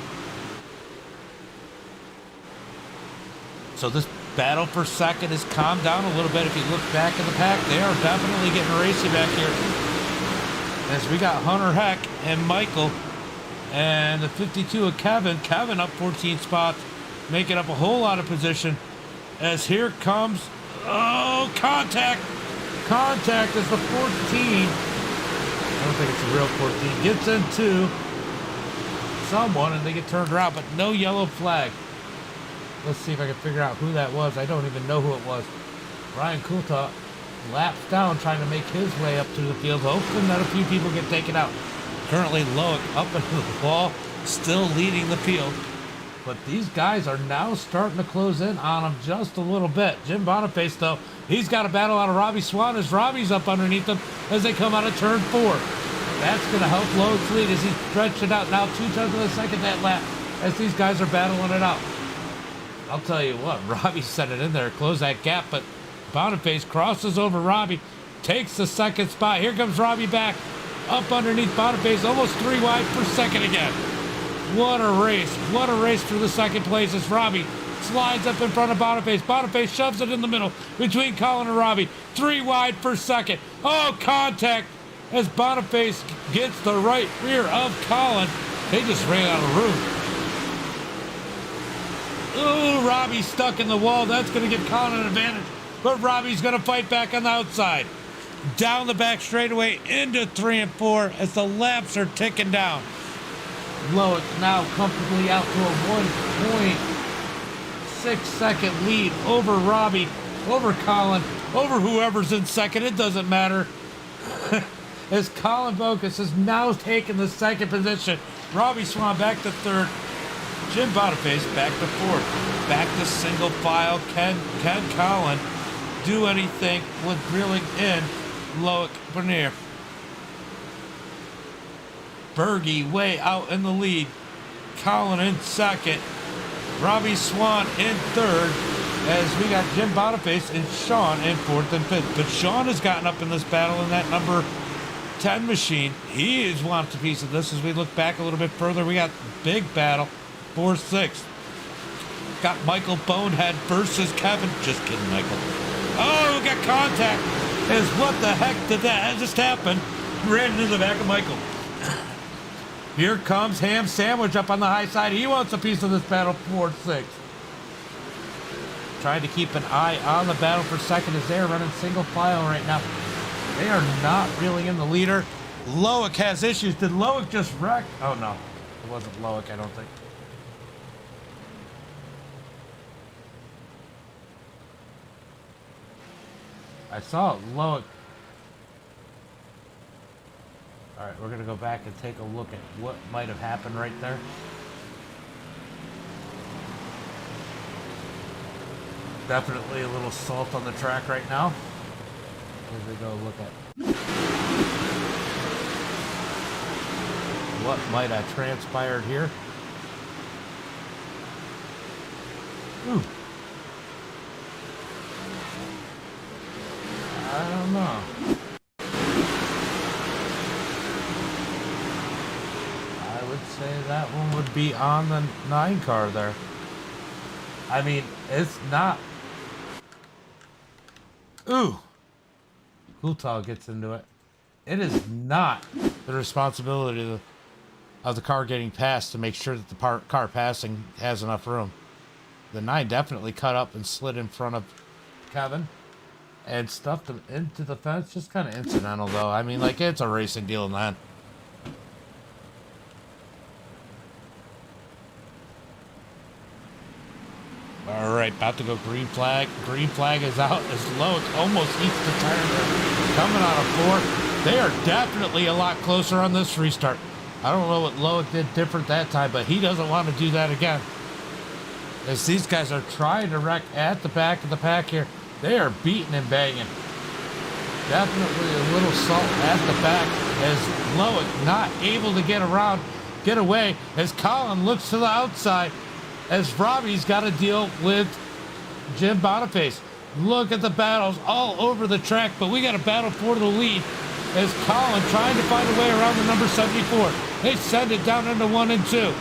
So this battle for 2nd has calmed down a little bit. If you look back in the pack, they are definitely getting racy back here. As we got Hunter Heck and Michael and the 52 of Kevin. Kevin up 14 spots. making up a whole lot of position as here comes, oh, contact. Contact is the 14. I don't think it's a real 14. Gets into someone and they get turned around, but no yellow flag. Let's see if I can figure out who that was. I don't even know who it was. Ryan Coulthard laps down trying to make his way up to the field, hoping that a few people get taken out. Currently Loic up into the wall, still leading the field. But these guys are now starting to close in on him just a little bit. Jim Boniface, though, he's got a battle out of Robbie Swan as Robbie's up underneath him as they come out of turn 4. That's going to help Loic's lead as he's stretched it out. Now 2 tenths of a second that lap as these guys are battling it out. I'll tell you what, Robbie set it in there, close that gap, but Boniface crosses over Robbie, takes the second spot. Here comes Robbie back up underneath Boniface, almost 3 wide per second again. What a race. What a race for the second place as Robbie slides up in front of Boniface. Boniface shoves it in the middle between Colin and Robbie. 3 wide per second. Oh, contact as Boniface gets the right rear of Colin. They just ran out of room. Ooh, Robbie's stuck in the wall. That's going to give Colin an advantage. But Robbie's going to fight back on the outside. Down the back straightaway into 3 and 4 as the laps are ticking down. Loic now comfortably out to a 1.6 second lead over Robbie, over Colin, over whoever's in second. It doesn't matter. As Colin Bocus has now taken the second position. Robbie Swan back to 3rd. Jim Boniface back to 4th. Back to single file. Can Colin do anything with reeling in Loic Bernier? Berge way out in the lead. Colin in 2nd. Robbie Swan in 3rd. As we got Jim Boniface and Sean in 4th and 5th. But Sean has gotten up in this battle in that number 10 machine. He is wants a piece of this. As we look back a little bit further, we got big battle. 4-6. Got Michael Bonehead versus Kevin. Just kidding, Michael. Oh, we got contact. As what the heck did that just happen? Ran into the back of Michael. Here comes Ham Sandwich up on the high side. He wants a piece of this battle. 4-6. Trying to keep an eye on the battle for second as they're running single file right now. They are not reeling in the leader. Loic has issues. Did Loic just wreck? Oh, no. It wasn't Loic, I don't think. I saw Loic. All right, we're going to go back and take a look at what might have happened right there. Definitely a little salt on the track right now. As we go look at what might have transpired here. Ooh. I don't know. I would say that one would be on the 9 car there. I mean, it's not. Ooh. Coulthard gets into it. It is not the responsibility of the car getting passed to make sure that the car passing has enough room. The 9 definitely cut up and slid in front of Kevin and stuffed him into the fence. Just kind of incidental, though. I mean, like, it's a racing deal, man. All right, about to go green flag. Green flag is out as Loic almost eats the tire there. Coming on a 4. They are definitely a lot closer on this restart. I don't know what Loic did different that time, but he doesn't want to do that again. As these guys are trying to wreck at the back of the pack here, they are beating and banging. Definitely a little salt at the back as Loic not able to get away as Colin looks to the outside as Robbie's got to deal with Jim Boniface. Look at the battles all over the track, but we got a battle for the lead as Colin trying to find a way around the number 74. They send it down into 1 and 2.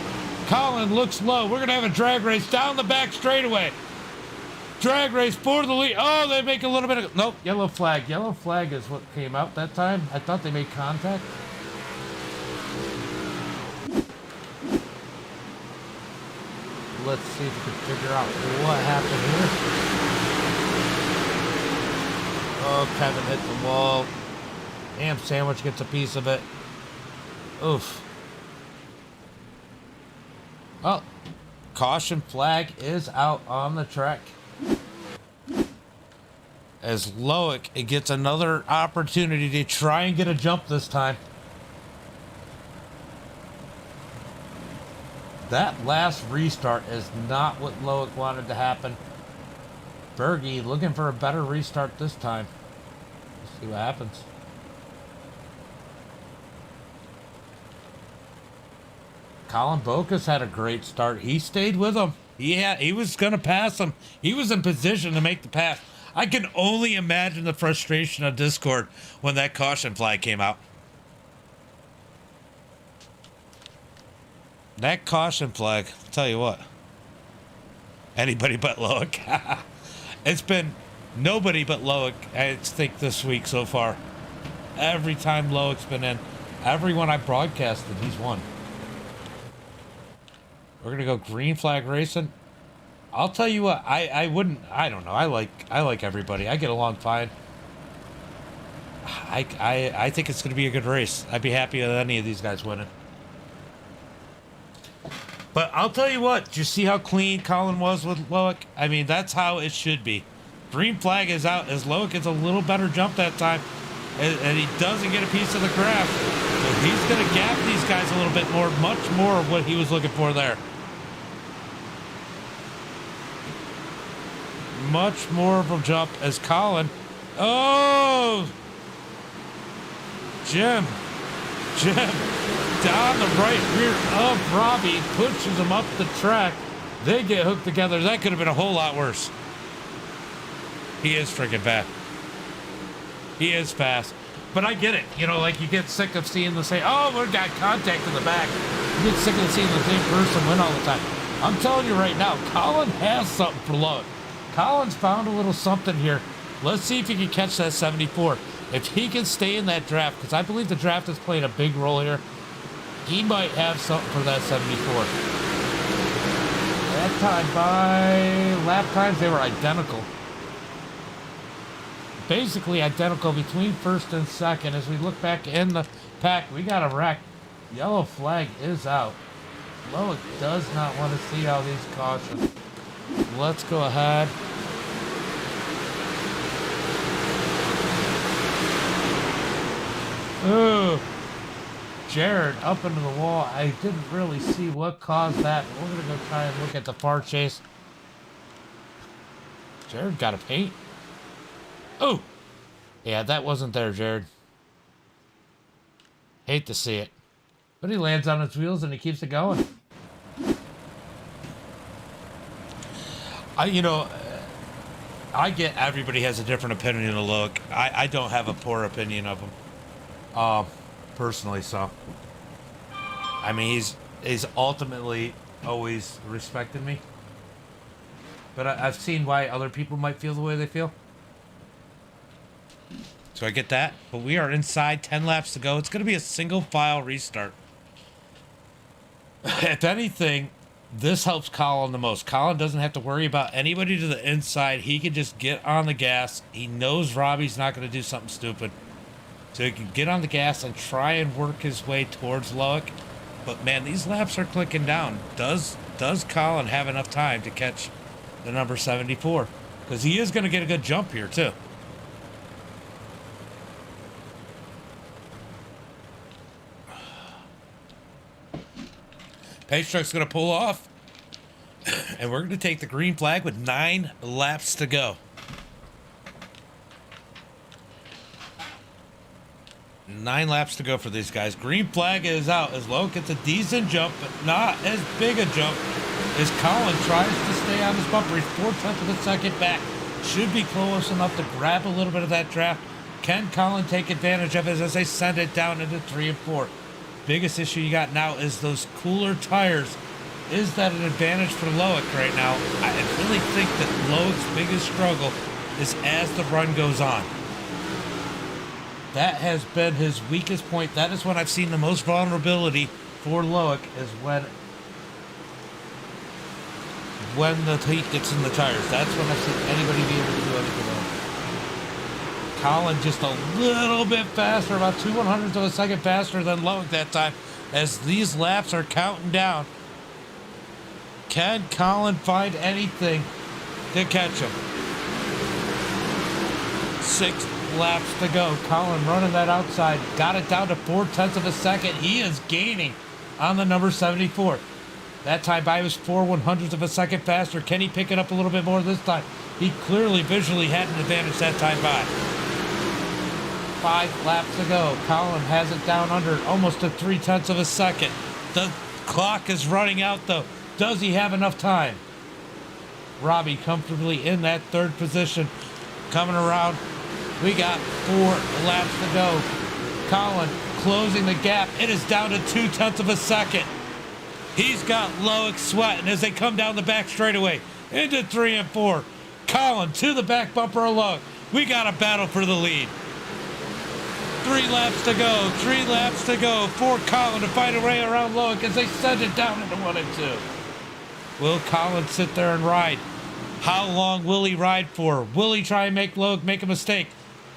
Colin looks low. We're going to have a drag race down the back straightaway. Drag race for the lead. Oh, they make a little bit of... Nope, yellow flag. Yellow flag is what came out that time. I thought they made contact. let's see if we can figure out what happened here. Oh, Kevin hit the wall. Ham sandwich gets a piece of it. Oof. Oh, caution flag is out on the track. As Loic gets another opportunity to try and get a jump this time. That last restart is not what Loic wanted to happen. Berge looking for a better restart this time. Let's see what happens. Colin Bocas had a great start. He stayed with him. He was going to pass him. He was in position to make the pass. I can only imagine the frustration of Discord when that caution flag came out. That caution flag, I'll tell you what. Anybody but Loic. It's been nobody but Loic, I think, this week so far. Every time Loic's been in, everyone I broadcasted, he's won. We're gonna go green flag racing. I'll tell you what, I don't know. I like everybody. I get along fine. I think it's gonna be a good race. I'd be happy with any of these guys winning. But I'll tell you what, did you see how clean Colin was with Loic? I mean, that's how it should be. Green flag is out as Loic gets a little better jump that time. And he doesn't get a piece of the graph. So he's going to gap these guys a little bit more, much more of what he was looking for there. Much more of a jump as Colin. Oh! Jim down the right rear of Robbie, pushes him up the track. They get hooked together. That could have been a whole lot worse. He is freaking fast. He is fast. But I get it. You know, like you get sick of seeing the same, oh, we've got contact in the back. You get sick of seeing the same person win all the time. I'm telling you right now, Colin has something for Loic. Colin's found a little something here. Let's see if he can catch that 74. If he can stay in that draft, because I believe the draft is playing a big role here, he might have something for that 74. That time by lap times, they were identical. Basically identical between first and second. As we look back in the pack, we got a wreck. Yellow flag is out. Loic does not want to see all these cautions. Let's go ahead. Ooh. Jared up into the wall. I didn't really see what caused that. We're going to go try and look at the far chase. Jared got a paint. Oh! Yeah, that wasn't there, Jared. Hate to see it. But he lands on his wheels and he keeps it going. I get everybody has a different opinion of Loic. I don't have a poor opinion of him. Personally, so. I mean, he's ultimately always respected me. But I've seen why other people might feel the way they feel. So I get that. But we are inside 10 laps to go. It's going to be a single file restart. If anything, this helps Colin the most. Colin doesn't have to worry about anybody to the inside. He can just get on the gas. He knows Robbie's not going to do something stupid. So he can get on the gas and try and work his way towards Loic. But man, these laps are clicking down. Does Colin have enough time to catch the number 74? Because he is going to get a good jump here too. Pace truck's going to pull off. And we're going to take the green flag with 9 laps to go. 9 laps to go for these guys. Green flag is out as Loic gets a decent jump, but not as big a jump as Colin tries to stay on his bumper. He's 4/10 of a second back. Should be close enough to grab a little bit of that draft. Can Colin take advantage of it as they send it down into 3 and 4? Biggest issue you got now is those cooler tires. Is that an advantage for Loic right now? I really think that Loic's biggest struggle is as the run goes on. That has been his weakest point. That is when I've seen the most vulnerability for Loic, is when when the heat gets in the tires. That's when I've seen anybody be able to do anything else. Colin just a little bit faster, about 2/100ths of a second faster than Loic that time, as these laps are counting down. Can Colin find anything to catch him? 6 laps to go. Colin running that outside. Got it down to 4/10 of a second. He is gaining on the number 74. That time by was 4/100ths of a second faster. Can he pick it up a little bit more this time? He clearly visually had an advantage that time by. 5 laps to go. Colin has it down under almost to 3/10 of a second. The clock is running out though. Does he have enough time? Robbie comfortably in that 3rd position. Coming around. We got 4 laps to go. Colin closing the gap. It is down to 2/10 of a second. He's got Loic sweating as they come down the back straightaway into 3 and 4. Colin to the back bumper of Loic. We got a battle for the lead. 3 laps to go. 3 laps to go for Colin to find a way around Loic as they send it down into 1 and 2. Will Colin sit there and ride? How long will he ride for? Will he try and make Loic make a mistake?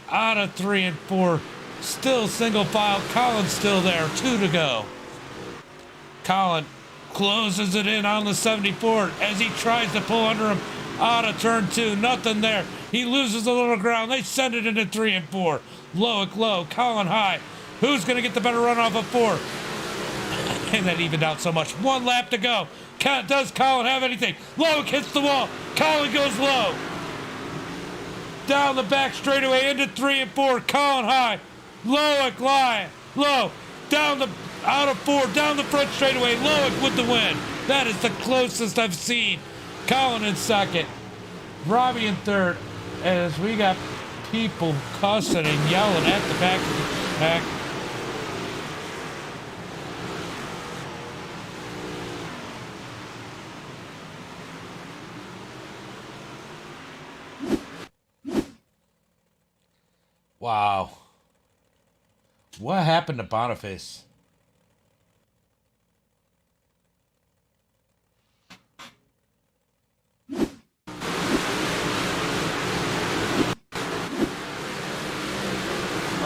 Out of 3 and 4. Still single file. Colin's still there. 2 to go. Colin closes it in on the 74 as he tries to pull under him out of turn 2. Nothing there. He loses a little ground. They send it into 3 and 4. Loic low. Colin high. Who's going to get the better run off of 4? And that evened out so much. 1 lap to go. Does Colin have anything? Loic hits the wall. Colin goes low. Down the back straightaway into 3 and 4. Colin high. Loic low. Down the out of 4. Down the front straightaway. Loic with the win. That is the closest I've seen. Colin in 2nd. Robbie in 3rd. As we got people cussing and yelling at the back of the pack. Wow. What happened to Boniface?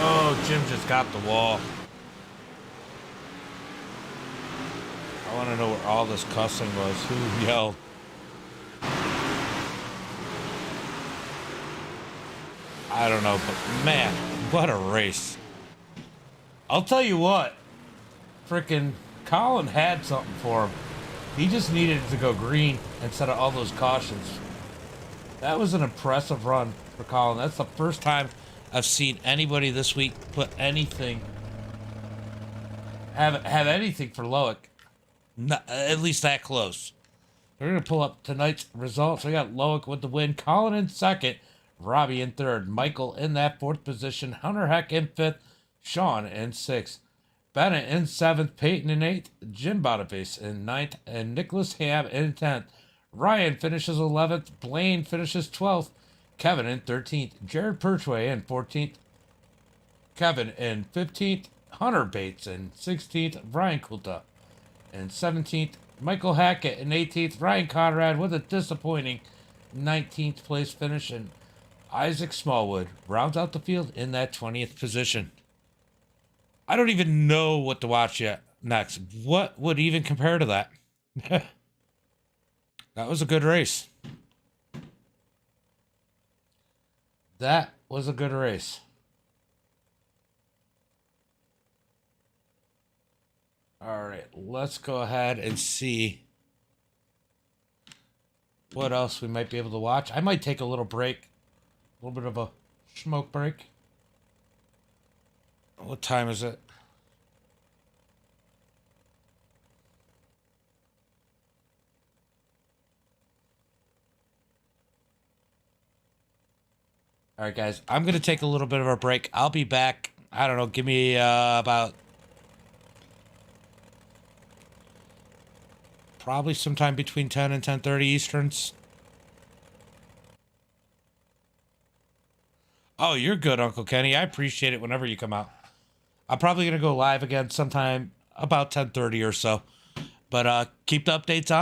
Oh, Jim just got the wall. I want to know where all this cussing was. Who yelled? I don't know, but man, what a race. I'll tell you what. Frickin' Colin had something for him. He just needed it to go green instead of all those cautions. That was an impressive run for Colin. That's the first time I've seen anybody this week put anything, have anything for Loic. Not, at least that close. We're going to pull up tonight's results. We got Loic with the win. Colin in 2nd. Robbie in 3rd. Michael in that 4th position. Hunter Heck in 5th. Sean in 6th. Bennett in 7th. Peyton in 8th. Jim Boniface in 9th. And Nicholas Ham in 10th. Ryan finishes 11th. Blaine finishes 12th. Kevin in 13th. Jared Perchway in 14th. Kevin in 15th. Hunter Bates in 16th. Brian Kulta in 17th. Michael Hackett in 18th. Ryan Conrad with a disappointing 19th place finish. And Isaac Smallwood rounds out the field in that 20th position. I don't even know what to watch yet next. What would even compare to that? That was a good race. That was a good race. All right, let's go ahead and see what else we might be able to watch. I might take a little break. A little bit of a smoke break. What time is it? All right, guys. I'm going to take a little bit of a break. I'll be back. I don't know. Give me about probably sometime between 10 and 10:30 Easterns. Oh, you're good, Uncle Kenny. I appreciate it whenever you come out. I'm probably going to go live again sometime about 10:30 or so. But keep the updates on.